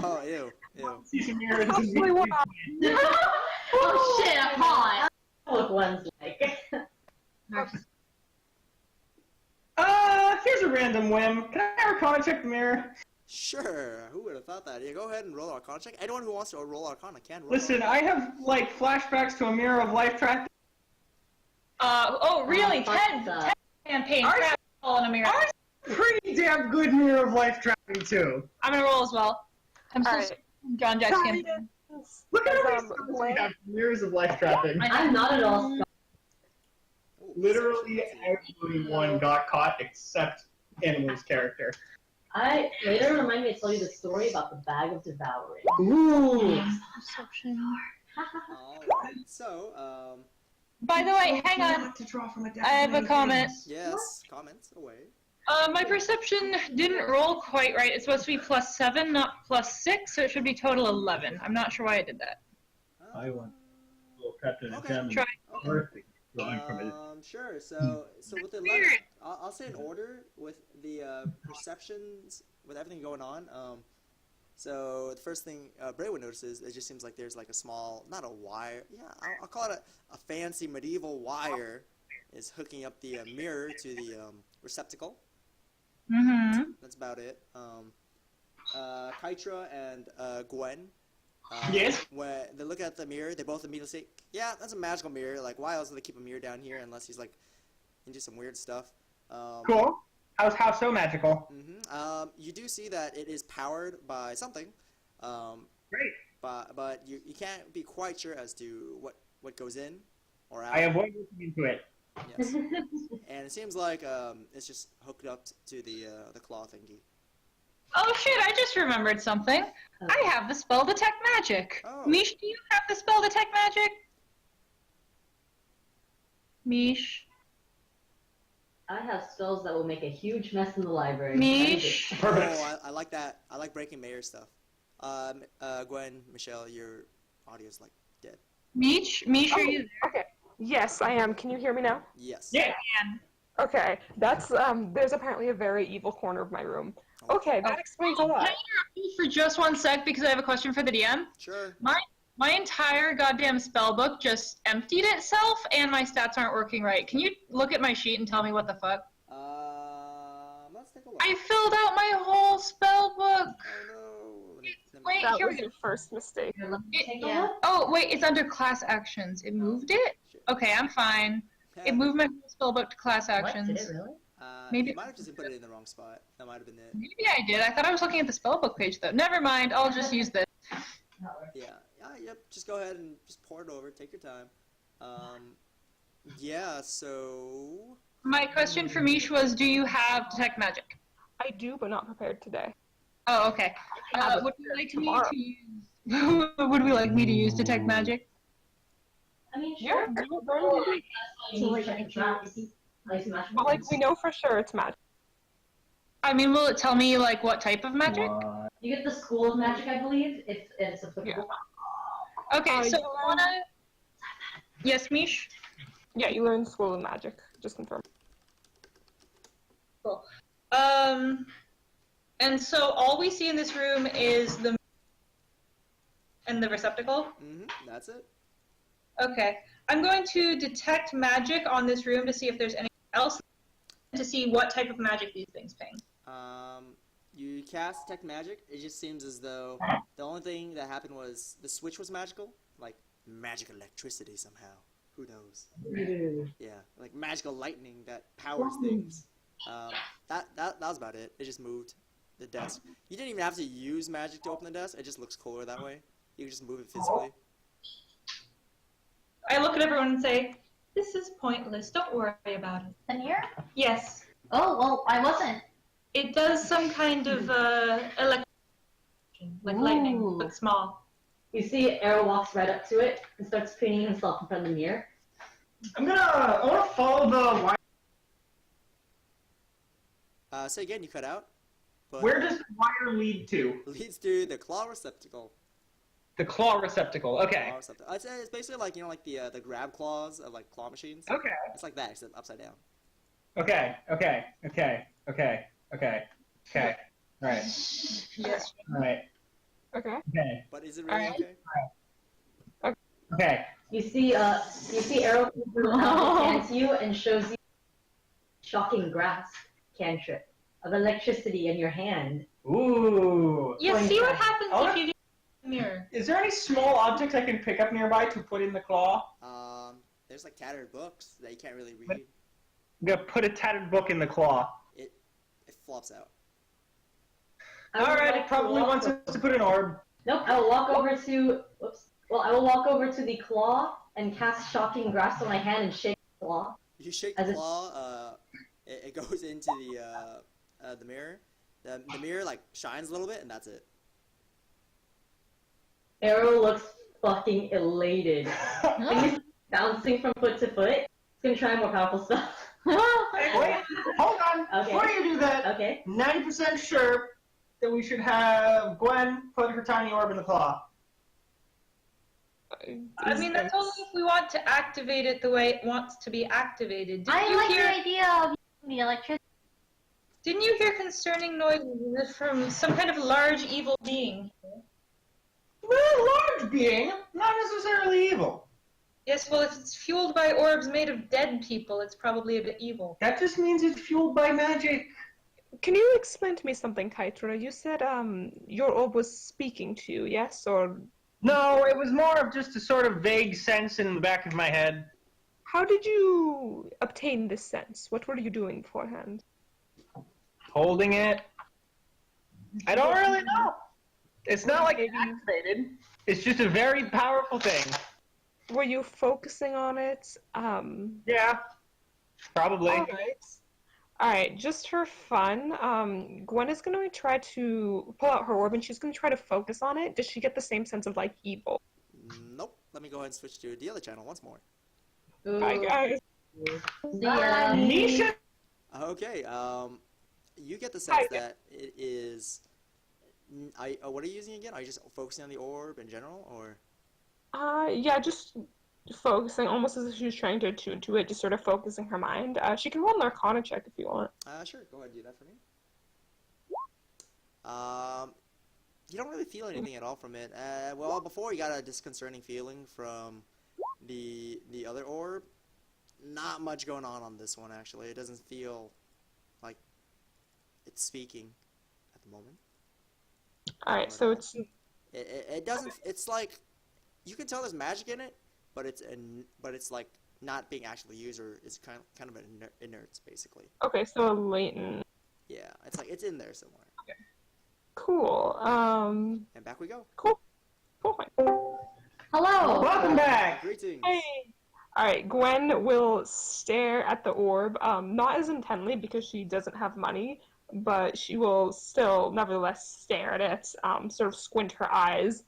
Oh, ew. See some mirrors. Actually, what? Oh shit, I'm hot. What one's like. Here's a random whim. Can I Arcana check the mirror? Sure. Who would have thought that? Yeah, go ahead and roll Arcana check. Anyone who wants to roll Arcana can roll. Listen, I have flashbacks to a mirror of life tracking. Oh, really? fuck Ted that. campaign. Ours- Crap, all in a mirror. Ours pretty damn good mirror of life tracking too. I'm gonna roll as well. I'm still Alright. John Jack's Sorry, campaign. Look at how many Um, spells we Gwen- have mirrors of life trapping. I'm not at all. Ooh, Literally perception. everyone got caught except Animal's character. Later remind me to tell you the story about the bag of devouring. Ooh. Alright, so, By the way, hang on. To draw from a deck I have a comment. yes, comments away. My perception didn't roll quite right. It's supposed to be +7, not +6, so it should be total 11. I'm not sure why I did that. I want little Captain Okay. Examine Try. perfect drawing from it. Sure. So with the 11, I'll say in order with the perceptions, with everything going on. So the first thing Bray would notice is it just seems like there's like a small, not a wire. Yeah, I'll call it a fancy medieval wire is hooking up the mirror to the receptacle. Mm-hmm. That's about it. Kytra and Gwen. Yes? When they look at the mirror, they both immediately say, "Yeah, that's a magical mirror. Like, why else would they keep a mirror down here unless he's like into some weird stuff?" Cool. How so magical? You do see that it is powered by something. Great. But you can't be quite sure as to what goes in or out. I avoid looking into it. Yes. And it seems like it's just hooked up to the claw thingy. Oh shit, I just remembered something. I have the spell Detect Magic. Oh. Mish, do you have the spell Detect Magic? Mish? I have spells that will make a huge mess in the library. Mish? Perfect. Oh, I like that. I like breaking Mayor stuff. Gwen, Michelle, your audio's like dead. Mish, are you there? Okay. Yes, I am. Can you hear me now? Yes. Yeah. Okay. That's there's apparently a very evil corner of my room. Okay, that explains a lot. Can I interrupt you for just one sec because I have a question for the DM? Sure. My entire goddamn spell book just emptied itself and my stats aren't working right. Can you look at my sheet and tell me what the fuck? Let's take a look. I filled out my whole spell book. Oh no. Wait, That here was we go. your first mistake. Here, let me take a Yeah. look. Oh, wait, it's under class actions. It moved it? Shit. Okay, I'm fine. It moved my whole spell book to class What? actions. Did it really? Maybe- You might have just put it in the wrong spot. That might have been it. Maybe I did. I thought I was looking at the spellbook page though. Never mind. I'll just use this. Yeah. Yep. Just go ahead and just pour it over. Take your time. Yeah. So. My question for Mish was, do you have Detect Magic? I do, but not prepared today. Oh, okay. Would you like me to use? Would we like me to use Detect Magic? I mean, Yeah, sure. do it very But like we know for sure it's magic. I mean, will it tell me like what type of magic? You get the School of Magic, I believe. It's applicable. Okay, so you I wanna. Yes, Mish. Yeah, you learn School of Magic. Just confirm. Cool. And so all we see in this room is the and the receptacle. That's it. Okay, I'm going to detect magic on this room to see if there's anything else, to see what type of magic these things ping. You cast Detect Magic. It just seems as though the only thing that happened was the switch was magical, like magic electricity somehow. Who knows? Yeah, like magical lightning that powers things. That was about it. It just moved the desk. You didn't even have to use magic to open the desk. It just looks cooler that way. You can just move it physically. I look at everyone and say, "This is pointless. Don't worry about it." The mirror? Yes, Oh, well, I wasn't. it does some kind of like lightning, Ooh. but small. You see, Arrow walks right up to it and starts cleaning himself in front of the mirror. I want to follow the wire. Say again, you cut out. But Where does the wire lead to? leads to the claw receptacle. The claw receptacle. Okay. Claw receptacle. I'd say it's basically like like the grab claws of like claw machines. Okay. It's like that except upside down. Okay. All right. Yes. All right. Okay. Okay. But is it really Alright. okay? Okay. You see Arrow comes out his hand to you and shows you shocking grasp cantrip of electricity in your hand. Ooh. Yeah, see what happens Oh. if you do the mirror. Is there any small objects I can pick up nearby to put in the claw? There's like tattered books that you can't really read. I'm gonna put a tattered book in the claw. It flops out. I would Alright, like it probably to walk wants us to put an orb. Nope, I will walk over to. Whoops. Well, I will walk over to the claw and cast shocking grasp on my hand and shake the claw. You shake As the it- claw, it goes into the mirror. The mirror like shines a little bit, and that's it. Arrow looks fucking elated. And he's bouncing from foot to foot. He's gonna try a more powerful spell. Hey, wait, hold on. Okay. Before you do that, Okay. 90% sure that we should have Gwen put her tiny orb in the claw. I mean, that's only if we want to activate it the way it wants to be activated. I like the idea of using the electricity. Didn't you hear concerning noises from some kind of large evil being? Well, large being, not necessarily evil. Yes, well, if it's fueled by orbs made of dead people, it's probably a bit evil. That just means it's fueled by magic. Can you explain to me something, Kaitra? You said your orb was speaking to you, yes? Or No, it was more of just a sort of vague sense in the back of my head. how did you obtain this sense? What were you doing beforehand? Holding it. I don't really know. It's not like it's activated. It's just a very powerful thing. Were you focusing on it? Yeah, probably. Alright, just for fun, Gwen is going to try to pull out her orb and she's going to try to focus on it. Does she get the same sense of, like, evil? Nope. Let me go ahead and switch to the other channel once more. Hi, guys. Nisha. Okay, you get the sense that it is... what are you using again? Are you just focusing on the orb in general, or...? Yeah, just focusing, almost as if she was trying to attune to it, just sort of focusing her mind. She can roll an Arcana check if you want. Sure, go ahead and do that for me. You don't really feel anything at all from it. Well, before you got a disconcerting feeling from the other orb. Not much going on this one, actually. It doesn't feel like it's speaking at the moment. Alright, so it's... It doesn't... It's like... You can tell there's magic in it, but it's like not being actually used, or it's kind of an inert, basically. Okay, so a latent... Yeah, it's like it's in there somewhere. Okay. Cool. And back we go. Cool. Hello. Welcome back. Greetings. Hey. Alright, Gwen will stare at the orb, not as intently because she doesn't have money, but she will still nevertheless stare at it, sort of squint her eyes,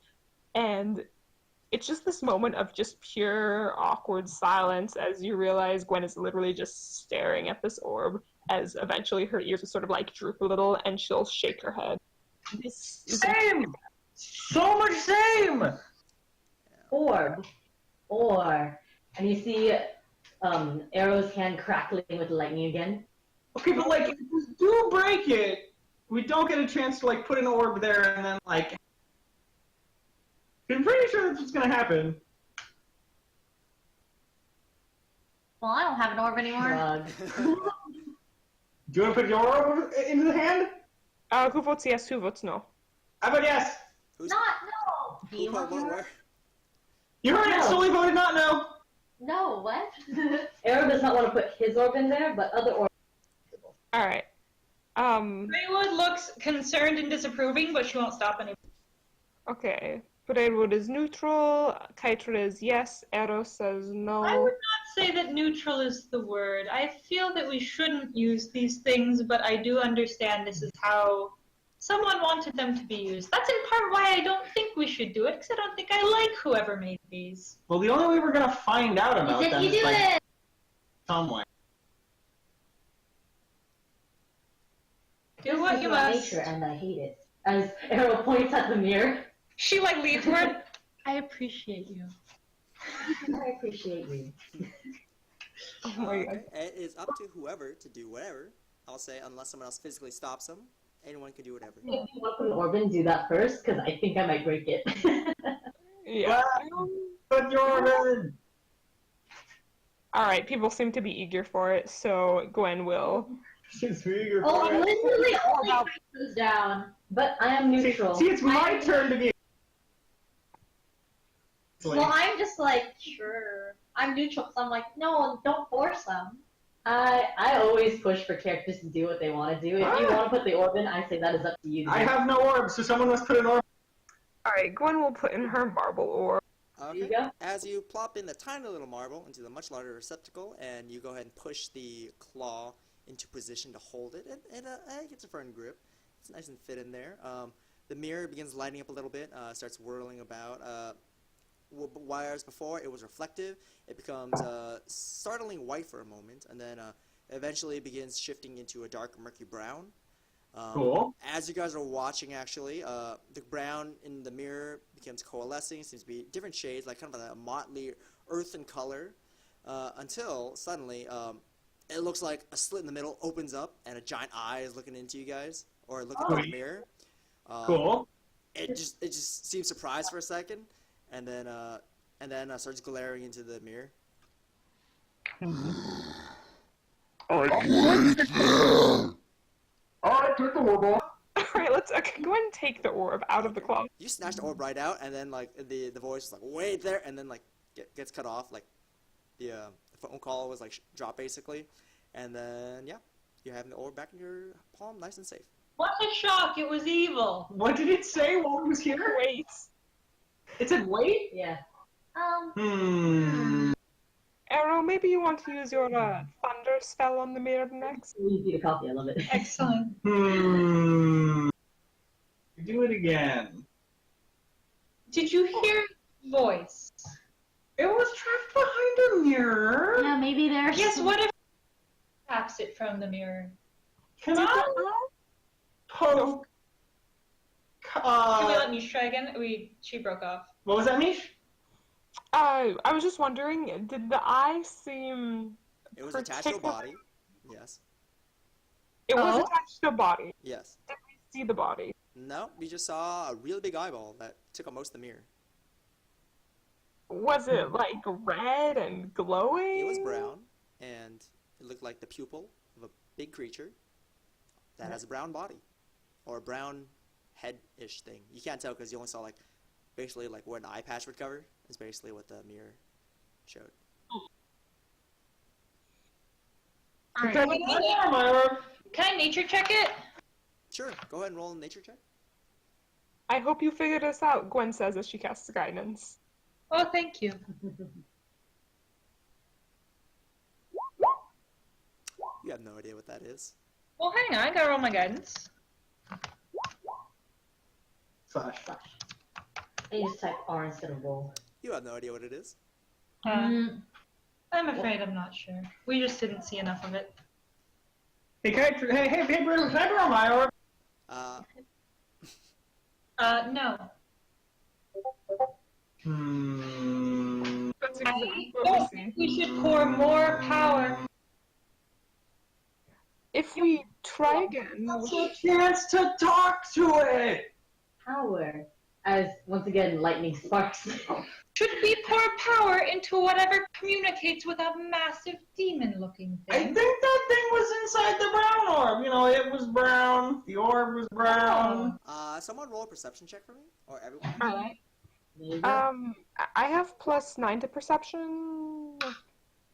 and it's just this moment of just pure awkward silence as you realize Gwen is literally just staring at this orb, as eventually her ears will sort of like droop a little and she'll shake her head. This is Same! So much same! Orb. And you see Arrow's hand crackling with lightning again. Okay, but like, if we do break it, we don't get a chance to like put an orb there and then like... I'm pretty sure that's what's gonna happen. Well, I don't have an orb anymore. Do you want to put your orb into the hand? Who votes yes, who votes no? I vote yes. No. Do you want your orb? You heard it, Sully voted not no. No, what? Arrow does not want to put his orb in there, but other orbs. Alright. Greywood looks concerned and disapproving, but she won't stop anymore. Okay. Greywood is neutral, Kaitra is yes, Arrow says no. I would not say that neutral is the word. I feel that we shouldn't use these things, but I do understand this is how someone wanted them to be used. That's in part why I don't think we should do it, because I don't think I like whoever made these. Well, the only way we're gonna find out about them is like some way. Do what you must. Nature, and I hate it. As Arrow points at the mirror. She like leans toward. I appreciate you. I appreciate you. Oh my god. It is up to whoever to do whatever. I'll say, unless someone else physically stops them, anyone can do whatever. If you want to put an orb in, do that first, because I think I might break it. Yeah. Put your orb in! Alright, people seem to be eager for it, so Gwen will. She's eager Oh, for I'm it. literally only goes down, but I am neutral. See, it's my turn to be. Well, I'm just like, sure. I'm neutral because I'm like, no, don't force them. I always push for characters to do what they want to do. If you want to put the orb in, I say that is up to you. I have no orb, so someone must put an orb. Alright, Gwen will put in her marble orb. Okay. you go. As you plop in the tiny little marble into the much larger receptacle, and you go ahead and push the claw into position to hold it, and it gets a firm grip. It's nice and fit in there. The mirror begins lighting up a little bit, starts whirling about. Whereas before it was reflective, it becomes startlingly white for a moment, and then eventually begins shifting into a dark murky brown. Cool. As you guys are watching, actually, the brown in the mirror becomes coalescing. Seems to be different shades, like kind of a motley earthen color, until suddenly it looks like a slit in the middle opens up and a giant eye is looking into you guys, or looking through the mirror. Cool. It just seems surprised for a second, and then starts glaring into the mirror. Alright, take the orb off. Alright, let's go ahead and take the orb out of the closet. You snatch the orb right out, and then like the voice is like, wait there, and then like gets cut off, like the phone call was like dropped basically, and then yeah, you're having the orb back in your palm, nice and safe. What a shock! It was evil. What did it say while it was here? Wait. It said wait? Yeah. Arrow, maybe you want to use your thunder spell on the mirror next? Easy to copy, I love it. Excellent. Do it again. Did you hear voice? It was trapped behind a mirror. Yeah, maybe there's. Yes, what if taps it from the mirror? Can I poke? Can we let Mish try again? She broke off. What was that, Mish? I was just wondering, did the eye seem... It was attached to a body. Yes. It was attached to a body. Yes. Did we see the body? No, we just saw a really big eyeball that took up most of the mirror. Was it like red and glowing? It was brown, and it looked like the pupil of a big creature that has a brown body, or a brown head-ish thing. You can't tell because you only saw like basically like where an eye patch would cover is basically what the mirror showed. Alright. Can I nature check it? Sure, go ahead and roll a nature check. I hope you figured this out, Gwen says as she casts guidance. Oh, thank you. You have no idea what that is. Well, hang on, I gotta roll my guidance. Slash. And you just type R instead of roll. You have no idea what it is. I'm afraid I'm not sure. We just didn't see enough of it. Hey, hey, Bruno, can I borrow my orb? No. That's I exactly what don't we think see. we should pour more power. If we try again... That's a chance to talk to it! Power. As, once again, lightning sparks. Should we pour power into whatever communicates with a massive demon-looking I thing? think that thing was inside the brown orb. You know, it was brown. The orb was brown. Someone roll a perception check for me, or everyone. Alright. I have +9 to perception.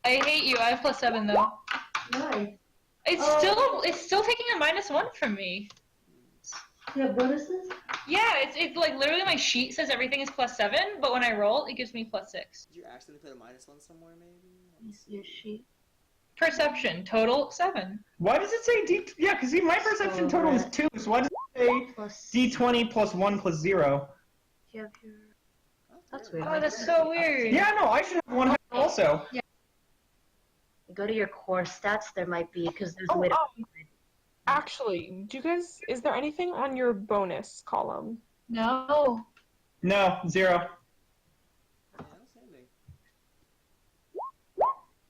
I hate you. I have +7 though. Nice. It's still taking a -1 from me. You have bonuses? Yeah, it's like literally my sheet says everything is +7, but when I roll, it gives me +6. Did you accidentally put a -1 somewhere, maybe? Your sheet. Perception total 7. Why does it say D? Yeah, because my perception total is 2. So why does it say D20 +1 +0? You have your... That's weird. Oh, that's so weird. Yeah, no, I should have 100 also. Yeah. Go to your core stats. There might be because there's a way to. Actually, is there anything on your bonus column? No. No, 0. Yeah, I don't see anything.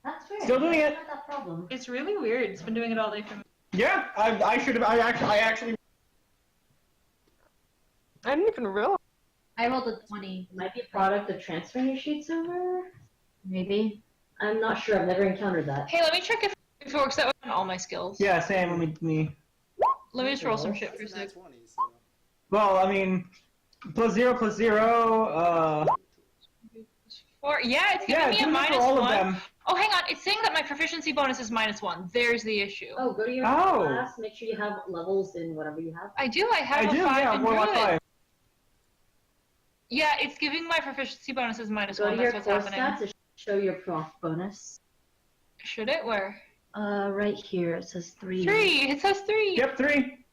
That's weird. Still doing it. Not that problem. It's really weird. It's been doing it all day for me. Yeah, I should have. I actually. I didn't even realize. I rolled a 20. Might be a product of transferring your sheets over? Maybe. I'm not sure. I've never encountered that. Hey, let me check if it works that way on all my skills. Yeah, same. Let me just roll some shit for a It's a sec. nat 20, so. Well, I mean, +0 +0. 4. Yeah, it's giving Yeah, me a do that for -1. all of them. Oh, hang on. It's saying that my proficiency bonus is -1. There's the issue. Oh, go to your class. Make sure you have levels in whatever you have. I do. I have a 5 yeah, in Warlock Druid. 5. Yeah, it's giving my proficiency bonus as -1. Go to your That's core what's happening. stats to show your prof bonus. Should it? Where? Right here. It says 3. 3. It says 3. Yep, 3.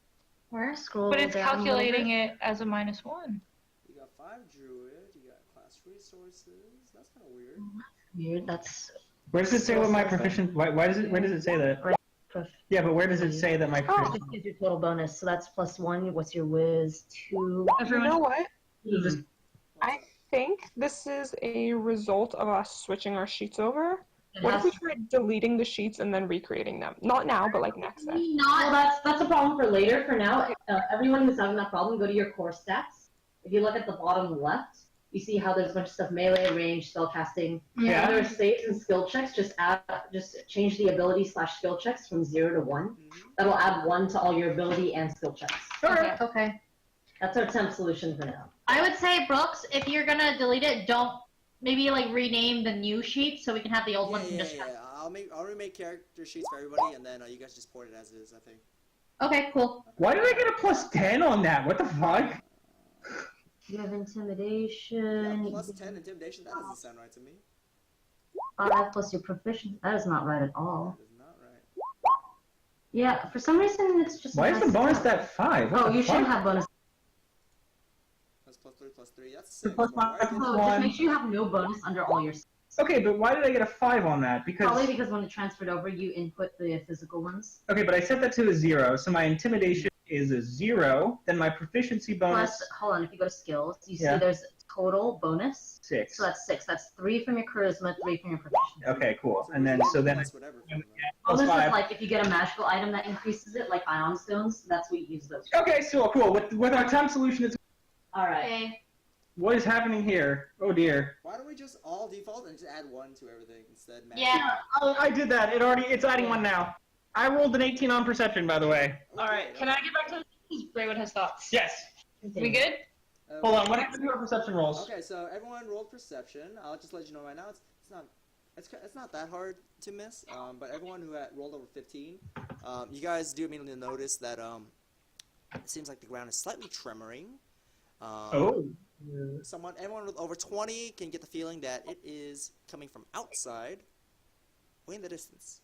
Where? Scroll But it's down a little calculating bit. it as a -1. You got 5 druid. You got class resources. That's kind of weird. Weird. That's. Where does it say what my proficient? Where does it say that? Right Yeah, but where does it say that my It just gives you total bonus, so that's +1. What's your whiz? 2. You know what? Just- I think this is a result of us switching our sheets over. What if we tried deleting the sheets and then recreating them? Not now, but like next session. Well, that's a problem for later. For now, everyone who's having that problem, go to your core stats. If you look at the bottom left, you see how there's a bunch of stuff: melee, range, spellcasting. Yeah. And under saves and skill checks, just change the ability/skill checks from 0 to 1. That'll add 1 to all your ability and skill checks. Okay. That's our temp solution for now. I would say, Brooks, if you're gonna delete it, don't maybe like rename the new sheet so we can have the old ones and just. Yeah. I'll remake character sheets for everybody, and then you guys just port it as is. I think. Okay, cool. Why did I get a +10 on that? What the fuck? You have intimidation. Yeah, +10 intimidation. That doesn't sound right to me. 5 plus your proficiency. That is not right at all. That is not right. Yeah, for some reason it's just. Why is the bonus that 5? What Oh, the you fuck? should have bonus. That's +3. That's 6. Plus Why did- no, just make sure you have no bonus under all your. Okay, but why did I get a 5 on that? Because Probably because when it transferred over, you input the physical ones. okay, but I set that to a 0, so my intimidation is a 0. Then my proficiency bonus Plus, hold on, if you go to skills, you Yeah. see there's total bonus. 6. So that's 6. That's 3 from your charisma, 3 from your proficiency. Okay, cool. And then so then Plus whatever. from that. plus Bonus 5. is like if you get a magical item that increases it, like ion stones. That's what you use those. Okay, so cool. With our temp solution, it's All right. Okay. what is happening here? Oh dear. Why don't we just all default and just add 1 to everything instead? Yeah. Oh, I did that. It's adding 1 now. I rolled an 18 on perception, by the way. All right, can I get back to this? Braywood has thoughts. Yes. We good? Hold on. What happened to our perception rolls? Okay, so everyone rolled perception. I'll just let you know right now. It's not that hard to miss. But everyone who had rolled over 15, you guys do immediately notice that it seems like the ground is slightly tremoring. Everyone with over 20 can get the feeling that it is coming from outside, way in the distance.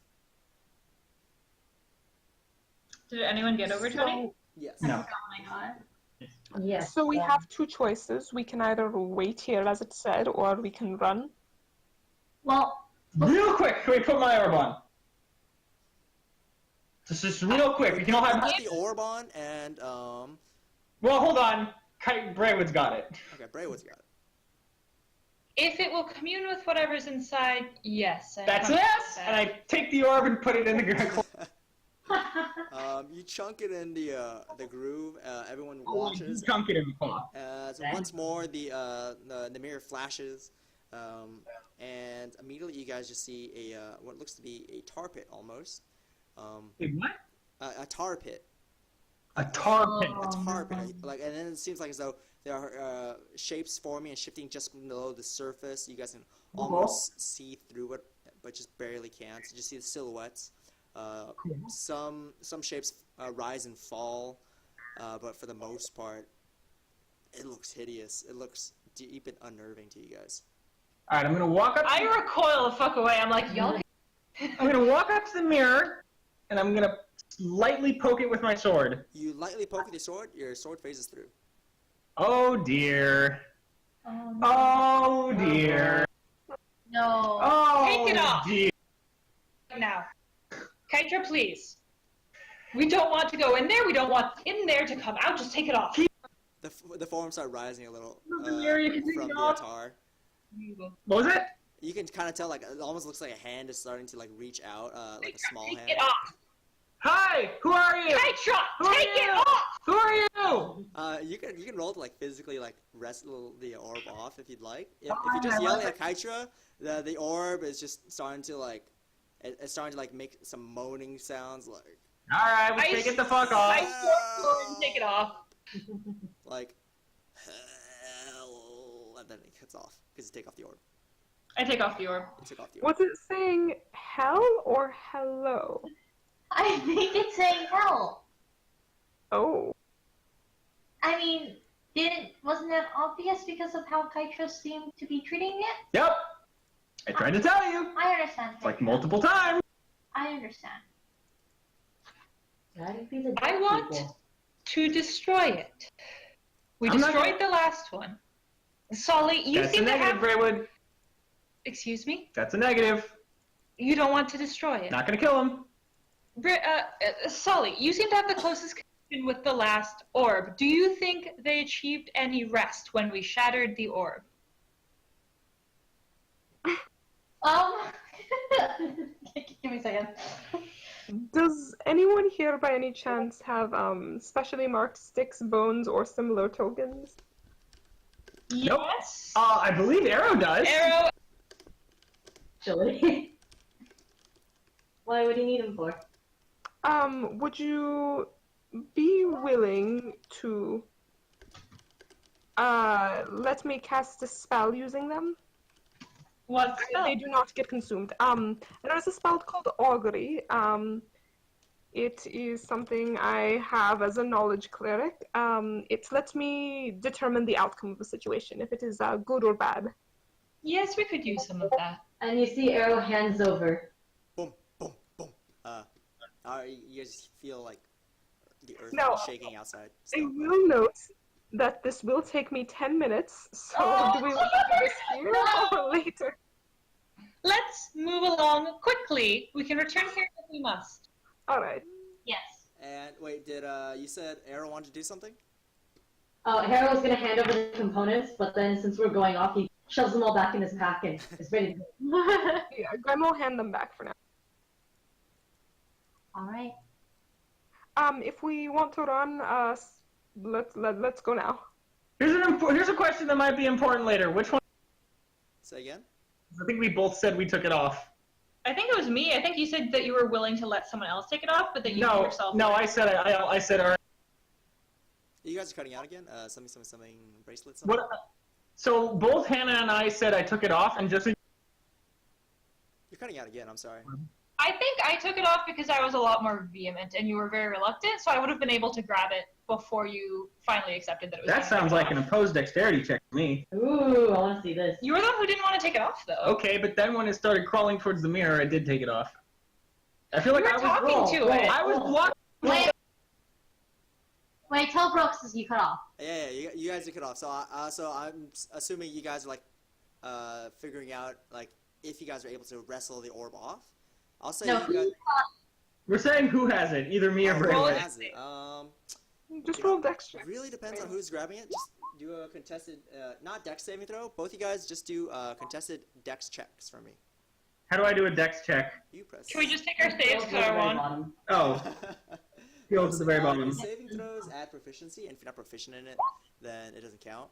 Did anyone get over 20? Yes. No. Oh my god. Yes. So we have two choices. We can either wait here, as it said, or we can run. Well, Real quick, can we put my orb on? Just real quick. We can all have. Put the orb on and Well, hold on. Braywood's got it. okay, Braywood's got it. If it will commune with whatever's inside, yes. That's it. And I take the orb and put it in the ground. You chunk it in the groove. Everyone watches. Chunk it in the claw. So once more, the mirror flashes, and immediately you guys just see what looks to be a tar pit almost. What? A tar pit. A tar pit. A tar pit. And then it seems like as though there are shapes forming and shifting just below the surface. You guys can almost see through it, but just barely can. So just see the silhouettes. Some shapes rise and fall, but for the most part, it looks hideous. It looks deep and unnerving to you guys. All right, I'm gonna walk up. I recoil the fuck away. I'm like, y'all. I'm gonna walk up to the mirror, and I'm gonna lightly poke it with my sword. You lightly poke with your sword phases through. Oh dear. Oh dear. no. Oh Take it off. dear. Now. Kytra, please. We don't want to go in there. We don't want in there to come out. Just take it off. The forms start rising a little You can take from it the off. tar. What was it? You can kind of tell, like, it almost looks like a hand is starting to, like, reach out, like a small hand. Take it off. Hi, who are you? Kytra, take it off. Who are you? You can roll to, like, physically, like, wrestle the orb off if you'd like. If you're just yelling at Kytra, the orb is just starting to, like, it's starting to, like, make some moaning sounds, like... Alright, we'll take it the fuck off. I swear, take it off. Like, hell, and then it cuts off, because you take off the orb. I take off the orb. You took off the orb. Was it saying hell or hello? I think it's saying hell. Oh. I mean, wasn't that obvious because of how Kytra seemed to be treating it? Yep. I tried to tell you. I understand. Like multiple times. I understand. I want to destroy it. We destroyed the last one. Solly, you That's a seem to negative, have... Braywood. Excuse me? That's a negative. You don't want to destroy it. Not gonna kill him. Sully, you seem to have the closest connection with the last orb. Do you think they achieved any rest when we shattered the orb? Give me a second. Does anyone here by any chance have specially marked sticks, bones, or similar tokens? Yes. I believe Arrow does. Arrow. Actually. Why would he need him for? Would you be willing to let me cast a spell using them? What spell? They do not get consumed. There is a spell called Augury. It is something I have as a knowledge cleric. It lets me determine the outcome of a situation, if it is good or bad. Yes, we could use some of that. And you see Arrow hands over. Boom, boom, boom. You guys feel like the earth No. shaking outside. I will note that this will take me 10 minutes, so do we want to do this here or later? Let's move along quickly. We can return here if we must. Alright. Yes. And wait, did you said Arrow wanted to do something? Oh, Arrow was gonna hand over the components, but then since we're going off, he shoves them all back in his pack and is ready to go. Yeah, Graham will hand them back for now. Alright. If we want to run, let's go now. Here's a question that might be important later. Which one? Say again? I think we both said we took it off. I think it was me. I think you said that you were willing to let someone else take it off, but that you yourself. No, I said all right. You guys are cutting out again? Something bracelet. Something? What? So both Hannah and I said I took it off, and just You're cutting out again. I'm sorry. I think I took it off because I was a lot more vehement, and you were very reluctant. So I would have been able to grab it before you finally accepted that it was. that sounds like an opposed dexterity check to me. Ooh, I want to see this. You were the one who didn't want to take it off, though. Okay, but then when it started crawling towards the mirror, I did take it off. I feel like You were talking to it. I was blocking. Wait, tell Brooks you cut off. Yeah, you guys are cut off. So, I'm assuming you guys are like, figuring out like if you guys are able to wrestle the orb off. I'll say No, you guys. We're saying who has it, either me or Who Braylon. has it? Just roll dex check. Really depends on who's grabbing it. Just do a contested, not dex saving throw. Both you guys just do contested dex checks for me. How do I do a dex check? You press. Can we just take our saves to our one? Oh, skills at the very bottom. Saving throws add proficiency, and if you're not proficient in it, then it doesn't count.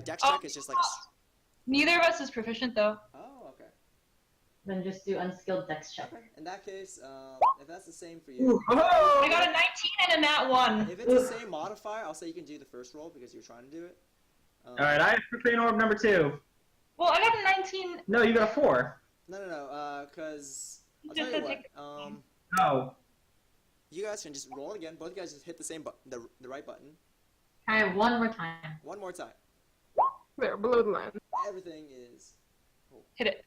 Dex check is just like. Neither of us is proficient, though. Oh, okay. Then just do unskilled dex check. Okay. In that case, if that's the same for you. Oh! I got a 19 and a nat 1. If it's the same modifier, I'll say you can do the first roll because you're trying to do it. Alright, I have Profane Orb number 2. Well, I got a 19. No, you got a 4. No, because I'll Just tell you to what. take Oh. You guys can just roll again. Both you guys just hit the same button, the right button. Alright, one more time. One more time. There, below the line. Everything is. Hit it.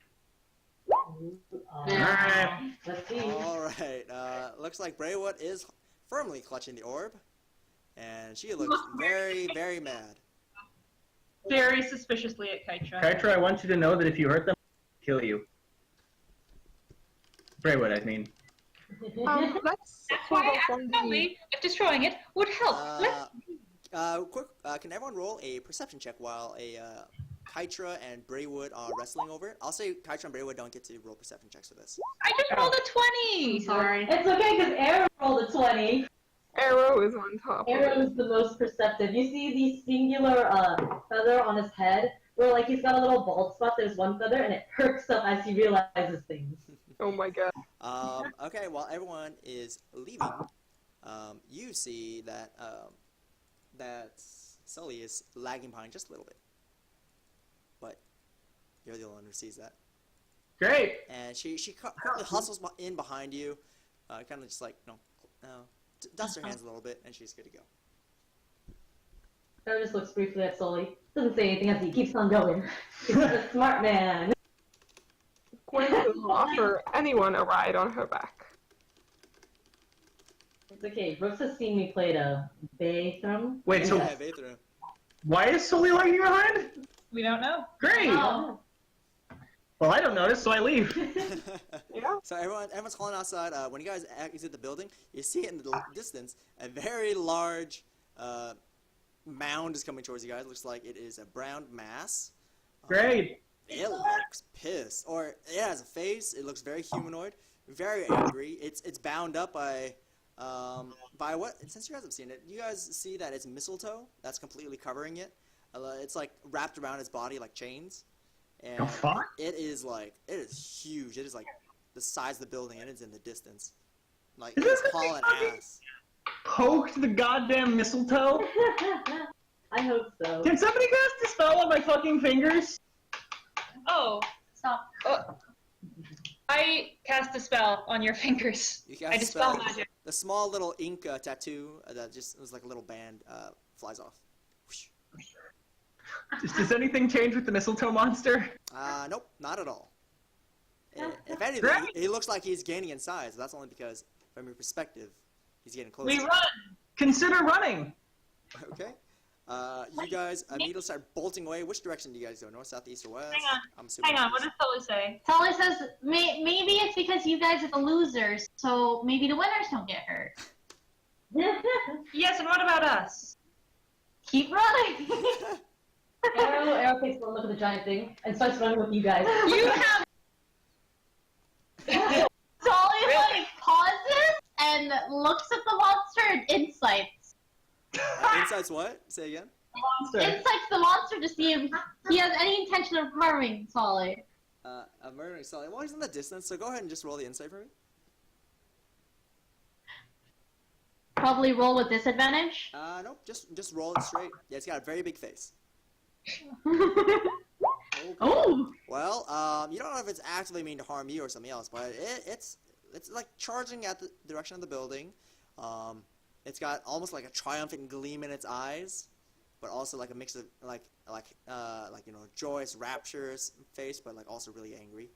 Alright. Let's see. Alright, looks like Braywood is firmly clutching the orb. And she looks very, very mad. Very suspiciously at Kytra. Kytra, I want you to know that if you hurt them, I'll kill you. Braywood, I mean. Let's That's hold why off on the... accidentally, if destroying it would help. Quick, can everyone roll a perception check while Kytra and Braywood are wrestling over it? I'll say Kytra and Braywood don't get to roll perception checks for this. I just rolled a 20! Sorry. It's okay because Arrow rolled a 20. Arrow is on top. Arrow is the most perceptive. You see the singular feather on his head, where like he's got a little bald spot. There's one feather, and it perks up as he realizes things. Oh my god. Okay, while everyone is leaving, you see that that Sully is lagging behind just a little bit. But you're the only one who sees that. Great! And she quickly hustles in behind you, kind of just like, dusts her hands a little bit, and she's good to go. Arrow just looks briefly at Sully. Doesn't say anything as he keeps on going. He's a smart man. Gwen will offer anyone a ride on her back. It's okay. Brooks has seen me play the Bay Thrum. Wait, so Yeah, Vathra. why is Sully lagging behind? We don't know. Great! Oh. Well, I don't notice, so I leave. Yeah. So everyone's calling outside. When you guys exit the building, you see in the distance a very large mound is coming towards you guys. Looks like it is a brown mass. Great. It looks pissed, or it has a face. It looks very humanoid, very angry. It's bound up by what? Since you guys have seen it, you guys see that it's mistletoe that's completely covering it. It's like wrapped around its body like chains, and The fuck? it is huge. It is like the size of the building, and it's in the distance. Like Is it's this hauling fucking- ass. Poked the goddamn mistletoe? I hope so. Can somebody cast a spell on my fucking fingers? Oh, Stop. I cast a spell on your fingers. You cast I a dispel spell. magic. The small little ink tattoo that just was like a little band flies off. Whoosh. Does anything change with the mistletoe monster? Nope, not at all. If anything, Great. he looks like he's gaining in size. That's only because, from your perspective, he's getting closer. We run. Consider running. Okay. You guys immediately start bolting away. Which direction do you guys go? North, south, east, or west? Hang on. I'm assuming Hang on, what east. does Sully say? Sully says maybe it's because you guys are the losers, so maybe the winners don't get hurt. Yes, and what about us? Keep running. Arrow takes one look at the giant thing and starts running with you guys. You have. Sully like pauses and looks at the monster and insights. Insights what? Say again? Monster. Insights the monster to see if he has any intention of harming Sully. I'm murdering Sully. Well, he's in the distance, so go ahead and just roll the insight for me. Probably roll with disadvantage. Nope, just roll it straight. Yeah, it's got a very big face. Oh! Well, you don't know if it's actively mean to harm you or something else, but it's like charging at the direction of the building. It's got almost like a triumphant gleam in its eyes, but also like a mix of like joyous, rapturous face, but like also really angry.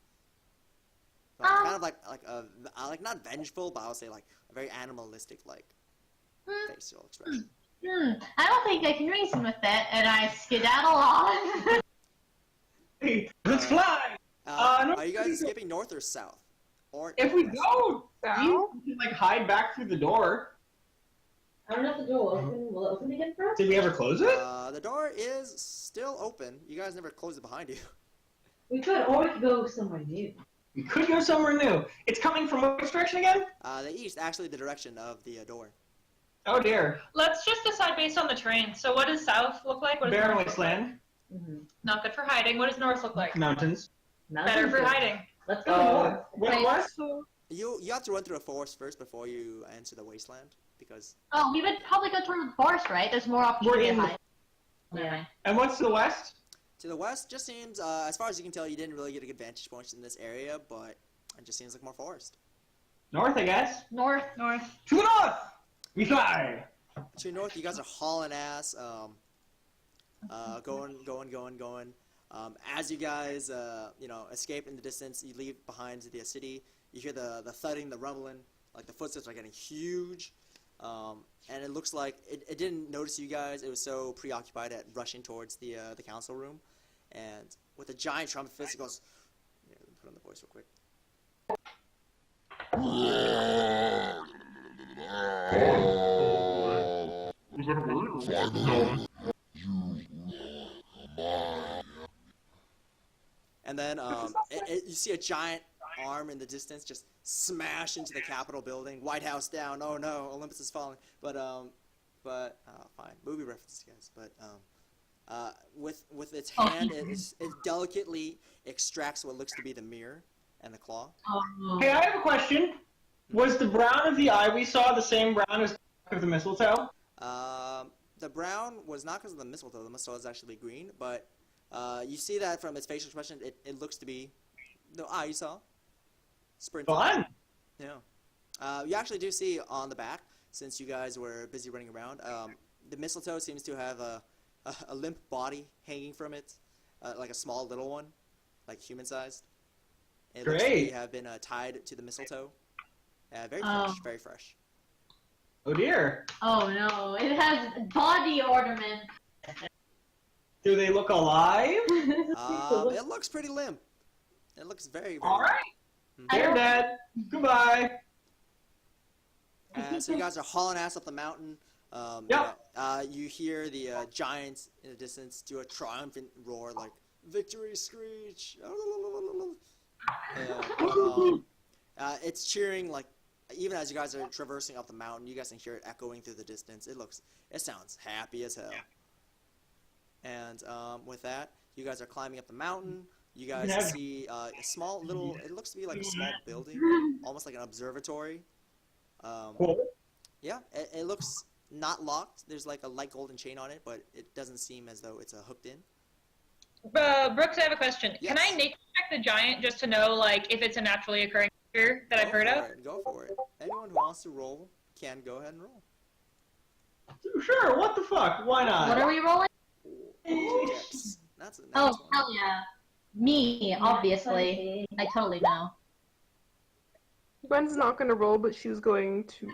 Kind of like not vengeful, but I would say like a very animalistic like facial expression. I don't think I can reason with it, and I skedaddle on. Hey, let's fly! no, Are you guys skipping north or south? Or If we west? go, you can like hide back through the door. I don't know if the door will open. Will it open again for us? Did we ever close it? The door is still open. You guys never closed it behind you. We could, or we could go somewhere new. We could go somewhere new. It's coming from which direction again? The east, actually the direction of the door. Oh dear. Let's just decide based on the terrain. So what does south look like? What does Barren north look like? wasteland. Not good for hiding. What does north look like? Mountains. Better for hiding. Let's go north. West? You have to run through a forest first before you enter the wasteland, because Oh, we would probably go toward the forest, right? There's more opportunity to hide. Yeah. And what's to the west? to the west just seems, as far as you can tell, you didn't really get a good vantage point in this area, but it just seems like more forest. North, I guess. North. To the north! We fly! To the north, you guys are hauling ass, going. As you guys, escape in the distance, you leave behind the city. You hear the thudding, the rumbling, like the footsteps are getting huge, and it looks like it didn't notice you guys. It was so preoccupied at rushing towards the council room, and with a giant trumpet fist, it goes. Yeah, let me put on the voice real quick. Was that a word? No. And then you see a giant arm in the distance just smash into the Capitol building. White House down. Oh no, Olympus is falling. But fine, movie references, guys. But with its hand, it delicately extracts what looks to be the mirror and the claw. Hey, I have a question. Was the brown of the eye we saw the same brown as of the mistletoe? The brown was not because of the mistletoe. The mistletoe is actually green, but you see that from its facial expression, it looks to be the eye you saw. Sprint. Fun! Yeah. You actually do see on the back, since you guys were busy running around, the mistletoe seems to have a limp body hanging from it, like a small little one, like human-sized. It looks Great. to have been tied to the mistletoe. Very fresh, very fresh. Oh dear. Oh no, it has body ornament. Do they look alive? It looks pretty limp. It looks very, very All right. Mhm. They're dead. Goodbye. So you guys are hauling ass up the mountain. Yep. You hear the giants in the distance do a triumphant roar, like victory screech. It's cheering like even as you guys are traversing up the mountain, you guys can hear it echoing through the distance. It sounds happy as hell. And with that, you guys are climbing up the mountain. You guys see a small little. It looks to be like a small building, almost like an observatory. Cool. Yeah, it looks not locked. There's like a light golden chain on it, but it doesn't seem as though it's hooked in. Brooks, I have a question. Yes. Can I nature check the giant just to know, like, if it's a naturally occurring creature that I've heard of? Go for it. Anyone who wants to roll can go ahead and roll. Sure. What the fuck? Why not? What are we rolling? Yes. That's a nice Oh, one. hell yeah. Me, obviously. I totally know. Gwen's not going to roll, but she's going to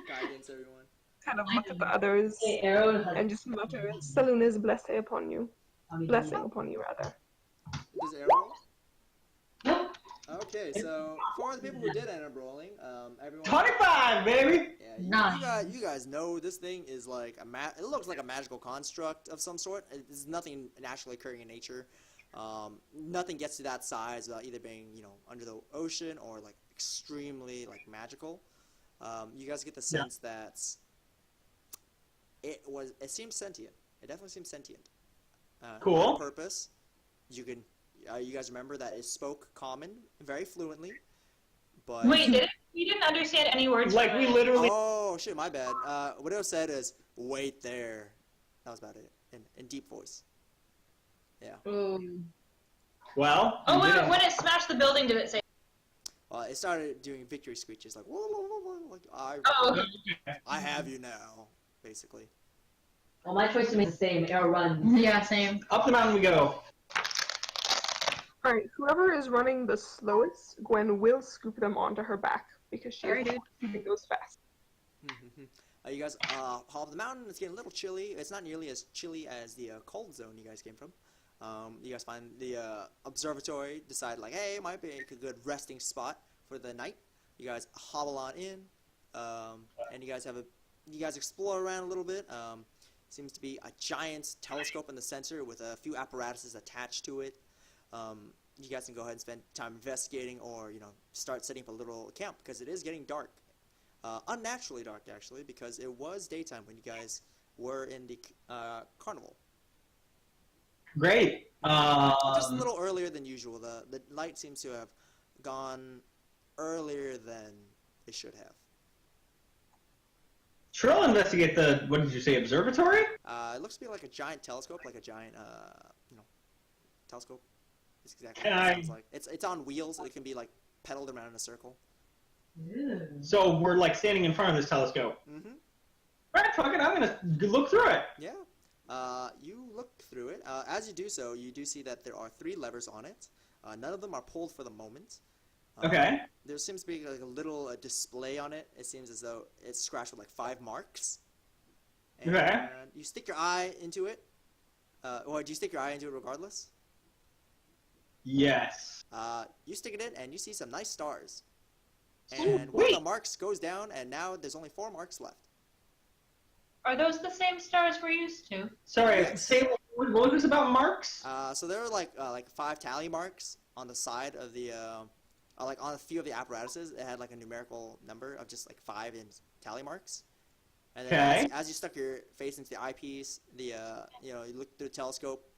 Guidance, everyone. kind of look at the others and just mutter, Saluna's blessing upon you. Blessing upon you, rather. Does Arrow roll? Nope. Okay, so for the people who did end up rolling, everyone. 25, baby. Yeah, you guys know this thing is like it looks like a magical construct of some sort. There's nothing naturally occurring in nature. Nothing gets to that size without either being, under the ocean or like extremely like magical. You guys get the sense that it seems sentient. It definitely seems sentient. Cool. On purpose. You guys remember that it spoke common very fluently, but Wait, you didn't understand any words? Like we literally. Oh shit, my bad. What it said is "wait there." That was about it in deep voice. Yeah. Well. Oh, when it smashed the building, did it say? It started doing victory screeches like "whoa, whoa, whoa, whoa," like I have you now, basically. Well, my choice remains the same. Arrow run. Yeah, same. Up the mountain we go. Alright, whoever is running the slowest, Gwen will scoop them onto her back because she is keeping those fast. You guys haul up the mountain. It's getting a little chilly. It's not nearly as chilly as the cold zone you guys came from. You guys find the observatory, decide like, hey, it might be a good resting spot for the night. You guys hobble on in, and you guys explore around a little bit. Seems to be a giant telescope in the center with a few apparatuses attached to it. You guys can go ahead and spend time investigating or, start setting up a little camp because it is getting dark. Unnaturally dark, actually, because it was daytime when you guys were in the carnival. Great. Just a little earlier than usual. The light seems to have gone earlier than it should have. Trill investigate the, what did you say, observatory? It looks to be like a giant telescope, like a giant, telescope. It's exactly what it sounds like. It's on wheels. It can be like pedaled around in a circle. So we're like standing in front of this telescope. Mm-hmm. Alright, fuck it, I'm gonna look through it. Yeah. You look through it. As you do so, you do see that there are 3 levers on it. None of them are pulled for the moment. Okay. There seems to be like a little display on it. It seems as though it's scratched with like 5 marks. And Okay. you stick your eye into it. Or do you stick your eye into it regardless? Yes. You stick it in and you see some nice stars. And one of the marks goes down and now there's only 4 marks left. Are those the same stars we're used to? Sorry, Yes. say what was this about marks? So there are like 5 tally marks on the side of the like on a few of the apparatuses. It had like a numerical number of just like 5 in tally marks. And then as you stuck your face into the eyepiece, you look through the telescope.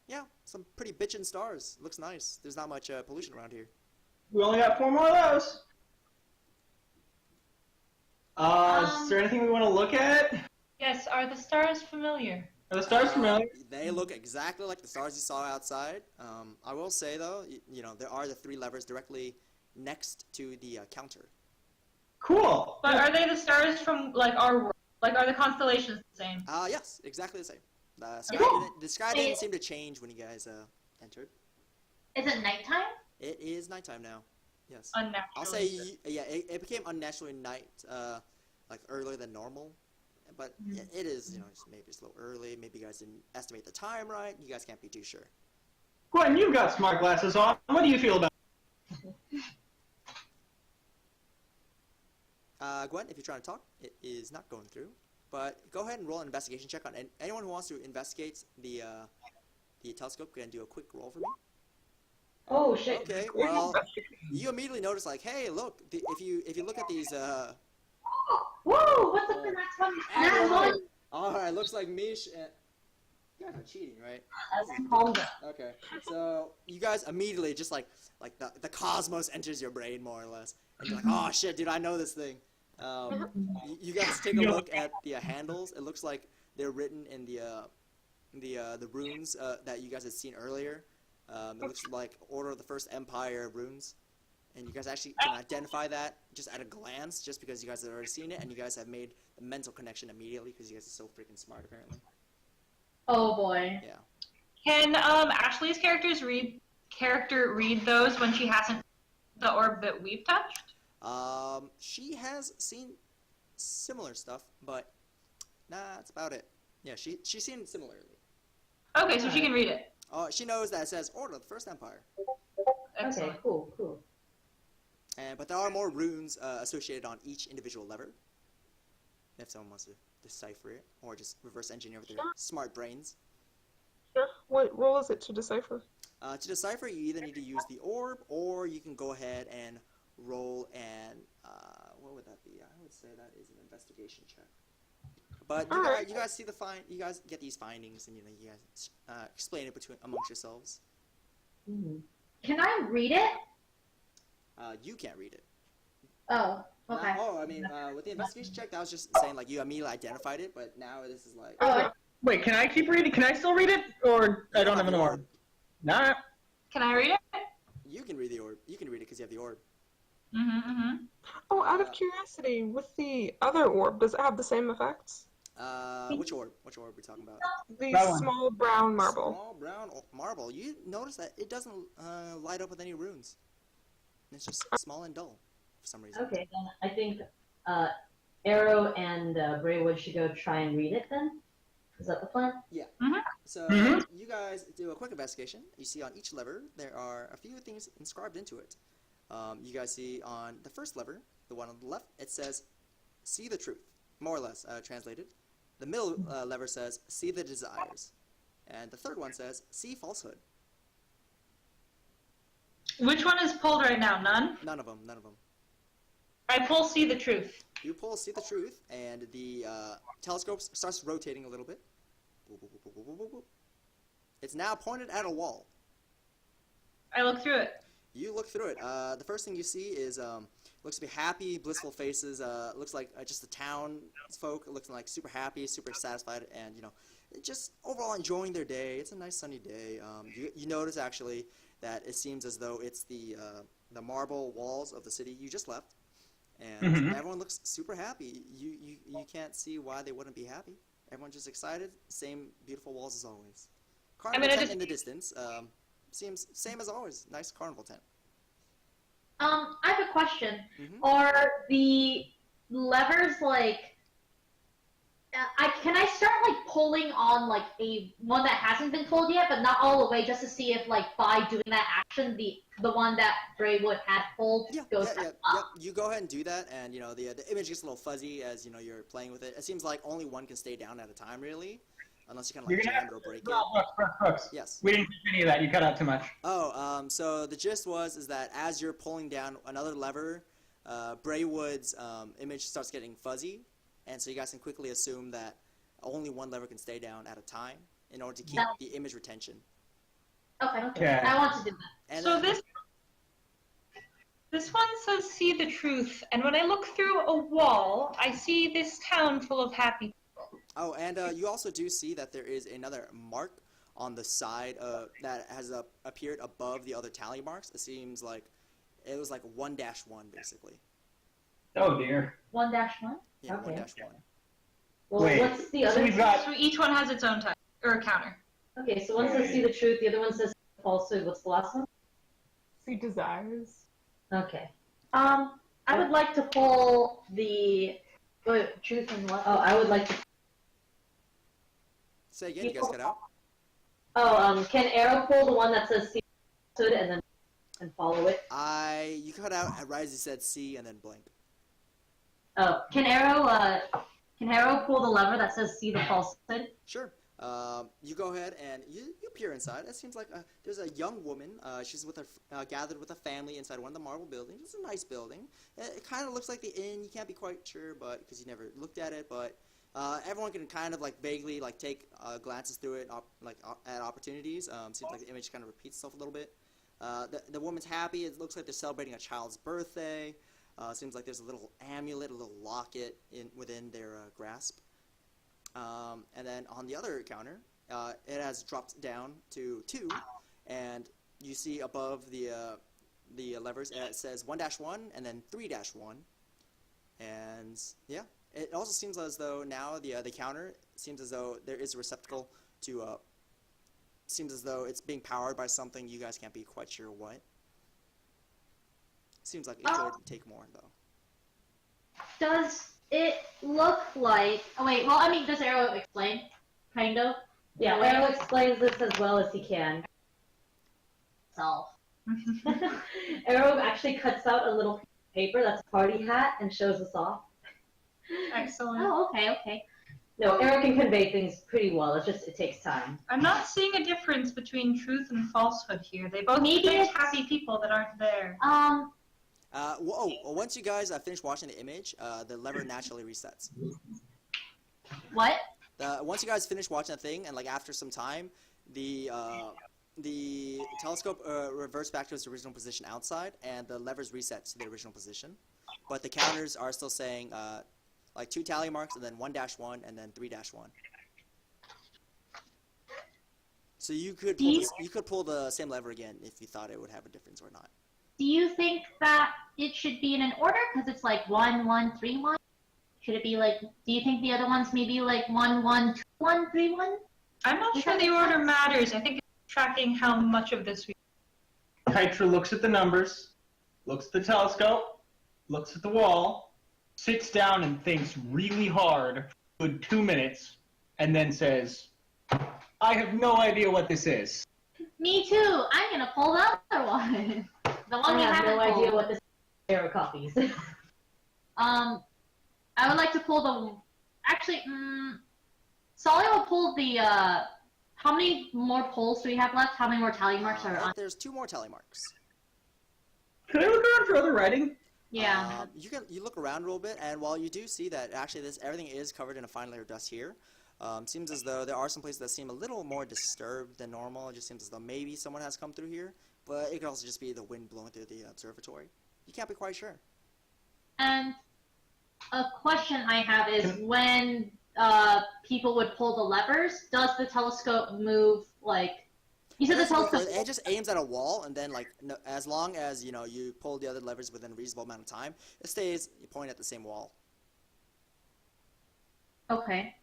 Yeah, some pretty bitchin' stars. Looks nice. There's not much pollution around here. We only got 4 more of those. Is there anything we want to look at? Yes, are the stars familiar? Are the stars familiar? They look exactly like the stars you saw outside. I will say though, there are the 3 levers directly next to the counter. Cool. But are they the stars from like our world? Like, are the constellations the same? Yes, exactly the same. Cool. The sky didn't seem to change when you guys entered. Is it nighttime? It is nighttime now. Yes. Unnaturally. I'll say, it became unnaturally night, like earlier than normal. But it is, just maybe it's a little early. Maybe you guys didn't estimate the time right. You guys can't be too sure. Gwen, you've got smart glasses on. What do you feel about Gwen, if you're trying to talk, it is not going through. But go ahead and roll an investigation check on anyone who wants to investigate the telescope. Go ahead and do a quick roll for me. Oh shit. Okay, well, you immediately notice, like, hey, look, if you look at these, Whoa! What's up the next one? Next one. all right, looks like Mish and you guys are cheating, right? That's calm down. Okay, so you guys immediately just like the cosmos enters your brain more or less, and you're like, oh shit, dude, I know this thing. You guys take a look at the handles. It looks like they're written in the runes that you guys had seen earlier. It looks like Order of the First Empire runes, and you guys actually can identify that just at a glance, just because you guys have already seen it, and you guys have made the mental connection immediately because you guys are so freaking smart, apparently. Oh boy. Yeah. Can Ashley's character read those when she hasn't the orb that we've touched? She has seen similar stuff, but nah, that's about it. Yeah, she's seen it similarly. Okay, so she can read it. She knows that it says Order of the First Empire. Excellent. Okay, cool. But there are more runes associated on each individual lever. If someone wants to decipher it, or just reverse engineer with their smart brains. Sure. What role is it to decipher? To decipher, you either need to use the orb, or you can go ahead and roll and what would that be? I would say that is an investigation check. But you guys see you guys get these findings, and you guys explain it amongst yourselves. Can I read it? You can't read it. Oh, okay. I mean, with the investigation check, that was just saying like you immediately identified it, but now this is like. Wait, can I keep reading? Can I still read it, or I don't have an orb? Nah. Can I read it? You can read the orb. You can read it because you have the orb. Oh, out of curiosity, with the other orb, does it have the same effects? Which orb? Which orb are we talking about? The small brown marble. Small brown marble. You notice that it doesn't light up with any runes. It's just small and dull for some reason. Okay, then I think Arrow and Braywood should go try and read it then. Is that the plan? Yeah. So you guys do a quick investigation. You see on each lever there are a few things inscribed into it. You guys see on the first lever, the one on the left, it says, "See the truth," more or less translated. The middle lever says, "See the desires," and the third one says, "See falsehood." Which one is pulled right now? None? None of them. I pull see the truth. You pull see the truth, and the telescope starts rotating a little bit. It's now pointed at a wall. I look through it. You look through it. The first thing you see is looks to be happy, blissful faces. Looks like just the townsfolk looking like super happy, super satisfied, and just overall enjoying their day. It's a nice sunny day. You notice actually that it seems as though it's the marble walls of the city you just left, and everyone looks super happy. You can't see why they wouldn't be happy. Everyone's just excited. Same beautiful walls as always. Carnival tent in the distance. Seems same as always. Nice carnival tent. I have a question. Are the levers like? Can I start like pulling on like a one that hasn't been pulled yet, but not all the way, just to see if like by doing that action, the one that Braywood had pulled goes up. You go ahead and do that, and the image gets a little fuzzy as you're playing with it. It seems like only one can stay down at a time, really, unless you kind of like jam it or break it. Brooks. Yes. We didn't do any of that. You cut out too much. So the gist is that as you're pulling down another lever, Braywood's image starts getting fuzzy. And so you guys can quickly assume that only one lever can stay down at a time in order to keep the image retention. Okay. I want to do that. And so this one says "See the truth," and when I look through a wall, I see this town full of happy people. Oh, and you also do see that there is another mark on the side that has appeared above the other tally marks. It seems like it was like 1-1 basically. Oh dear. 1-1? Yeah, okay. 1-1. Well, Wait, what's the other? So each one has its own type or counter. Okay, so one says see the truth, the other one says falsehood. What's the last one? See desires. Okay. I would like to pull the truth and what? Oh, I would like to. Say again, you guys cut out? Oh, can Arrow pull the one that says see falsehood and follow it? You cut out right as you said C and then blank. Oh, can Arrow pull the lever that says see the falsehood? Sure. You go ahead and you peer inside. It seems like there's a young woman. She's with gathered with a family inside one of the marble buildings. It's a nice building. It kind of looks like the inn. You can't be quite sure, but because you never looked at it, but everyone can kind of like vaguely like take glances through it, at opportunities. Seems like the image kind of repeats itself a little bit. The woman's happy. It looks like they're celebrating a child's birthday. Seems like there's a little amulet, a little locket within their grasp. And then on the other counter, it has dropped down to 2, and you see above the levers it says 1-1 and then 3-1, and yeah, it also seems as though now the counter seems as though there is a receptacle to seems as though it's being powered by something. You guys can't be quite sure what. Seems like it could take more though. Does it look like... Oh, wait, well, I mean, does Arrow explain? Kind of? Yeah, Arrow explains this as well as he can. Self. Arrow actually cuts out a little paper that's a party hat and shows us off. Excellent. Oh, okay. No, Arrow can convey things pretty well. It's just, it takes time. I'm not seeing a difference between truth and falsehood here. They both Maybe depict it's- happy people that aren't there. Once you guys finish watching the image, the lever naturally resets. What? Once you guys finish watching the thing, and like after some time, the telescope reverts back to its original position outside, and the levers reset to the original position. But the counters are still saying like 2 tally marks, and then 1-1, and then 3-1. So you could pull the same lever again if you thought it would have a difference or not. Do you think that it should be in an order? Because it's like 1, 1, 3, 1? Should it be like, do you think the other ones may be like 1, 1, 2, 1, 3, 1? I'm not sure the order matters. I think it's tracking how much of this we... Kytra looks at the numbers, looks at the telescope, looks at the wall, sits down and thinks really hard for a good 2 minutes, and then says, I have no idea what this is. Me too. I'm gonna pull the other one. The one we I have haven't no idea pulled. what this Arrow copies. I would like to pull the... Actually, Solly will pull the... How many more polls do we have left? How many more tally marks are on? There's 2 more tally marks. Can I look around for other writing? Yeah. You look around a little bit, and while you do see that actually everything is covered in a fine layer of dust here, seems as though there are some places that seem a little more disturbed than normal. It just seems as though maybe someone has come through here, but it could also just be the wind blowing through the observatory. You can't be quite sure. And a question I have is when people would pull the levers, does the telescope move like... You said the telescope... It just aims at a wall, and then like as long as you pull the other levers within a reasonable amount of time, it stays pointing at the same wall. Okay.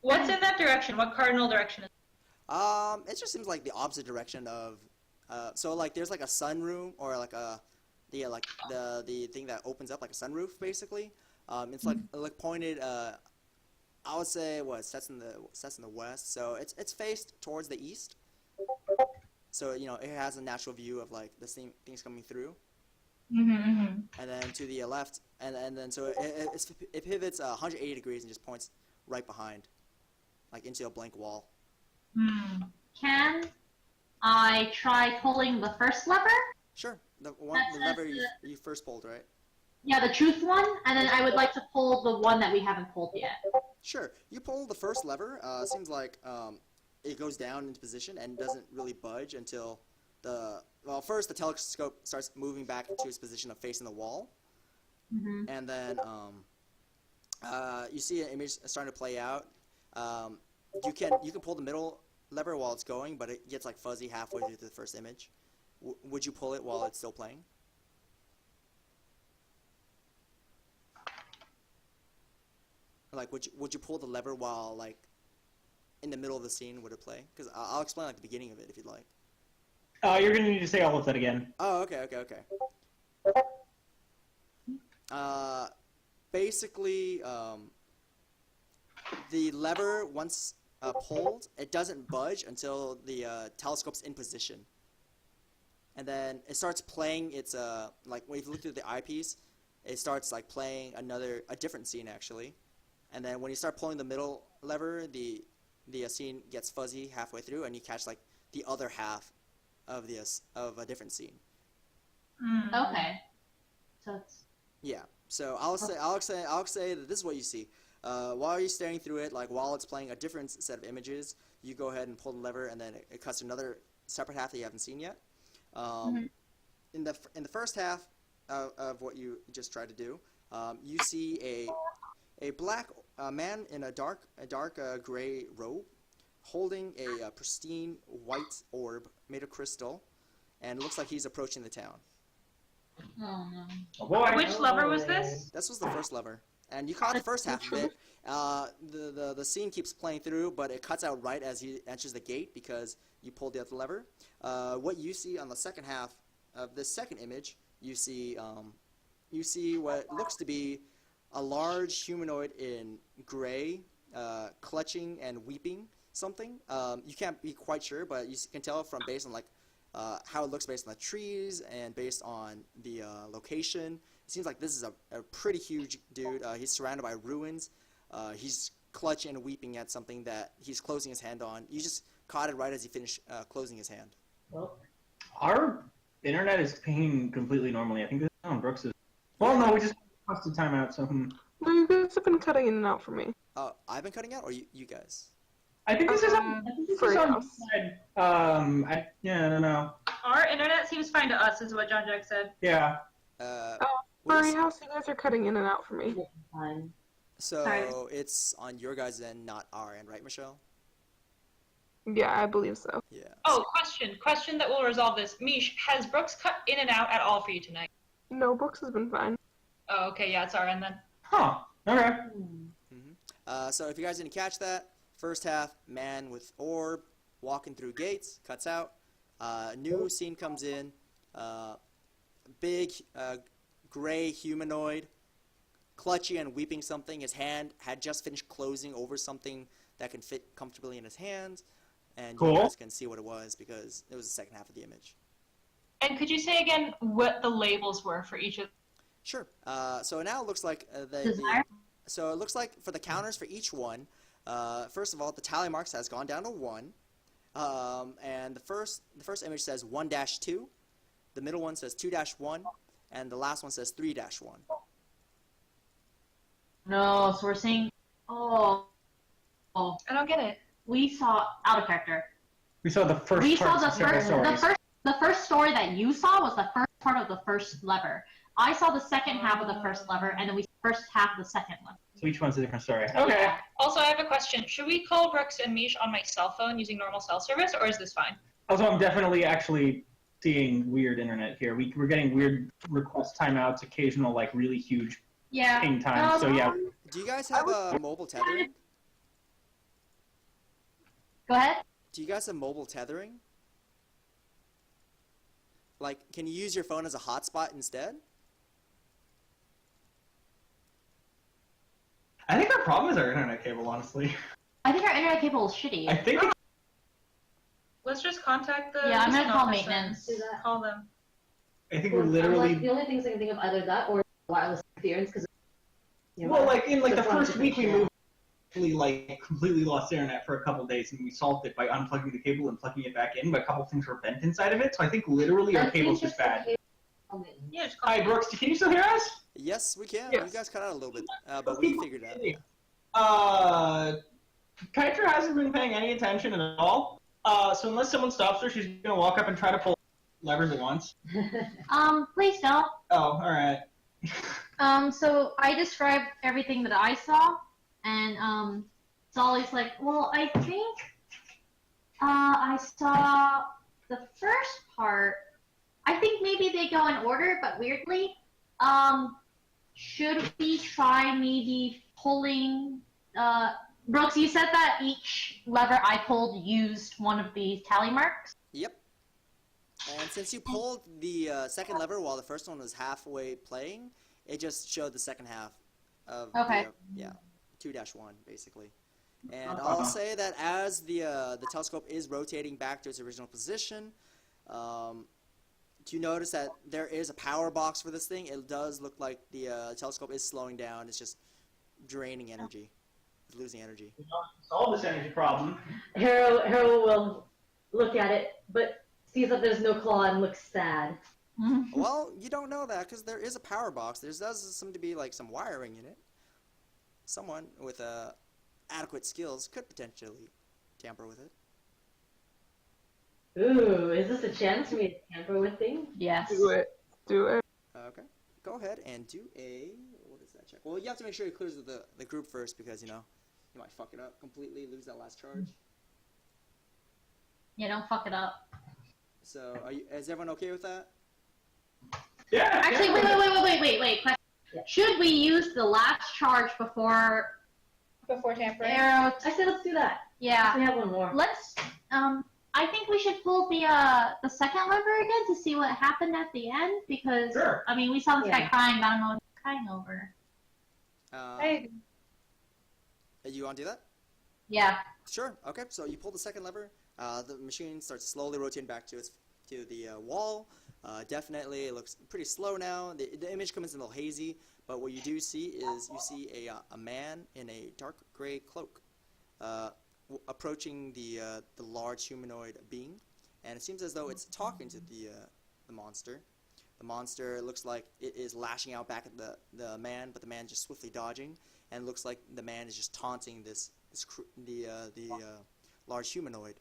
What's in that direction? What cardinal direction is it? It just seems like the opposite direction of... so like there's like a sunroom, or like the thing that opens up like a sunroof basically. It's like pointed. I would say sets in the west, so it's faced towards the east. So it has a natural view of like the same things coming through. And then to the left, and then so it pivots 180 degrees and just points right behind, like into a blank wall. Can I try pulling the first lever? Sure. The lever you first pulled, right? Yeah, the truth one, and then I would like to pull the one that we haven't pulled yet. Sure. You pull the first lever. Seems like it goes down into position and doesn't really budge until first the telescope starts moving back to its position of facing the wall, and then you see an image starting to play out. You can pull the middle lever while it's going, but it gets like fuzzy halfway through the first image. Would you pull it while it's still playing? Like, would you pull the lever while like in the middle of the scene would it play? Because I'll explain like the beginning of it if you'd like. You're gonna need to say all of that again. Oh, okay. Basically, the lever once pulled, it doesn't budge until the telescope's in position. And then it starts playing its, like, when you look through the eyepiece, it starts, like, playing a different scene, actually. And then when you start pulling the middle lever, the scene gets fuzzy halfway through, and you catch, like, the other half of a different scene. Okay. So it's... Yeah. So I'll say that this is what you see. While you're staring through it, like while it's playing a different set of images, you go ahead and pull the lever, and then it cuts to another separate half that you haven't seen yet. In the first half of what you just tried to do, you see a black man in a dark gray robe, holding a pristine white orb made of crystal, and it looks like he's approaching the town. Oh no. Oh, boy. Which lever was this? This was the first lever, and you caught the first half of it. The scene keeps playing through, but it cuts out right as he enters the gate because you pulled the other lever. What you see on the second half of this second image, you see what looks to be a large humanoid in gray, clutching and weeping something. You can't be quite sure, but you can tell from based on like how it looks based on the trees and based on the location. It seems like this is a pretty huge dude. He's surrounded by ruins. He's clutching and weeping at something that he's closing his hand on. You just caught it right as he finished closing his hand. Well, our internet is pinging completely normally. I think this is on Brooks's. Well, no, we just pressed the timeout, so... No, you guys have been cutting in and out for me. I've been cutting out, or you guys? I think this is on... for I don't know. Our internet seems fine to us, is what John Jack said. Yeah. Furry House, you guys are cutting in and out for me. So Sorry. it's on your guys' end, not our end, right, Michelle? Yeah, I believe so. Yeah. Oh, question that will resolve this. Mish, has Brooks cut in and out at all for you tonight? No, Brooks has been fine. Oh, okay, yeah, it's our end then. Huh. Okay. So if you guys didn't catch that, first half, man with orb, walking through gates, cuts out. New scene comes in. Big, gray humanoid, clutchy and weeping something. His hand had just finished closing over something that can fit comfortably in his hand. And Cool. you guys can see what it was because it was the second half of the image. And could you say again what the labels were for each of? Sure. So now it looks like so it looks like for the counters for each one, first of all, the tally marks has gone down to 1. And the first image says 1-2. The middle one says 2-1, and the last one says 3-1. No, so we're saying... Oh. I don't get it. We saw out of character. We saw the first We part saw of several stories. the first story that you saw was the first part of the first lever. I saw the second half of the first lever, and then we saw the first half of the second one. So each one's a different story. Okay. Also, I have a question. Should we call Brooks and Mish on my cell phone using normal cell service, or is this fine? Also, I'm definitely actually seeing weird internet here. We're getting weird request timeouts, occasional like really huge ping times. So yeah. Do you guys have mobile tethering? Go ahead. Do you guys have mobile tethering? Like, can you use your phone as a hotspot instead? I think our problem is our internet cable, honestly. I think our internet cable is shitty. I think it's... Let's just contact the... Yeah, I'm gonna call office maintenance. and Call them. I think we're literally... the only things I can think of either that or wireless interference, because... Well, like, in like the first week we moved, we like completely lost internet for a couple days, and we solved it by unplugging the cable and plugging it back in, but a couple things were bent inside of it, so I think literally our cable's just bad. Yeah, just call Hi, Brooks, can you still hear us? Yes, we can. Yes. You guys cut out a little bit, but we figured it out. Kytra hasn't been paying any attention at all, so unless someone stops her, she's gonna walk up and try to pull levers at once. Please don't. Oh, alright. So I described everything that I saw, and Solly's like, well, I think I saw the first part. I think maybe they go in order, but weirdly. Should we try maybe pulling? Brooks, you said that each lever I pulled used one of these tally marks. Yep. And since you pulled the second lever while the first one was halfway playing, it just showed the second half of Okay. the, 2-1 basically. And I'll say that as the telescope is rotating back to its original position, do you notice that there is a power box for this thing? It does look like the telescope is slowing down. It's just draining energy. It's losing energy. Solve this energy problem. Harold will look at it, but sees that there's no claw and looks sad. Well, you don't know that because there is a power box. There does seem to be like some wiring in it. Someone with adequate skills could potentially tamper with it. Ooh, is this a chance for me to tamper with things? Yes. Do it. Do it. Okay. Go ahead and do a... What is that check? Well, you have to make sure it clears the group first because, you know, you might fuck it up completely, lose that last charge. Yeah, don't fuck it up. So, is everyone okay with that? Yeah. Actually, wait. Question. Yeah. Should we use the last charge before tampering? arrow? I say let's do that. Yeah. We have one more. Let's. I think we should pull the second lever again to see what happened at the end because Sure. I mean we saw this guy Yeah. crying, but I don't know what he's crying over. Hey, You want to do that? Yeah. Sure. Okay. So you pull the second lever. The machine starts slowly rotating back to the wall. Definitely, it looks pretty slow now. The image comes in a little hazy, but what you do see is you see a man in a dark gray cloak approaching the large humanoid being, and it seems as though it's talking to the monster. The monster looks like it is lashing out back at the man, but the man just swiftly dodging, and it looks like the man is just taunting the large humanoid.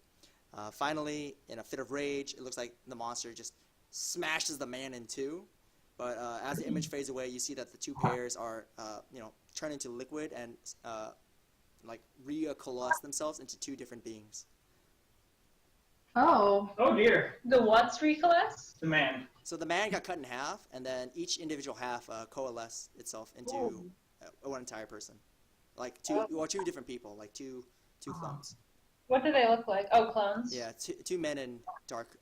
Finally, in a fit of rage, it looks like the monster just smashes the man in two. But as the image fades away, you see that the two pairs are, turn into liquid and like recoalesce themselves into two different beings. Oh. Oh dear. the what's recoalesce? The man. So the man got cut in half, and then each individual half coalesced itself into one entire person, like two different people, like two clones. What do they look like? Oh, clones. Yeah, two men in dark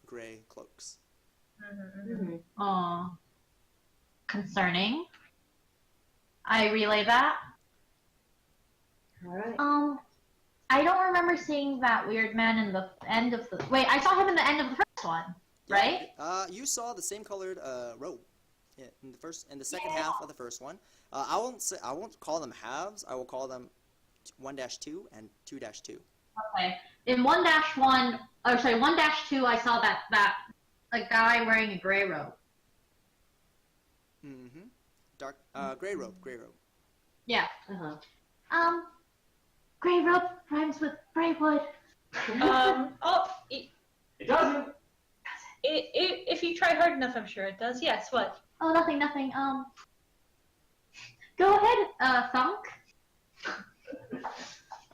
gray cloaks. Oh. Concerning. I relay that. All right. I don't remember seeing that weird man in the end of the. Wait, I saw him in the end of the first one, right? You saw the same colored robe in the second half of the first one. I won't call them halves. I will call them 1-2 and 2-2. Okay. In 1-1, or sorry, 1-2, I saw that a guy wearing a gray robe. Mm-hmm. Dark gray robe. Yeah. Uh-huh. Gray robe rhymes with Braywood. It doesn't. If you try hard enough, I'm sure it does. Yes. What? Oh, nothing. Go ahead, Thunk.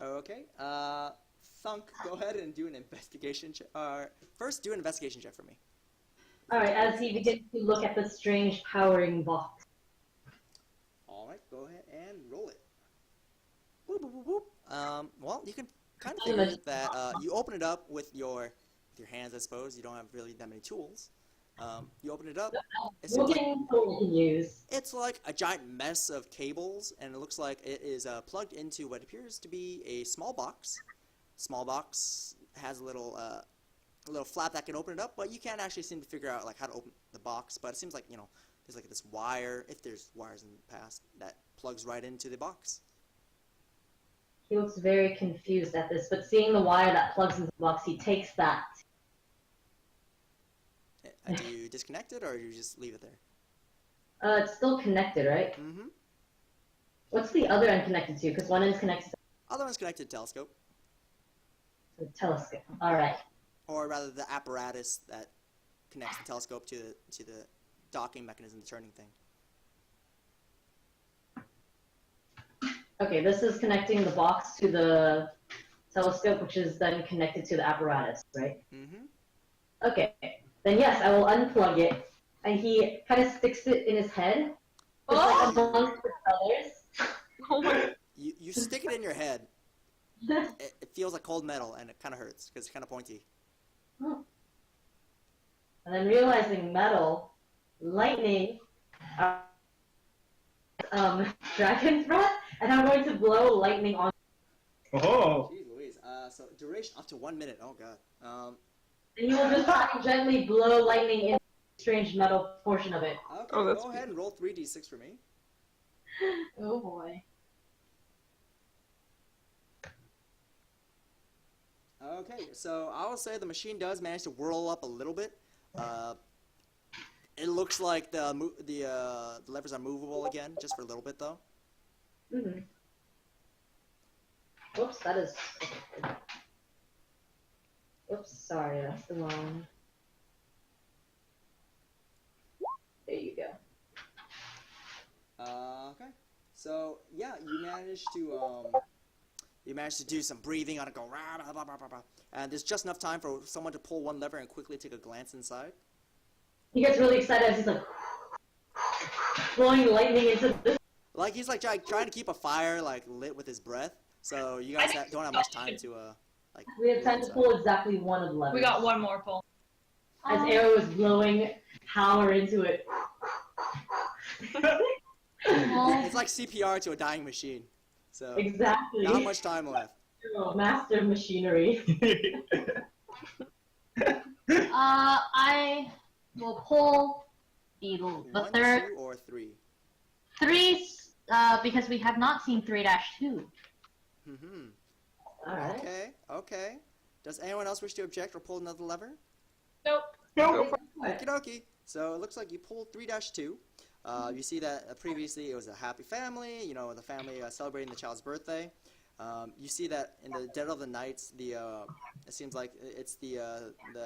Okay. Thunk, go ahead and do an investigation check. First, do an investigation check for me. All right. As he begins to look at the strange powering box. All right, go ahead and roll it. Boop, boop, boop, boop. Well, you can kind of figure that you open it up with your hands, I suppose. You don't have really that many tools. You open it up. It's like a giant mess of cables, and it looks like it is plugged into what appears to be a small box. Small box has a little flap that can open it up, but you can't actually seem to figure out like how to open the box. But it seems like there's like this wire, if there's wires in the past, that plugs right into the box. He looks very confused at this, but seeing the wire that plugs into the box, he takes that. Do you disconnect it, or do you just leave it there? It's still connected, right? Mm-hmm. What's the other end connected to? Because one end is connected to Other one's connected to the telescope. the telescope. All right. Or rather, the apparatus that connects the telescope to the docking mechanism, the turning thing. Okay, this is connecting the box to the telescope, which is then connected to the apparatus, right? Mm-hmm. Okay, then yes, I will unplug it, and he kind of sticks it in his head, just like amongst the others. Oh my. You stick it in your head. It feels like cold metal, and it kind of hurts because it's kind of pointy. And then realizing metal, lightning, dragon breath, and I'm going to blow lightning on. Oh. Jeez Louise. So duration up to 1 minute. Oh god. And you will just gently blow lightning in the strange metal portion of it. Okay, Oh, that's go ahead and roll 3d6 for me. Oh boy. Okay, so I will say the machine does manage to whirl up a little bit. It looks like the levers are movable again, just for a little bit though. Mm-hmm. Whoops, that is. Oops, sorry, that's the wrong. There you go. Okay. So yeah, you managed to do some breathing on it, go rah, blah, blah, blah, blah, blah. And there's just enough time for someone to pull one lever and quickly take a glance inside. He gets really excited as he's like blowing lightning into this. Like he's like trying to keep a fire like lit with his breath. So you guys don't have much time to like. We have time to pull exactly one of the levers. We got one more pull. As Arrow is blowing power into it. It's like CPR to a dying machine. So Exactly. not much time left. Oh, master machinery. I will pull the One, third 2, or 3. 3, because we have not seen 3-2. Mm-hmm. Alright. Okay. Does anyone else wish to object or pull another lever? Nope. Okie dokie. So it looks like you pulled 3-2. You see that previously it was a happy family, you know, the family celebrating the child's birthday. You see that in the dead of the night, it seems like it's the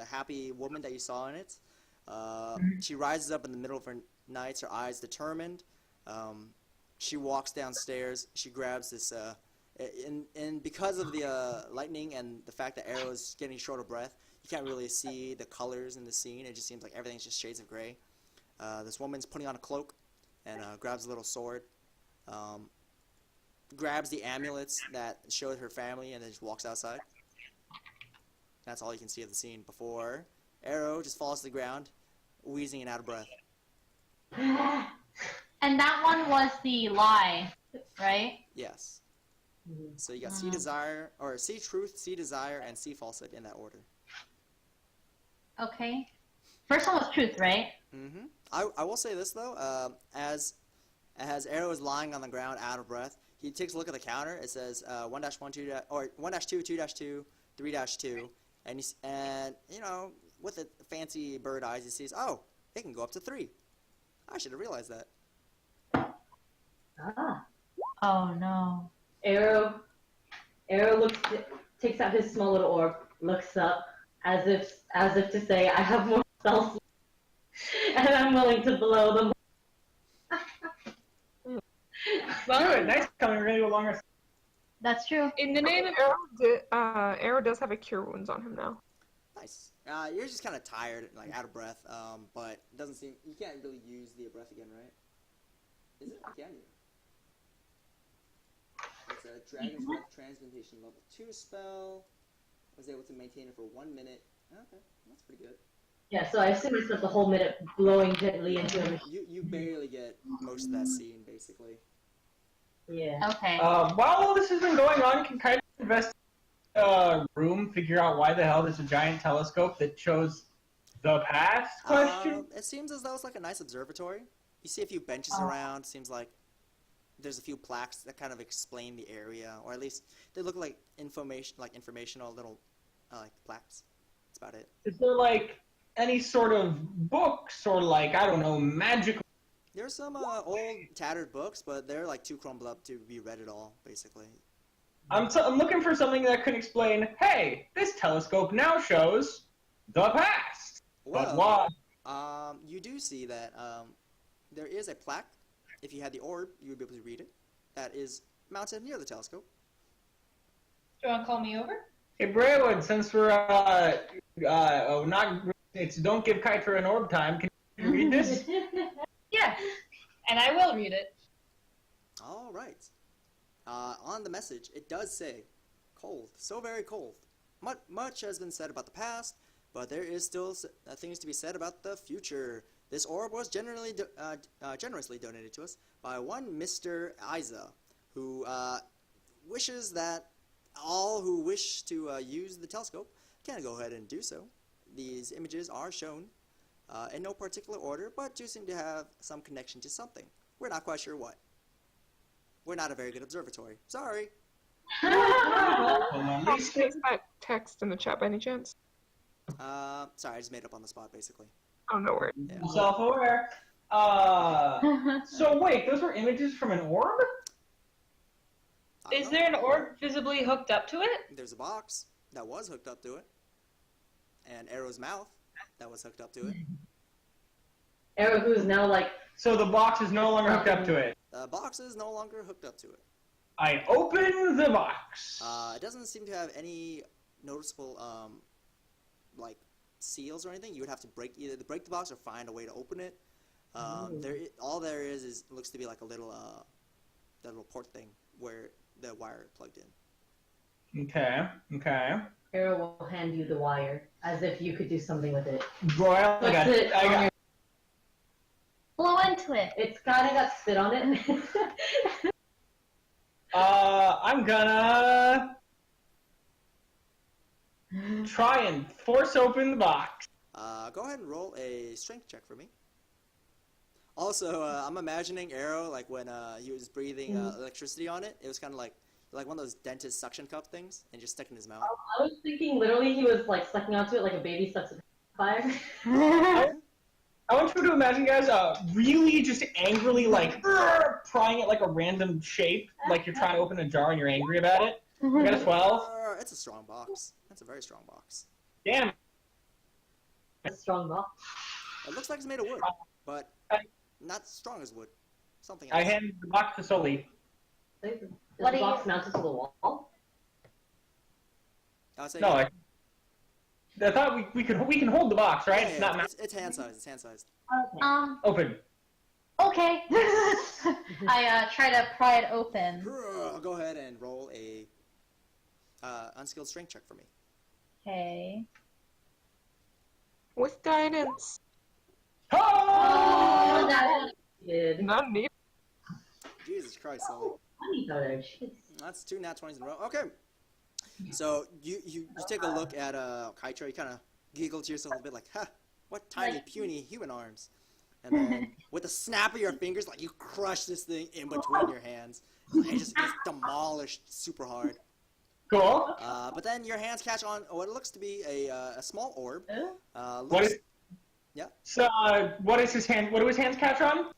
happy woman that you saw in it. She rises up in the middle of her nights, her eyes determined. She walks downstairs. She grabs this, and because of the lightning and the fact that Arrow is getting short of breath, you can't really see the colors in the scene. It just seems like everything's just shades of gray. This woman's putting on a cloak and grabs a little sword, grabs the amulets that showed her family, and then just walks outside. That's all you can see of the scene before Arrow just falls to the ground, wheezing and out of breath. And that one was the lie, right? Yes. So you got see desire, or see truth, see desire, and see falsehood in that order. Okay. First one was truth, right? Mm-hmm. I will say this though, as Arrow is lying on the ground out of breath, he takes a look at the counter. It says 1-1, 2, or 1-2, 2-2, 3-2, and you know, with the fancy bird eyes, he sees, oh, it can go up to 3. I should have realized that. Ah. Oh no. Arrow takes out his small little orb, looks up, as if to say, I have more spells, and I'm willing to blow them. Good, nice coming. We're gonna do a longer. That's true. In the name of Arrow does have a cure wounds on him now. Nice. You're just kind of tired, like out of breath, but it doesn't seem you can't really use the breath again, right? Is it? Can you? It's a Dragon's Breath Transmutation level 2 spell. Was able to maintain it for 1 minute. Okay, that's pretty good. Yeah, so I assume I spent the whole minute blowing gently into him. You barely get most of that scene, basically. Yeah. Okay. While all this has been going on, you can kind of invest room, figure out why the hell there's a giant telescope that shows the past question. It seems as though it's like a nice observatory. You see a few benches around. Seems like there's a few plaques that kind of explain the area, or at least they look like informational little like plaques. That's about it. Is there like any sort of books or like, I don't know, magical? There's some old tattered books, but they're like too crumbled up to be read at all, basically. I'm looking for something that can explain, hey, this telescope now shows the past. But why? You do see that there is a plaque. If you had the orb, you would be able to read it. That is mounted near the telescope. Do you want to call me over? Hey, Braywood, since we're it's don't give Kyter an orb time, can you read this? Yes, and I will read it. All right. On the message, it does say, cold, so very cold. Much has been said about the past, but there is still things to be said about the future. This orb was generously donated to us by one Mr. Isa, who wishes that all who wish to use the telescope can go ahead and do so. These images are shown in no particular order, but do seem to have some connection to something. We're not quite sure what. We're not a very good observatory. Sorry. Is that text in the chat by any chance? Sorry, I just made up on the spot, basically. Oh, no worries. Yeah. Self-aware. So wait, those were images from an orb? Is there an orb visibly hooked up to it? There's a box that was hooked up to it. And Arrow's mouth that was hooked up to it. Arrow, who's now like... So the box is no longer hooked up to it. The box is no longer hooked up to it. I open the box. It doesn't seem to have any noticeable, like, seals or anything. You would have to either break the box or find a way to open it. All there is looks to be like a little, that little port thing where the wire plugged in. Okay. Arrow will hand you the wire, as if you could do something with it. Royal, I got it. Blow into it. It's kind of got spit on it. I'm gonna try and force open the box. Go ahead and roll a strength check for me. Also, I'm imagining Arrow, like when he was breathing electricity on it, it was kind of like one of those dentist suction cup things, and just stuck in his mouth. I was thinking literally he was like sucking onto it like a baby sucks a fire. I want you to imagine, guys, really just angrily, like, prying it like a random shape, like you're trying to open a jar and you're angry about it. You got a 12? It's a strong box. That's a very strong box. Damn. A strong box. It looks like it's made of wood, but not as strong as wood. Something else. I hand the box to Sully. Is the box mounted to the wall? No, I thought we can hold the box, right? Yeah, it's hand sized. It's hand sized. Okay. Open. Okay. I try to pry it open. Go ahead and roll a unskilled strength check for me. Okay. With guidance. Oh, that did. Not neat. Jesus Christ, Sully. Jeez. That's 2 nat 20s in a row. Okay. So you take a look at Kaitra, you kind of giggle to yourself a bit like, ha, what tiny, puny human arms. And then with a snap of your fingers, like you crush this thing in between your hands. And it just gets demolished super hard. Cool. But then your hands catch on what looks to be a small orb. Yeah. So what do his hands catch on?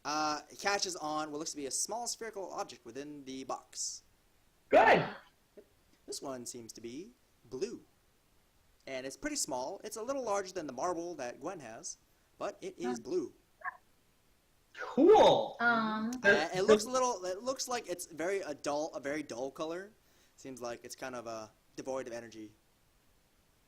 It catches on what looks to be a small spherical object within the box. Good. This one seems to be blue. And it's pretty small. It's a little larger than the marble that Gwen has, but it is blue. Cool. It looks like it's a very dull color. Seems like it's kind of devoid of energy.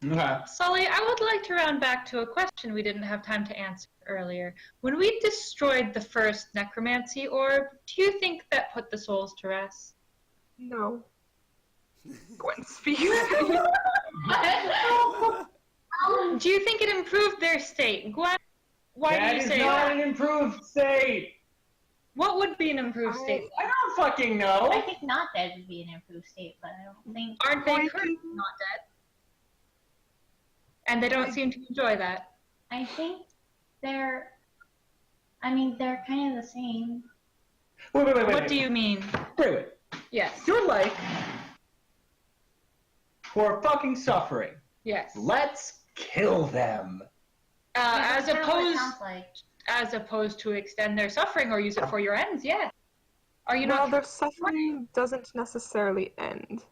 Okay. Sully, I would like to round back to a question we didn't have time to answer earlier. When we destroyed the first necromancy orb, do you think that put the souls to rest? No. Gwen speaks. Do you think it improved their state? Gwen, why do you say that? That is not an improved state. What would be an improved state? I don't fucking know. I think not dead would be an improved state, but I don't think... Aren't they currently not dead? And they don't seem to enjoy that. I think they're kind of the same. Wait. What do you mean? Wait. Yes. Your life for fucking suffering. Yes. Let's kill them. As opposed to extend their suffering or use it for your ends, yeah. Are you not? Their suffering doesn't necessarily end.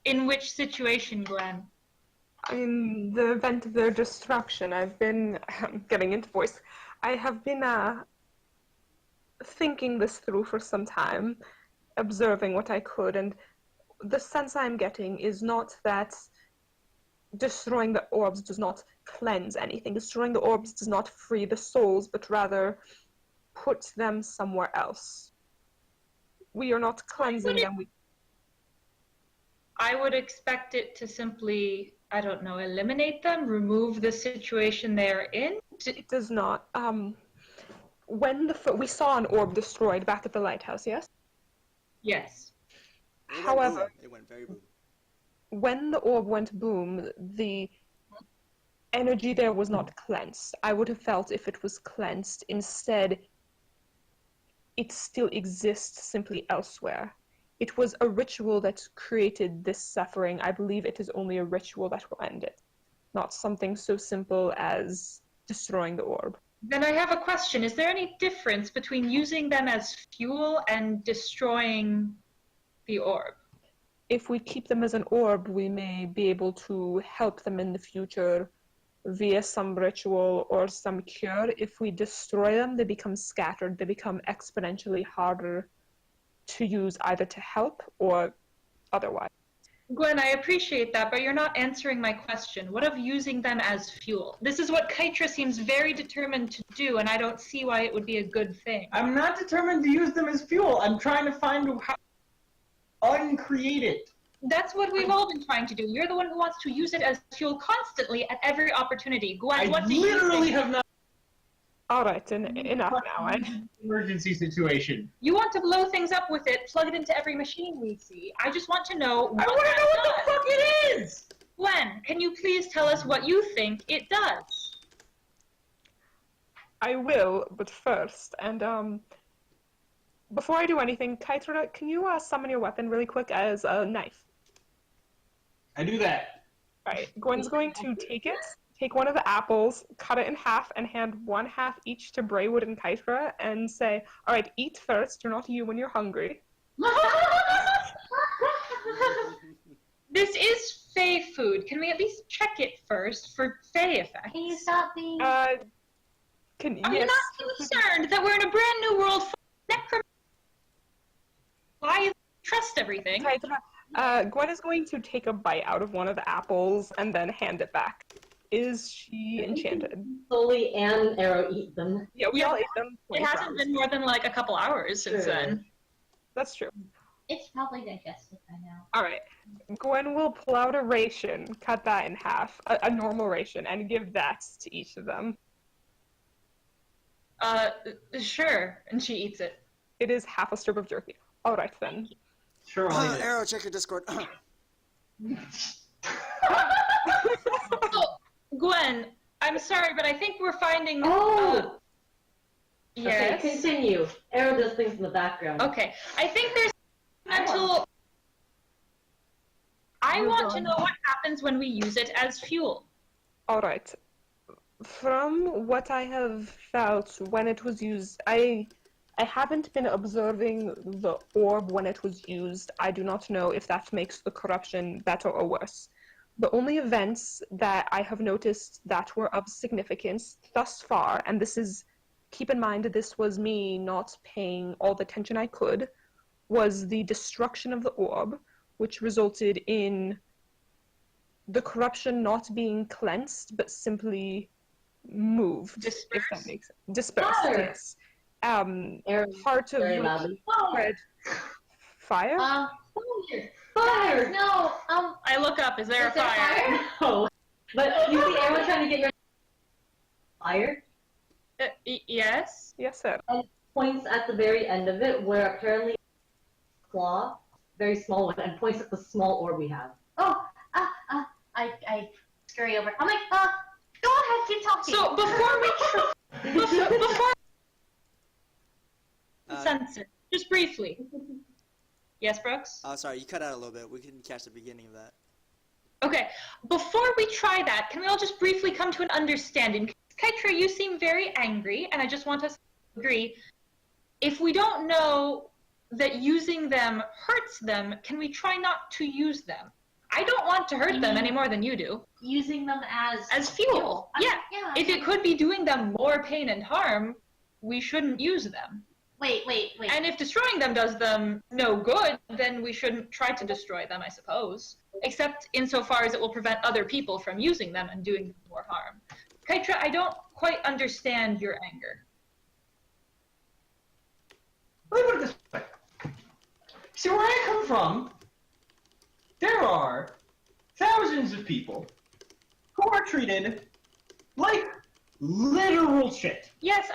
In which situation, Gwen? In the event of their destruction, I've been getting into voice. I have been thinking this through for some time, observing what I could, and the sense I'm getting is not that destroying the orbs does not cleanse anything. Destroying the orbs does not free the souls, but rather put them somewhere else. We are not cleansing them. I would expect it to simply, I don't know, eliminate them, remove the situation they're in. It does not. When we saw an orb destroyed back at the lighthouse, yes? Yes. It went However, boom. It went very boom. when the orb went boom, the energy there was not cleansed. I would have felt if it was cleansed. Instead, it still exists simply elsewhere. It was a ritual that created this suffering. I believe it is only a ritual that will end it, not something so simple as destroying the orb. Then I have a question. Is there any difference between using them as fuel and destroying the orb? If we keep them as an orb, we may be able to help them in the future via some ritual or some cure. If we destroy them, they become scattered. They become exponentially harder to use, either to help or otherwise. Gwen, I appreciate that, but you're not answering my question. What of using them as fuel? This is what Kytra seems very determined to do, and I don't see why it would be a good thing. I'm not determined to use them as fuel. I'm trying to find how uncreate it. That's what we've all been trying to do. You're the one who wants to use it as fuel constantly at every opportunity. Gwen, what do you literally think? have not. All right, enough now. Emergency situation. You want to blow things up with it, plug it into every machine we see. I just want to know what I want to know what the fuck it is! Gwen, can you please tell us what you think it does? I will, but first, and before I do anything, Kytra, can you summon your weapon really quick as a knife? I do that. Alright, Gwen's going to take one of the apples, cut it in half, and hand one half each to Braywood and Kytra, and say, alright, eat first, you're not you when you're hungry. This is Fey food. Can we at least check it first for Fey effects? Can you stop being... Are you yes. not concerned that we're in a brand new world full of necromancy? Why trust everything? Kytra, Gwen is going to take a bite out of one of the apples and then hand it back. Is she enchanted? Sully and Arrow eat them. Yeah, we all ate them. It hasn't been more than like a couple hours since then. That's true. It's probably digested by now. Alright, Gwen will pull out a ration, cut that in half, a normal ration, and give that to each of them. Sure. And she eats it. It is half a strip of jerky. Alright then. Sure, I'll eat it. Arrow, check your Discord. Oh, Gwen, I'm sorry, but I think we're finding... Oh! Yes? Okay, continue. Arrow does things in the background. Okay, I think there's mental... I want to know what happens when we use it as fuel. Alright. From what I have felt when it was used, I haven't been observing the orb when it was used. I do not know if that makes the corruption better or worse. The only events that I have noticed that were of significance thus far, and this is, keep in mind, this was me not paying all the attention I could, was the destruction of the orb, which resulted in the corruption not being cleansed, but simply moved. Dispersed? If that makes sense. Dispersed, Fire. yes. Arrow Part of very the loudly. spread. Fire? Fire! No, I look up, is there a fire? No. But you see Arrow trying to get your fire? Yes? Yes, sir. And points at the very end of it, where apparently claw, very small one, and points at the small orb we have. I scurry over. I'm like, go ahead, keep talking. So before we before census, just briefly. Yes, Brooks? Oh, sorry, you cut out a little bit. We couldn't catch the beginning of that. Okay, before we try that, can we all just briefly come to an understanding? Kytra, you seem very angry, and I just want us to agree. If we don't know that using them hurts them, can we try not to use them? I don't want to hurt them any more than you do. Using them as fuel. I mean, Yeah. If it could be doing them more pain and harm, we shouldn't use them. Wait. And if destroying them does them no good, then we shouldn't try to destroy them, I suppose. Except insofar as it will prevent other people from using them and doing more harm. Kytra, I don't quite understand your anger. Let me put it this way. See, where I come from, there are thousands of people who are treated like literal shit. Yes,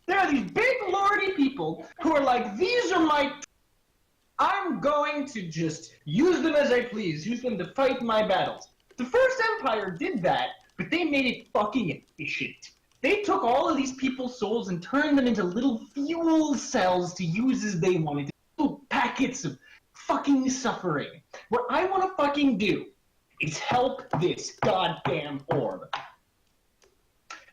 There are these big lordy people people who are like, these are my... I'm going to just use them as I please, use them to fight my battles. The First Empire did that, but they made it fucking efficient. They took all of these people's souls and turned them into little fuel cells to use as they wanted, little packets of fucking suffering. What I want to fucking do is help this goddamn orb.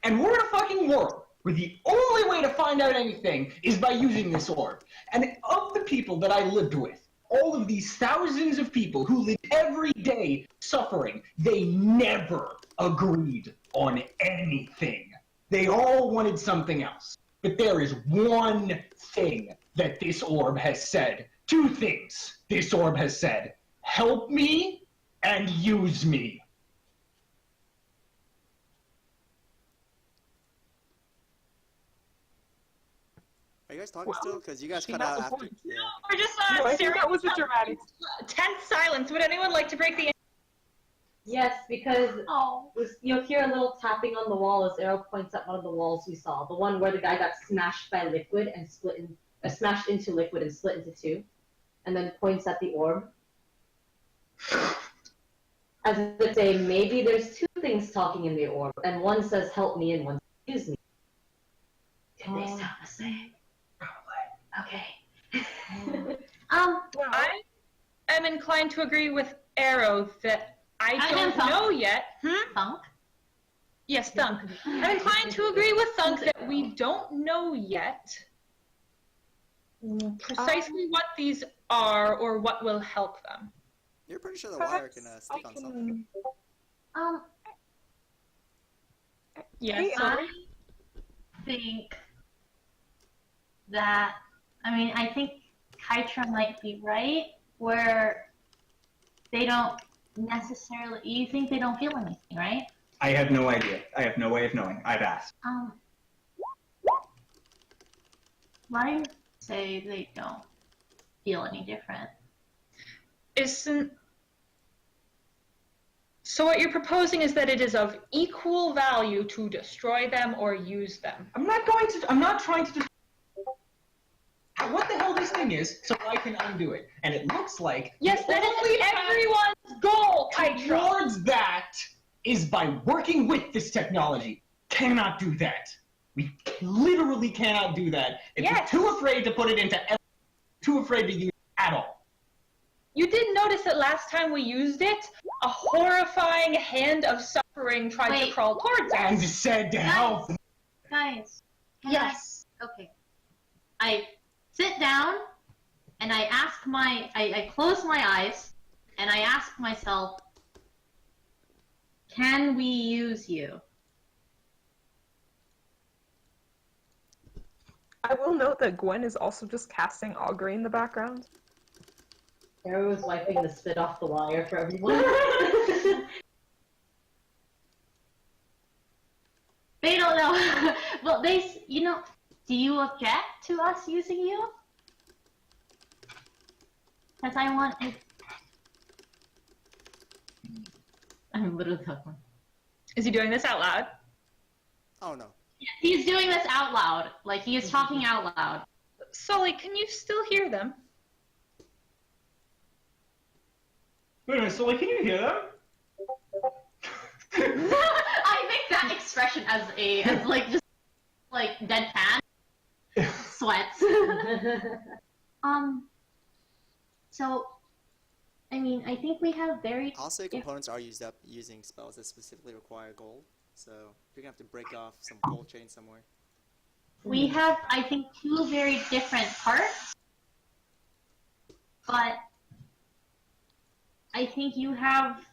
And we're in a fucking world where the only way to find out anything is by using this orb. And of the people that I lived with, all of these thousands of people who live every day suffering, they never agreed on anything. They all wanted something else. But there is one thing that this orb has said. Two things this orb has said. Help me and use me. Are you guys talking still? Because you guys cut out after. Yeah. We're just No, I think that was a dramatic. tense silence. Would anyone like to break the? Yes, because you'll hear a little tapping on the wall as Arrow points at one of the walls we saw. The one where the guy got smashed by liquid and smashed into liquid and split into two. And then points at the orb. As if say, maybe there's two things talking in the orb, and one says help me and one says use me. Did they sound the same? Okay. I am inclined to agree with Arrow that I don't know yet. Thunk? Yes, Thunk. I'm inclined to agree with Thunk that we don't know yet precisely what these are or what will help them. You're pretty sure the wire can stick on something. Yes. I think that, I think Kytra might be right, where they don't necessarily, you think they don't feel anything, right? I have no idea. I have no way of knowing. I've asked. Why say they don't feel any different? So what you're proposing is that it is of equal value to destroy them or use them. I'm not trying to what the hell this thing is, so I can undo it. And it looks like yes, that is everyone's goal, Kytra. Towards that is by working with this technology. Cannot do that. We literally cannot do that. If we're too afraid to put it into too afraid to use it at all. You did notice that last time we used it, a horrifying hand of suffering tried to crawl towards us. And said to help. Guys. Yes. Okay. I sit down and I I close my eyes and I ask myself, can we use you? I will note that Gwen is also just casting Augury in the background. Arrow is wiping the spit off the wire for everyone. They don't know. Well, do you object to us using you? Because I want it. I'm literally talking. Is he doing this out loud? Oh no. Yeah, he's doing this out loud. Like, he is talking out loud. Sully, can you still hear them? Wait a minute, Sully, can you hear them? I think that expression as just deadpan sweats. So, I think we have very. Also, components are used up using spells that specifically require gold, so you're gonna have to break off some gold chain somewhere. We have, I think, two very different parts, but I think you have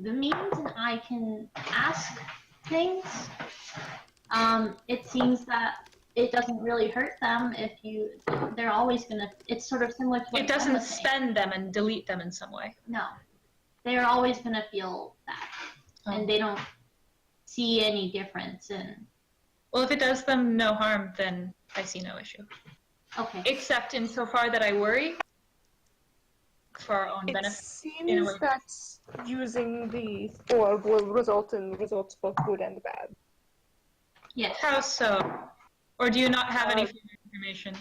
the means and I can ask things. It seems that it doesn't really hurt them if they're always gonna, it's sort of similar to what it doesn't spend them and delete them in some way. No. They're always gonna feel that. And they don't see any difference in. Well, if it does them no harm, then I see no issue. Okay. Except insofar that I worry for our own benefit. It seems that using the orb will result in results both good and bad. Yes. How so? Or do you not have any fear information.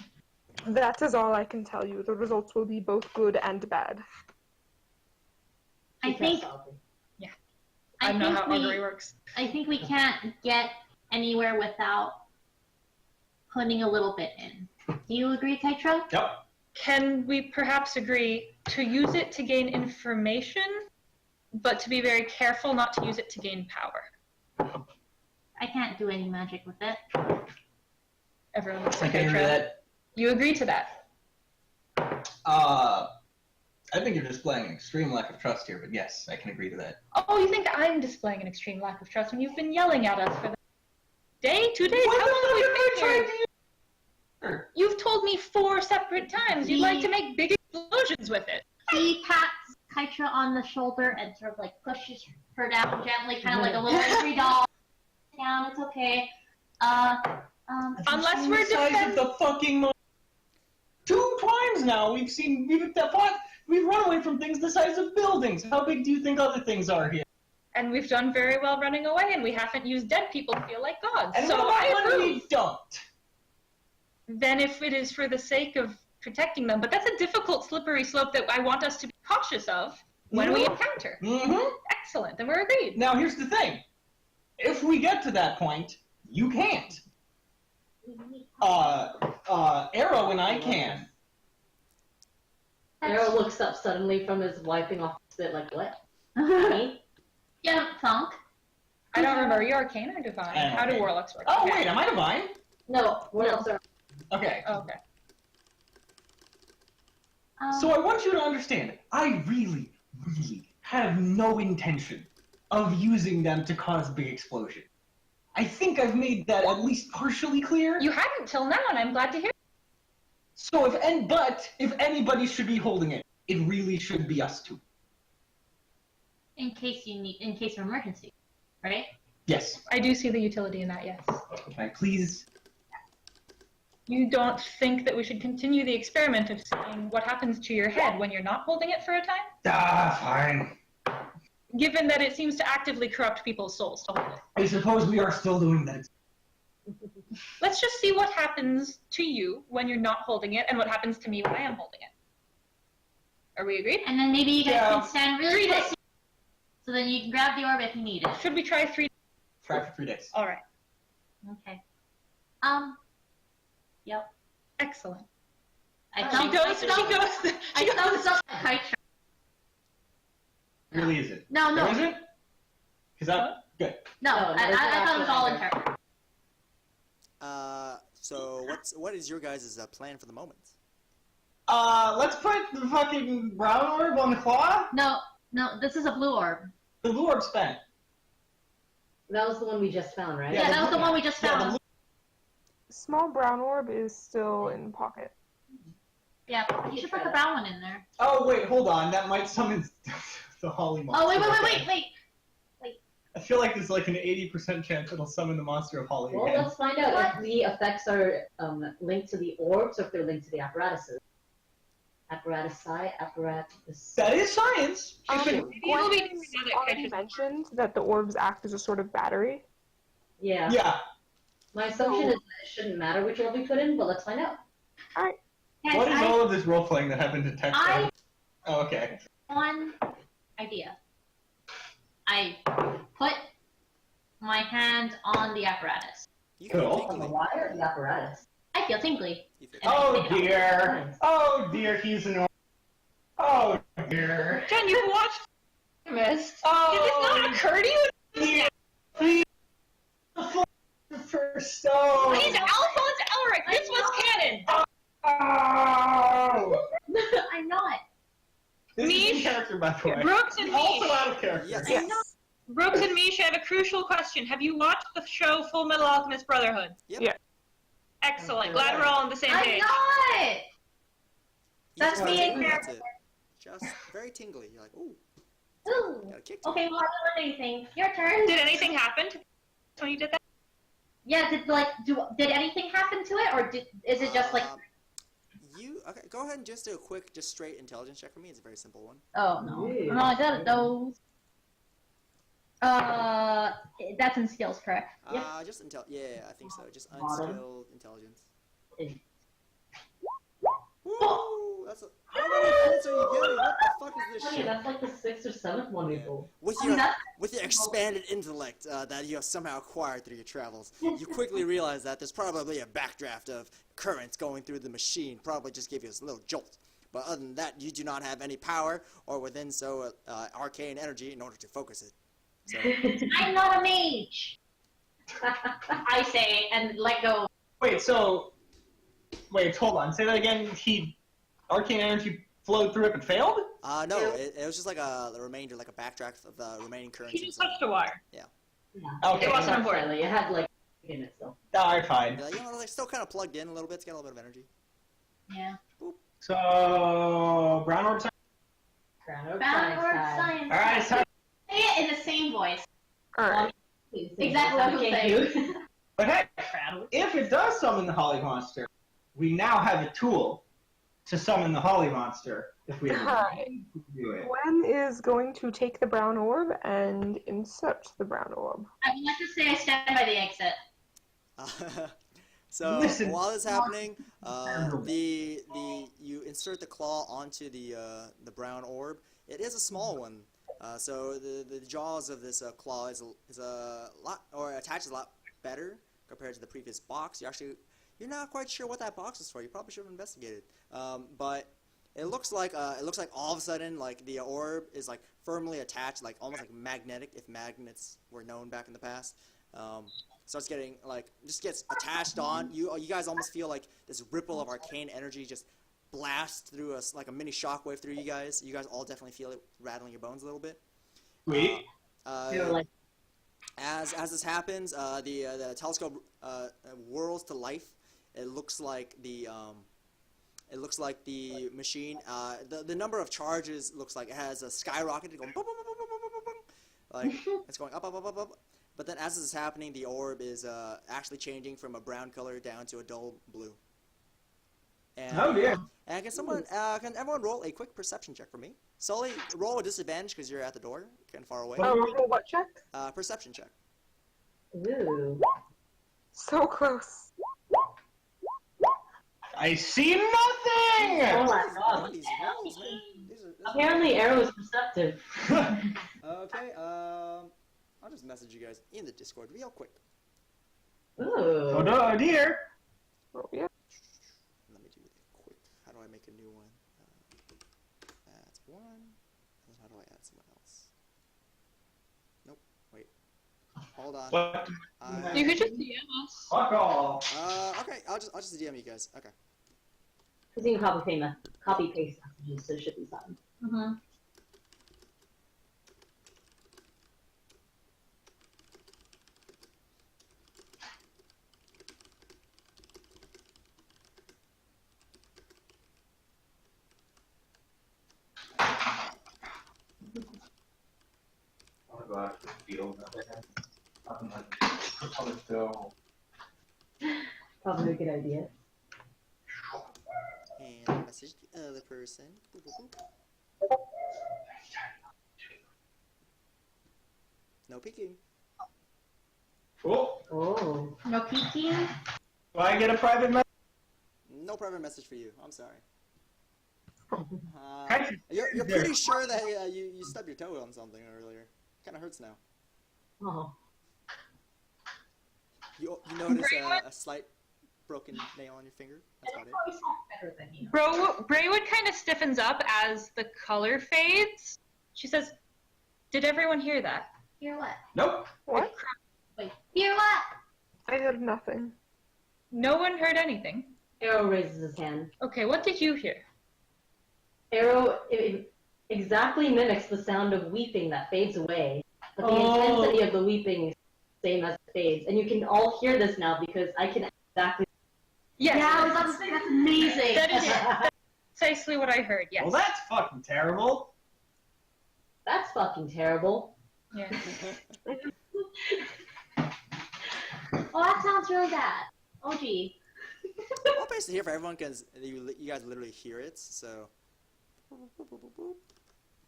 That is all I can tell you. The results will be both good and bad. I think I don't know how augury works. I think we can't get anywhere without putting a little bit in. Do you agree, Kaitro? Yep. Can we perhaps agree to use it to gain information, but to be very careful not to use it to gain power? I can't do any magic with it. Everyone looks I at can agree to Kaitra. that. You agree to that? I think you're displaying an extreme lack of trust here, but yes, I can agree to that. Oh, you think I'm displaying an extreme lack of trust when you've been yelling at us for the day, 2 days? How long have we been here? You've told me 4 separate times you'd like to make big explosions with it. He pats Kaitra on the shoulder and sort of like pushes her down gently, kind of like a little angry doll. Down, it's okay. Unless we're the size of the fucking 2 times now, we've run away from things the size of buildings. How big do you think other things are here? And we've done very well running away, and we haven't used dead people to feel like gods. And so what I about when approve. we don't? Then if it is for the sake of protecting them, but that's a difficult slippery slope that I want us to be cautious of when we encounter. Excellent, then we're agreed. Now here's the thing. If we get to that point, you can't. Arrow and I can. Arrow looks up suddenly from his wiping off his spit, like, what? Me? Yeah, Thunk. I don't remember, are you arcane or divine? How do warlocks work? Oh, Okay. wait, am I divine? No, what else are... Okay. Oh, okay. So I want you to understand, I really, really have no intention of using them to cause a big explosion. I think I've made that at least partially clear. You hadn't till now, and I'm glad to hear. So if anybody should be holding it, it really should be us two. In case of emergency, right? Yes. I do see the utility in that, yes. Can I please? You don't think that we should continue the experiment of seeing what happens to your head when you're not holding it for a time? Fine. Given that it seems to actively corrupt people's souls to hold it. I suppose we are still doing that. Let's just see what happens to you when you're not holding it, and what happens to me when I am holding it. Are we agreed? And then maybe you guys can stand really close, so then you can grab the orb if you need it. Should we try 3? Try for 3 days. All right. Okay. Yep. Excellent. She thumbs up Kaitra. Really is it? No. There isn't? Because I'm good. No, I thought it was all in her. So what is your guys' plan for the moment? Let's put the fucking brown orb on the claw. No, this is a blue orb. The blue orb spent. That was the one we just found, right? Yeah, that was the one we just found. Small brown orb is still in pocket. Yeah, you should put the brown one in there. Oh wait, hold on. That might summon the Holly monster. Oh wait. I feel like there's like an 80% chance it'll summon the monster of Holly Well, again. let's find out if the effects are linked to the orbs or if they're linked to the apparatuses. Apparatus. That is science. Gwen already mentioned that the orbs act as a sort of battery. Yeah. Yeah. My assumption is that it shouldn't matter which orb we put in, but let's find out. Alright. What is all of this role playing that happened to text? Oh, okay. One idea. I put my hand on the apparatus. Cool. On the wire or the apparatus? I feel tingly. Oh dear. Oh dear, he's an orb. Oh dear. Jen, you watched Mist. Oh. Did this not occur to you? Yeah. Please. First stone. He's Alphonse Elric. This was canon. Oh. I'm not. This is in Mish, character, by the way. Brooks and Also Mish. out of character. Yes. Brooks and Mish, I have a crucial question. Have you watched the show Full Metal Alchemist Brotherhood? Yep. Yeah. Excellent. Glad we're all on the same I'm page. not. That's Just me in tingly, character. that's it. Just very tingly. You're like, ooh. Ooh. Got a kick to Okay, it. well, I don't know anything. Your turn. Did anything happen when you did that? Yeah. Did anything happen to it, or is it just like? Okay, go ahead and just do a quick, just straight intelligence check for me. It's a very simple one. Oh no. Yeah. I'm not good at those. That's in skills, correct? Just yeah, I think so. Just unskilled intelligence. How many points are you getting? What the fuck is this Funny, shit? that's like the 6th or 7th one we pulled. With your expanded intellect that you have somehow acquired through your travels, you quickly realize that there's probably a backdraft of currents going through the machine. Probably just gave you a little jolt. But other than that, you do not have any power or within arcane energy in order to focus it. So. I'm not a mage. I say and let go. Wait, hold on. Say that again. Arcane energy flowed through it but failed? No, it was just like the remainder, like a backdraft of the remaining currents. He just touched a wire. Yeah. Okay. It wasn't Not important. really. It had like in it still. Alright, fine. You know, like still kind of plugged in a little bit to get a little bit of energy. Yeah. So, brown orb science. Brown orb Brown orb time. science. Alright, it's time. Say it in the same voice. Alright. Exactly what I'm saying. But hey, if it does summon the Holly Monster, we now have a tool to summon the Holly Monster if we ever Alright. do it. Gwen is going to take the brown orb and insert the brown orb. I would like to say I stand by the exit. So Listen. while this is happening, you insert the claw onto the brown orb. It is a small one, so the jaws of this claw is a lot, or attaches a lot better compared to the previous box. You're not quite sure what that box is for. You probably should have investigated. But it looks like all of a sudden like the orb is like firmly attached, like almost like magnetic, if magnets were known back in the past. Starts getting just gets attached on. You guys almost feel like this ripple of arcane energy just blast through us like a mini shockwave through you guys. You guys all definitely feel it rattling your bones a little bit. Sweet. As this happens, the telescope whirls to life. It looks like the machine. The number of charges looks like it has a skyrocketed, going boom, boom, boom, boom, boom, boom, boom, like it's going up, up, up, up, up. But then as this is happening, the orb is actually changing from a brown color down to a dull blue. And, Oh dear. And can everyone roll a quick perception check for me? Sully, roll a disadvantage because you're at the door, kind of far away. Roll what check? Perception check. Ooh. So close. I see nothing! Oh my god. These rolls, man. Apparently Arrow is perceptive. Okay, I'll just message you guys in the Discord real quick. Ooh. Oh no, dear. Oh, yeah. Let me do it quick. How do I make a new one? That's one. And then how do I add someone else? Nope. Wait. Hold on. What? You could just DM us. Fuck off. Okay. I'll just DM you guys. Okay. Because you can copy paste messages, so it should be something. Mm-hmm. Oh my gosh, this field. Nothing like on the stone. Probably a good idea. And message the other person. Boop, boop, boop. No peeking. Cool. Oh. No peeking. Do I get a private message? No private message for you. I'm sorry. Actually, You're pretty sure that you stubbed your toe on something earlier. Kind of hurts now. Oh. You notice a slight broken nail on your finger. That's about it. Braywood kind of stiffens up as the color fades. She says, "Did everyone hear that?" Hear what? Nope. What? Wait. Hear what? I heard nothing. No one heard anything. Arrow raises his hand. Okay, what did you hear? Arrow exactly mimics the sound of weeping that fades away, but the intensity of the weeping is the same as it fades. And you can all hear this now because I can exactly. Yes. Yeah, I was about to say that's amazing. That is precisely what I heard. Yes. Well, that's fucking terrible. That's fucking terrible. Yeah. Oh, that sounds really bad. Oh, gee. I'll paste it here for everyone because you guys literally hear it. So. Boop, boop, boop, boop, boop.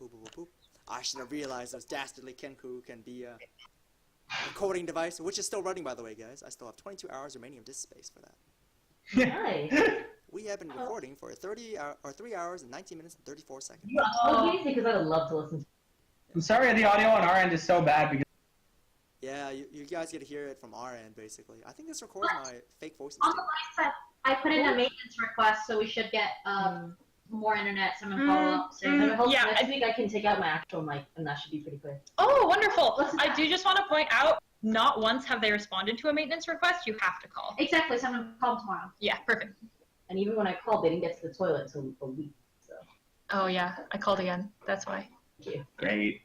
Boop, boop, boop, boop. I should have realized those dastardly Kenku can be a recording device, which is still running, by the way, guys. I still have 22 hours remaining of disk space for that. Nice. we have been recording for 3 hours and 19 minutes and 34 seconds. You told me because I would love to listen to I'm sorry the audio on our end is so bad because Yeah, you guys get to hear it from our end, basically. I think this records my fake voices. On too. the live set, I put in a maintenance request, so we should get more internet. Someone follow up soon. And I hope Yeah, next week I can take out my actual mic, and that should be pretty quick. Oh, wonderful. I do just want to point out, not once have they responded to a maintenance request. You have to call. Exactly. Someone call tomorrow. Yeah, perfect. And even when I called, they didn't get to the toilet until a week. So Oh, yeah. I called again. That's why. thank you. great.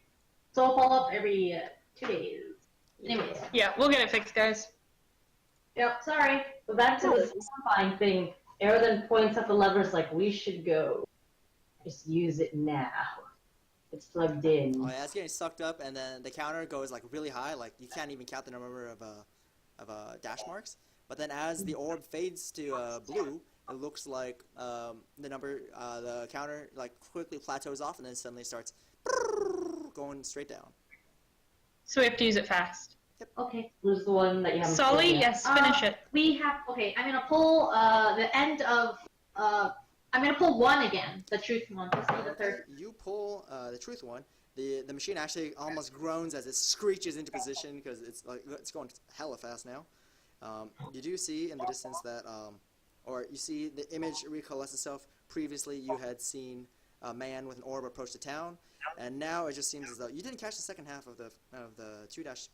So I'll follow up every 2 days. Anyways. Yeah, we'll get it fixed, guys. Yep, sorry. But back to this fine thing. Aerodin points at the levers like we should go. Just use it now. It's plugged in. Oh yeah, it's getting sucked up, and then the counter goes like really high, like you can't even count the number of dash marks. But then as the orb fades to blue, it looks like the counter like quickly plateaus off, and then suddenly starts going straight down. So we have to use it fast. Okay, who's the one that you haven't Sully, pulled yet? yes, finish it. We have. Okay, I'm gonna pull the end of. I'm gonna pull one again, the truth one. This will be the third. You pull the truth one. The machine actually almost groans as it screeches into position because it's going hella fast now. You do see in the distance that, or you see the image recollects itself. Previously, you had seen a man with an orb approach the town, and now it just seems as though you didn't catch the second half of the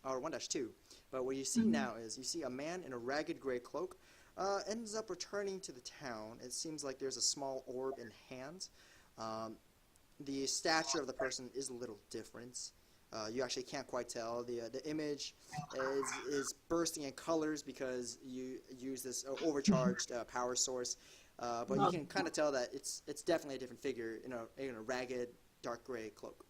1-2. But what you see now is you see a man in a ragged gray cloak. Ends up returning to the town. It seems like there's a small orb in hand. The stature of the person is a little different. You actually can't quite tell. The image is bursting in colors because you use this overcharged power source. But you can kind of tell that it's definitely a different figure in a ragged dark gray cloak.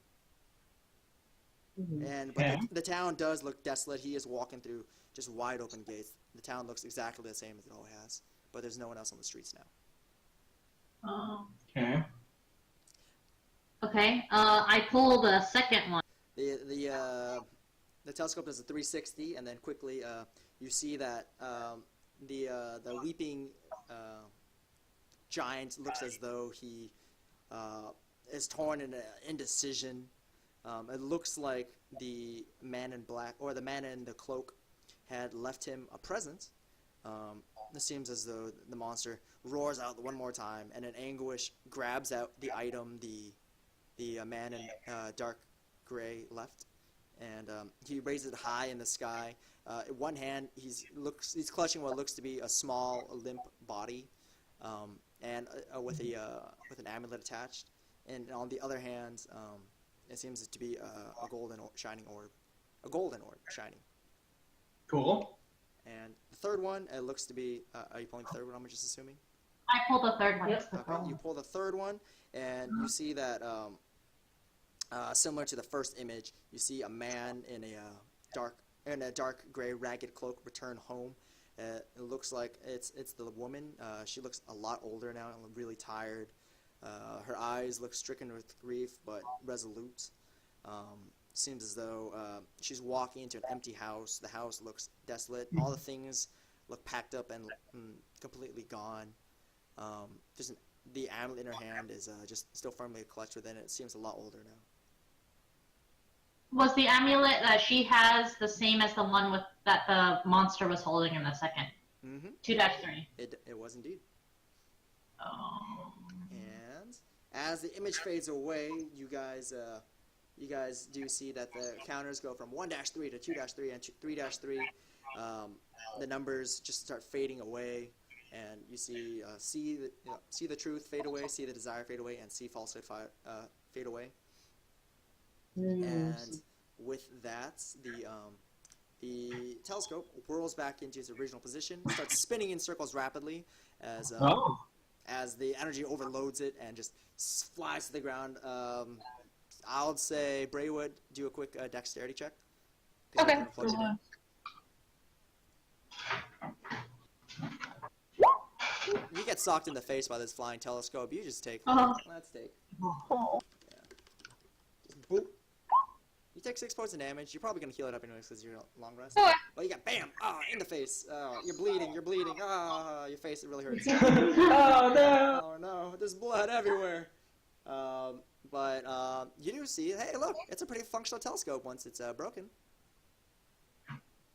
But the town does look desolate. He is walking through just wide open gates. The town looks exactly the same as it always has, but there's no one else on the streets now. Oh. Okay. Okay. I pull the second one. The telescope does a 360, and then quickly you see that the weeping giant looks as though he is torn in indecision. It looks like the man in black, or the man in the cloak, had left him a present. It seems as though the monster roars out one more time, and in anguish grabs out the item the man in dark gray left, and he raises it high in the sky. In one hand, he's clutching what looks to be a small, limp body, and with an amulet attached. And on the other hand, it seems to be a golden shining orb, shining. Cool. And the third one, it looks to be. Are you pulling the third one? I'm just assuming. I pulled the third one. Yep. Okay, you pull the third one, and you see that similar to the first image, you see a man in a dark gray ragged cloak return home. It looks like it's the woman. She looks a lot older now and really tired. Her eyes look stricken with grief, but resolute. Seems as though she's walking into an empty house. The house looks desolate. All the things look packed up and completely gone. The amulet in her hand is just still firmly clutched within it. It seems a lot older now. Was the amulet that she has the same as the one that the monster was holding in the second? Mm-hmm. 2-3. It was indeed. Oh. And as the image fades away, you guys do see that the counters go from 1-3 to 2-3 and 3-3. The numbers just start fading away, and you see the truth fade away, see the desire fade away, and see falsehood fade away. And with that, the telescope whirls back into its original position, starts spinning in circles rapidly as the energy overloads it and just flies to the ground. I would say, Braywood, do a quick dexterity check. Okay. You get socked in the face by this flying telescope. You just take. Oh. Let's take. Oh. Yeah. Just boop. You take 6 points of damage. You're probably gonna heal it up anyways because you're long rest. Oh. But you got bam! Ah, in the face. Oh, you're bleeding. You're bleeding. Ah, your face. It really hurts. Oh no! Oh no! There's blood everywhere. But you do see. Hey, look! It's a pretty functional telescope once it's broken.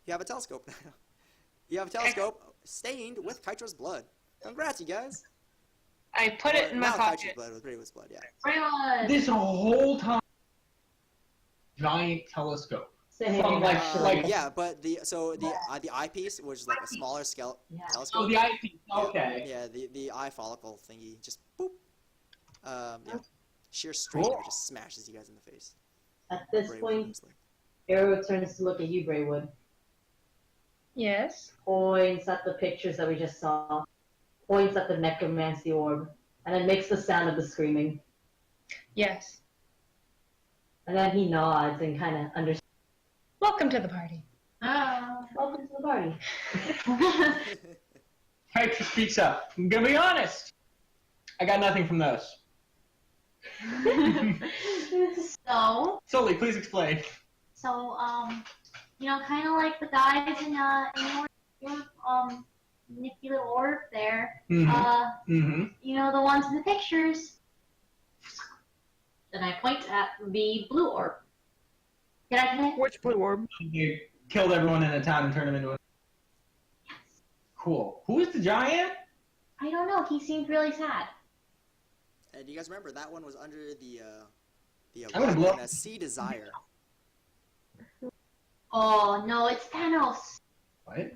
You have a telescope now. You have a telescope stained with Kytra's blood. Congrats, you guys. I put it in my Not pocket. Kytra's blood, with Braywood's blood, yeah. Braywood! This whole time, giant telescope. From like yeah, but the eyepiece, which is like a smaller telescope. Oh, the eyepiece. Okay. Yeah, the eye follicle thingy, just boop. Yeah, sheer strain of it just smashes you guys in the face. At this Braywood, point, mostly. Arrow turns to look at you, Braywood. Yes. Points at the pictures that we just saw. Points at the necromancy orb. And then makes the sound of the screaming. Yes. And then he nods and kind of understands. Welcome to the party. Welcome to the party. Kytra speaks up. I'm gonna be honest. I got nothing from those. So, Sully, please explain. you know, kind of like the guys in your nuclear orb there. Mm-hmm. You know, the ones in the pictures. And I point at the blue orb. Did I connect? Which blue orb? You killed everyone in the town and turned them into a... Cool. Who is the giant? I don't know. He seemed really sad. And do you guys remember that one was under the I'm gonna blow up. Sea Desire. Oh no, it's Thanos. What?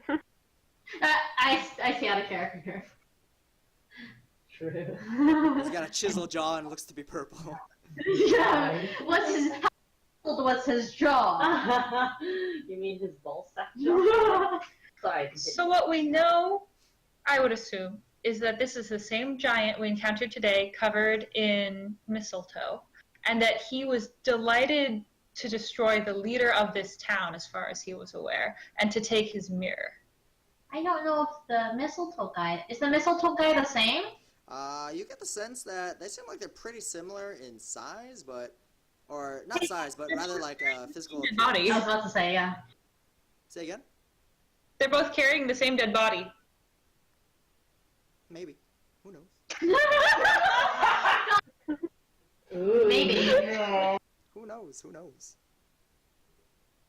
I see out of character here. True. He's got a chisel jaw and looks to be purple. Yeah. What's his jaw? You mean his ball sack jaw? Sorry. Continue. So what we know, I would assume, is that this is the same giant we encountered today covered in mistletoe, and that he was delighted to destroy the leader of this town as far as he was aware, and to take his mirror. I don't know if the mistletoe guy is the mistletoe guy the same? You get the sense that they seem like they're pretty similar in size, or not size, but rather like physical body. I was about to say, yeah. Say again? They're both carrying the same dead body. Maybe. Who knows? Maybe. Who knows? Who knows?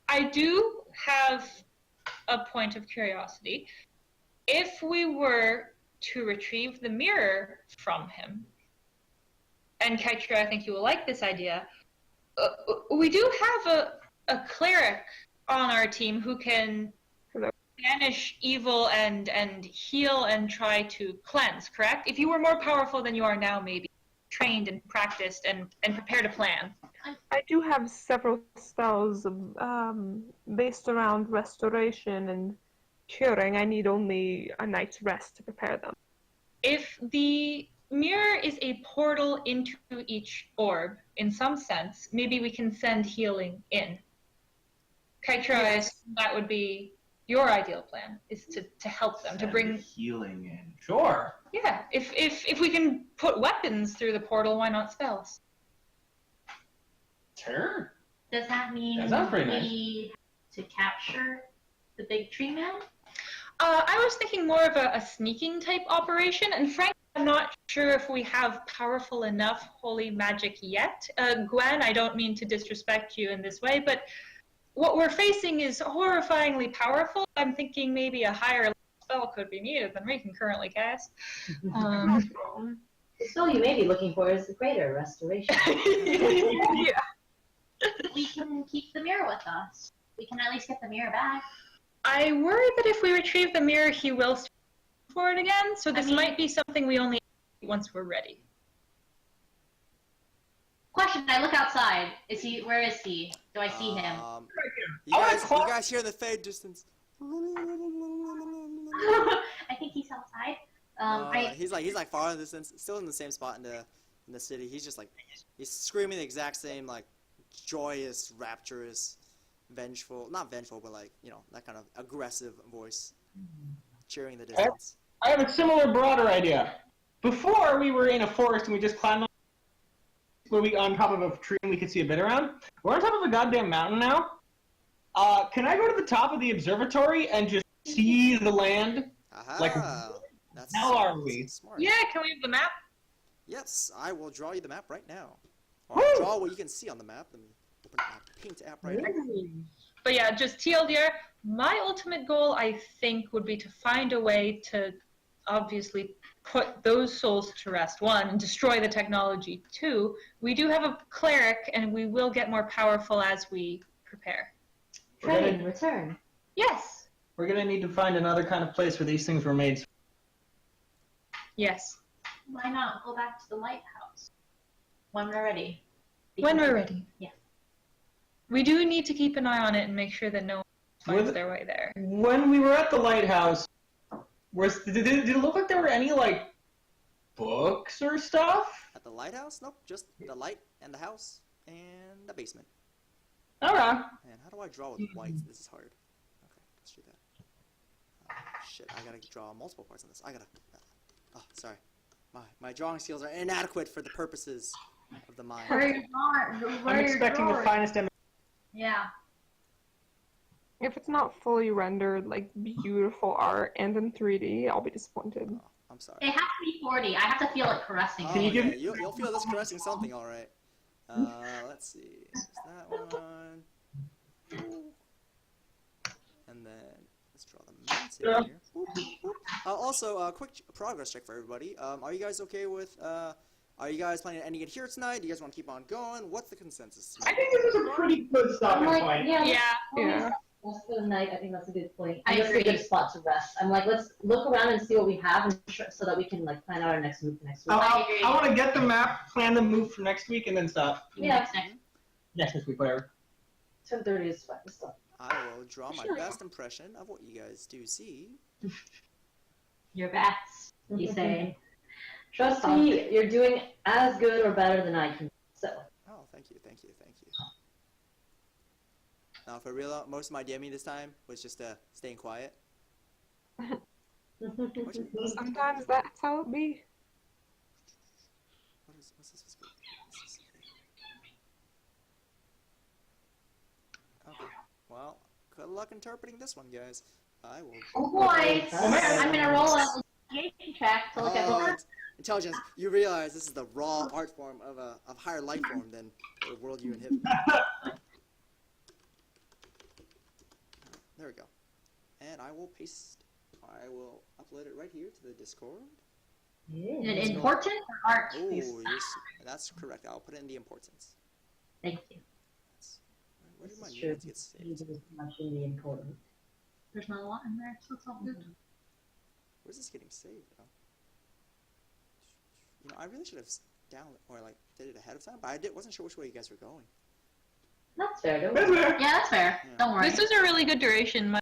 I do have a point of curiosity. If we were to retrieve the mirror from him, and Kytra, I think you will like this idea, we do have a cleric on our team who can banish evil and heal and try to cleanse, correct? If you were more powerful than you are now, maybe trained and practiced and prepared a plan. I do have several spells based around restoration and curing. I need only a night's rest to prepare them. If the mirror is a portal into each orb, in some sense, maybe we can send healing in. Kytra, that would be your ideal plan, is to help them, to bring healing in. Sure. Yeah, if we can put weapons through the portal, why not spells? Sure. Does that mean That sounds pretty nice. we to capture the big tree man? I was thinking more of a sneaking type operation, and frankly, I'm not sure if we have powerful enough holy magic yet. Gwen, I don't mean to disrespect you in this way, but what we're facing is horrifyingly powerful. I'm thinking maybe a higher spell could be needed than we can currently cast. The spell you may be looking for is greater restoration. Yeah. We can keep the mirror with us. We can at least get the mirror back. I worry that if we retrieve the mirror, he will search for it again, so this might be something we only once we're ready. Question, I look outside. Where is he? Do I see him? You guys hear the fade distance. I think he's outside. He's like far in the distance, still in the same spot in the city. He's just like, he's screaming the exact same, like, joyous, rapturous, vengeful, not vengeful, but like, you know, that kind of aggressive voice, cheering the distance. I have a similar, broader idea. Before, we were in a forest and we just climbed on where we on top of a tree and we could see a bit around. We're on top of a goddamn mountain now. Can I go to the top of the observatory and just see the land? Aha! Like, That's how are we? Smart. Yeah, can we have the map? Yes, I will draw you the map right now. Or I'll draw what you can see on the map. Let me open my paint app right now. But yeah, just TLDR, my ultimate goal, I think, would be to find a way to obviously put those souls to rest. One, and destroy the technology. Two, we do have a cleric, and we will get more powerful as we prepare. Train, return. Yes. We're gonna need to find another kind of place where these things were made. Yes. Why not go back to the lighthouse when we're ready? When we're ready. Yeah. We do need to keep an eye on it and make sure that no one finds With- their way there. When we were at the lighthouse, did it look like there were any, like, books or stuff? At the lighthouse? Nope, just the light and the house and the basement. Alright. Man, how do I draw with white? This is hard. Okay, let's do that. Shit, I gotta draw multiple parts on this. I gotta... oh, sorry. My drawing skills are inadequate for the purposes of the mind. I'm expecting the finest image. Yeah. If it's not fully rendered, like beautiful art and in 3D, I'll be disappointed. Oh, I'm sorry. It has to be 4D. I have to feel it caressing. Oh, Can you give yeah, me- you'll feel this caressing something, alright. Let's see. There's that one. And then let's draw the mountain here. Boop, boop, boop. Also, a quick progress check for everybody. Are you guys okay with? Are you guys planning on ending it here tonight? Do you guys want to keep on going? What's the consensus? I think this is a pretty good stopping point. Yeah. Yeah. Let's go tonight. I think that's a good point. I And that's a agree. good spot to rest. I'm like, let's look around and see what we have, and so that we can like plan out our next move for next week. I want to get the map, plan the move for next week, and then stop. Yeah. Next week, whatever. 10:30 is fine. Let's stop. I will draw my best impression of what you guys do see. Your best, you say. Trust me, you're doing as good or better than I can. So. Oh, thank you, thank you, thank you. Now, for real, most of my DMing this time was just staying quiet. Sometimes that's how it be. What's this? Okay. Well, good luck interpreting this one, guys. I will. Oh boy! Oh, man. I'm gonna roll a investigation check to look at Oh, what. intelligence. You realize this is the raw art form of a higher life form than the world you inhabit. There we go. And I will paste. I will upload it right here to the Discord. Is it important or art? Oh, please? that's correct. I'll put it in the importance. Thank you. Where did my Sure. notes get saved? Much in the important. There's not a lot in there, so it's all good. Where's this getting saved? Oh. You know, I really should have did it ahead of time, but wasn't sure which way you guys were going. That's fair. Don't worry. Yeah, that's fair. Yeah. Don't worry. This is a really good duration.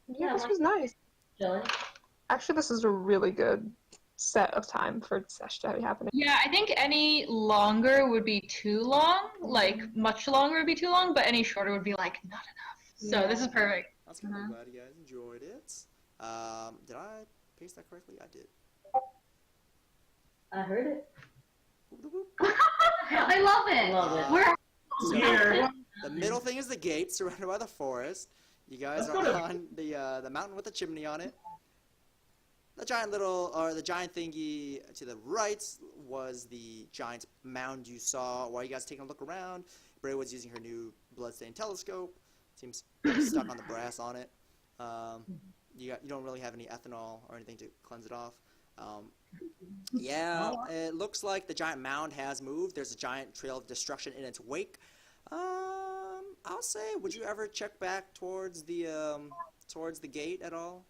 Yeah, this was nice. Chilling. Actually, this is a really good set of time for sesh to be happening. Yeah, I think any longer would be too long. Like, much longer would be too long, but any shorter would be, like, not enough. So this is perfect. That's good. I'm glad you guys enjoyed it. Did I paste that correctly? I did. I heard it. I love it. Love it. We're So, Here. the middle thing is the gate, surrounded by the forest. You guys Let's are go to- on the mountain with a chimney on it. The giant thingy to the right was the giant mound you saw. While you guys taking a look around, Bray was using her new bloodstained telescope. Seems stuck on the brass on it. You don't really have any ethanol or anything to cleanse it off. Yeah, it looks like the giant mound has moved. There's a giant trail of destruction in its wake. I'll say, would you ever check back towards the gate at all?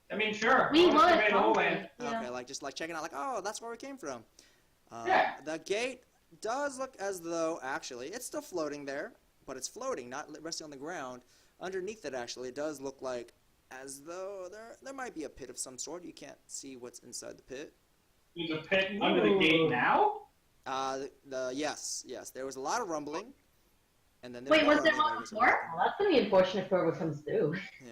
I mean, sure. We I wanna would, survey the whole probably. land. Yeah. Okay, just checking out, oh, that's where we came from. Yeah. The gate does look as though, actually, it's still floating there, but it's floating, not resting on the ground. Underneath it, actually, it does look like as though there might be a pit of some sort. You can't see what's inside the pit. There's a pit under the gate now? Yes, there was a lot of rumbling, and then Wait, was there more one rumbling. before? Well, that's gonna be unfortunate if whoever comes through. Yeah.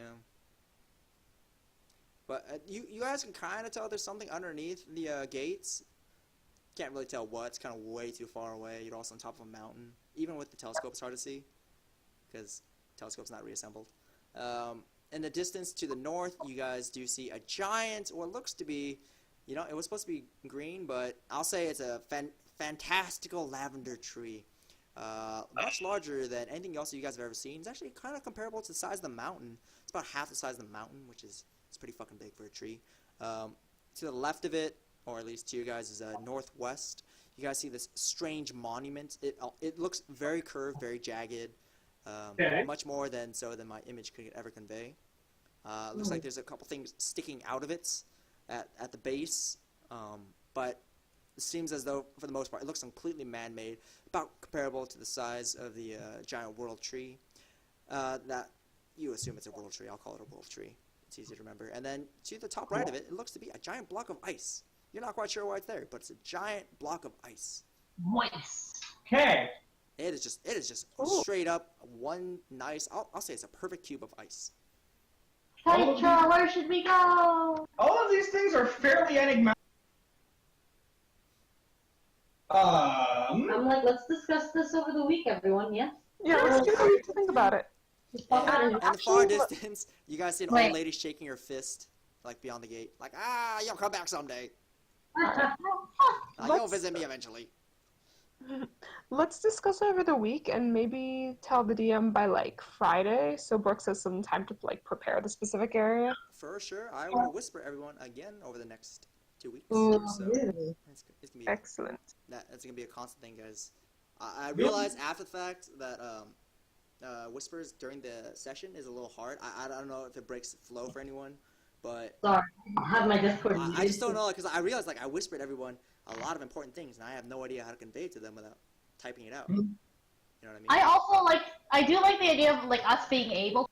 But you guys can kind of tell there's something underneath the gates. can't really tell what. It's kind of way too far away. You're also on top of a mountain. Even with the telescope, it's hard to see because telescope's not reassembled. In the distance to the north, you guys do see a giant, what looks to be, it was supposed to be green, but I'll say it's a fantastical lavender tree. Much larger than anything else you guys have ever seen. It's actually kind of comparable to the size of the mountain. It's about half the size of the mountain, which is it's pretty fucking big for a tree. To the left of it, or at least to you guys, is northwest. You guys see this strange monument. It looks very curved, very jagged. Much more than my image could ever convey. Looks like there's a couple things sticking out of it at the base, but it seems as though, for the most part, it looks completely man-made, about comparable to the size of the giant world tree. That you assume it's a world tree. I'll call it a world tree. It's easy to remember. And then to the top right of it, it looks to be a giant block of ice. You're not quite sure why it's there, but it's a giant block of ice. Nice. Okay. It is just straight up one nice. I'll say it's a perfect cube of ice. Petra, where should we go? All of these things are fairly enigmatic. I'm like, let's discuss this over the week, everyone. Yeah. Yeah, let's do something to think about it. In the far distance, you guys see an old lady shaking her fist, like beyond the gate, like, you'll come back someday. You'll visit me eventually. Let's discuss over the week and maybe tell the DM by like Friday, so Brooks has some time to like prepare the specific area. For sure, I will whisper everyone again over the next 2 weeks. Ooh, so really? it's gonna be excellent. That's gonna be a constant thing, guys. I realize after the fact that whispers during the session is a little hard. I don't know if it breaks the flow for anyone, but sorry, I have my Discord. I just don't know, because I realized like I whispered everyone a lot of important things, and I have no idea how to convey it to them without typing it out. You know what I mean? I also I do like the idea of like us being able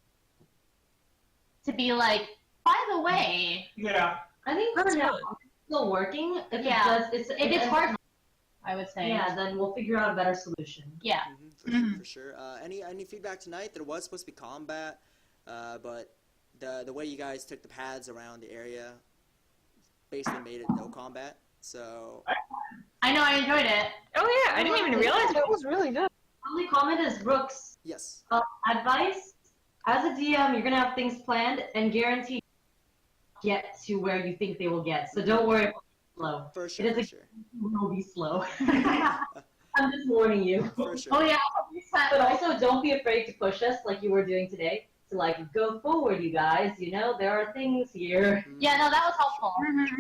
to be like, by the way. Yeah. I think for now it's still working. If it's hard, I would say. Yeah, then we'll figure out a better solution. Yeah. For sure. Any feedback tonight? There was supposed to be combat, but the way you guys took the paths around the area basically made it no combat. So I know, I enjoyed it. Oh yeah, I didn't even realize it was really good. Only comment is Brooks. Yes. Advice: as a DM, you're gonna have things planned and guaranteed get to where you think they will get. So don't worry about slow. For sure. It will be slow. I'm just warning you. For sure. Oh yeah. But also, don't be afraid to push us like you were doing today. To like go forward, you guys. You know there are things here. Yeah, no, that was helpful.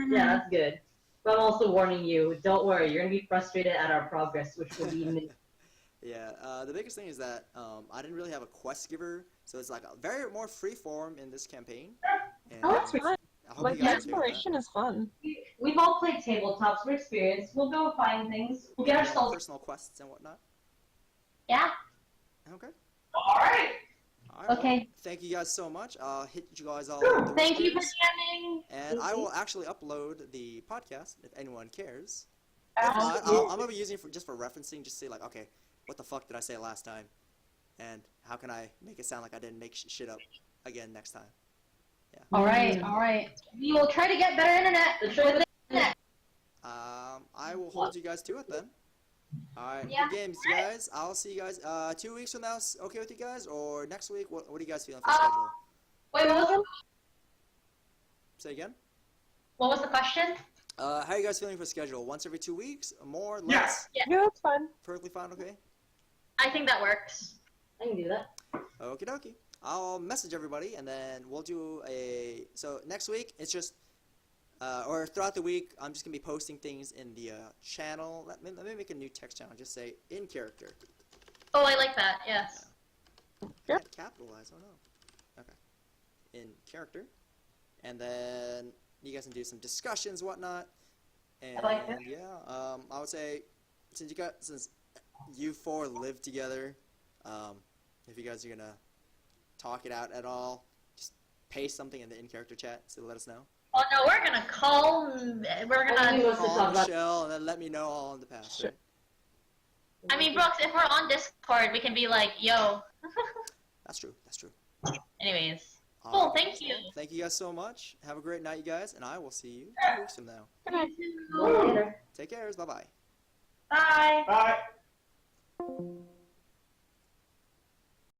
Yeah, that's good. But I'm also warning you. Don't worry, you're gonna be frustrated at our progress, which will be. Yeah. The biggest thing is that I didn't really have a quest giver, so it's like a very more free form in this campaign. And Oh, that's fun. Like the the exploration is fun. We've all played tabletops. We're experienced. We'll go find things. We'll get ourselves personal quests and whatnot. Yeah. Okay. All right. Okay. Well, thank you guys so much. I'll hit you guys all. Thank you for jamming. And I will actually upload the podcast if anyone cares. If not, I'm gonna be using it just for referencing. Just say like, okay, what the fuck did I say last time, and how can I make it sound like I didn't make shit up again next time? Yeah. All right. We will try to get better internet. I will hold you guys to it then. Alright, Yeah. good games, guys. I'll see you guys 2 weeks from now. Okay with you guys? Or next week? What are you guys feeling for schedule? Wait, what was it? Say again? What was the question? How are you guys feeling for schedule? Once every 2 weeks? More? Yeah. Less? Yeah. Yeah, that's fun. Perfectly fine, okay? I think that works. I can do that. Okie dokie. I'll message everybody and then we'll do a... So next week, it's just... or throughout the week, I'm just going to be posting things in the channel. Let me make a new text channel. Just say, in character. Oh, I like that. Yes. Yeah. Capitalize, oh no. Okay. In character. And then you guys can do some discussions, whatnot. And I like that. yeah, I would say, since you four live together, if you guys are going to talk it out at all, just paste something in the in-character chat, so let us know. Oh no, we're gonna call. We're gonna. Call Michelle and then let me know all in the past. Sure. Right? I mean, Brooks, if we're on Discord, we can be like, "Yo." That's true. That's true. Anyways. Cool, thank you. Thank you guys so much. Have a great night, you guys, and I will see you 2 weeks from now. Later. Take care. Bye-bye. Bye. Bye.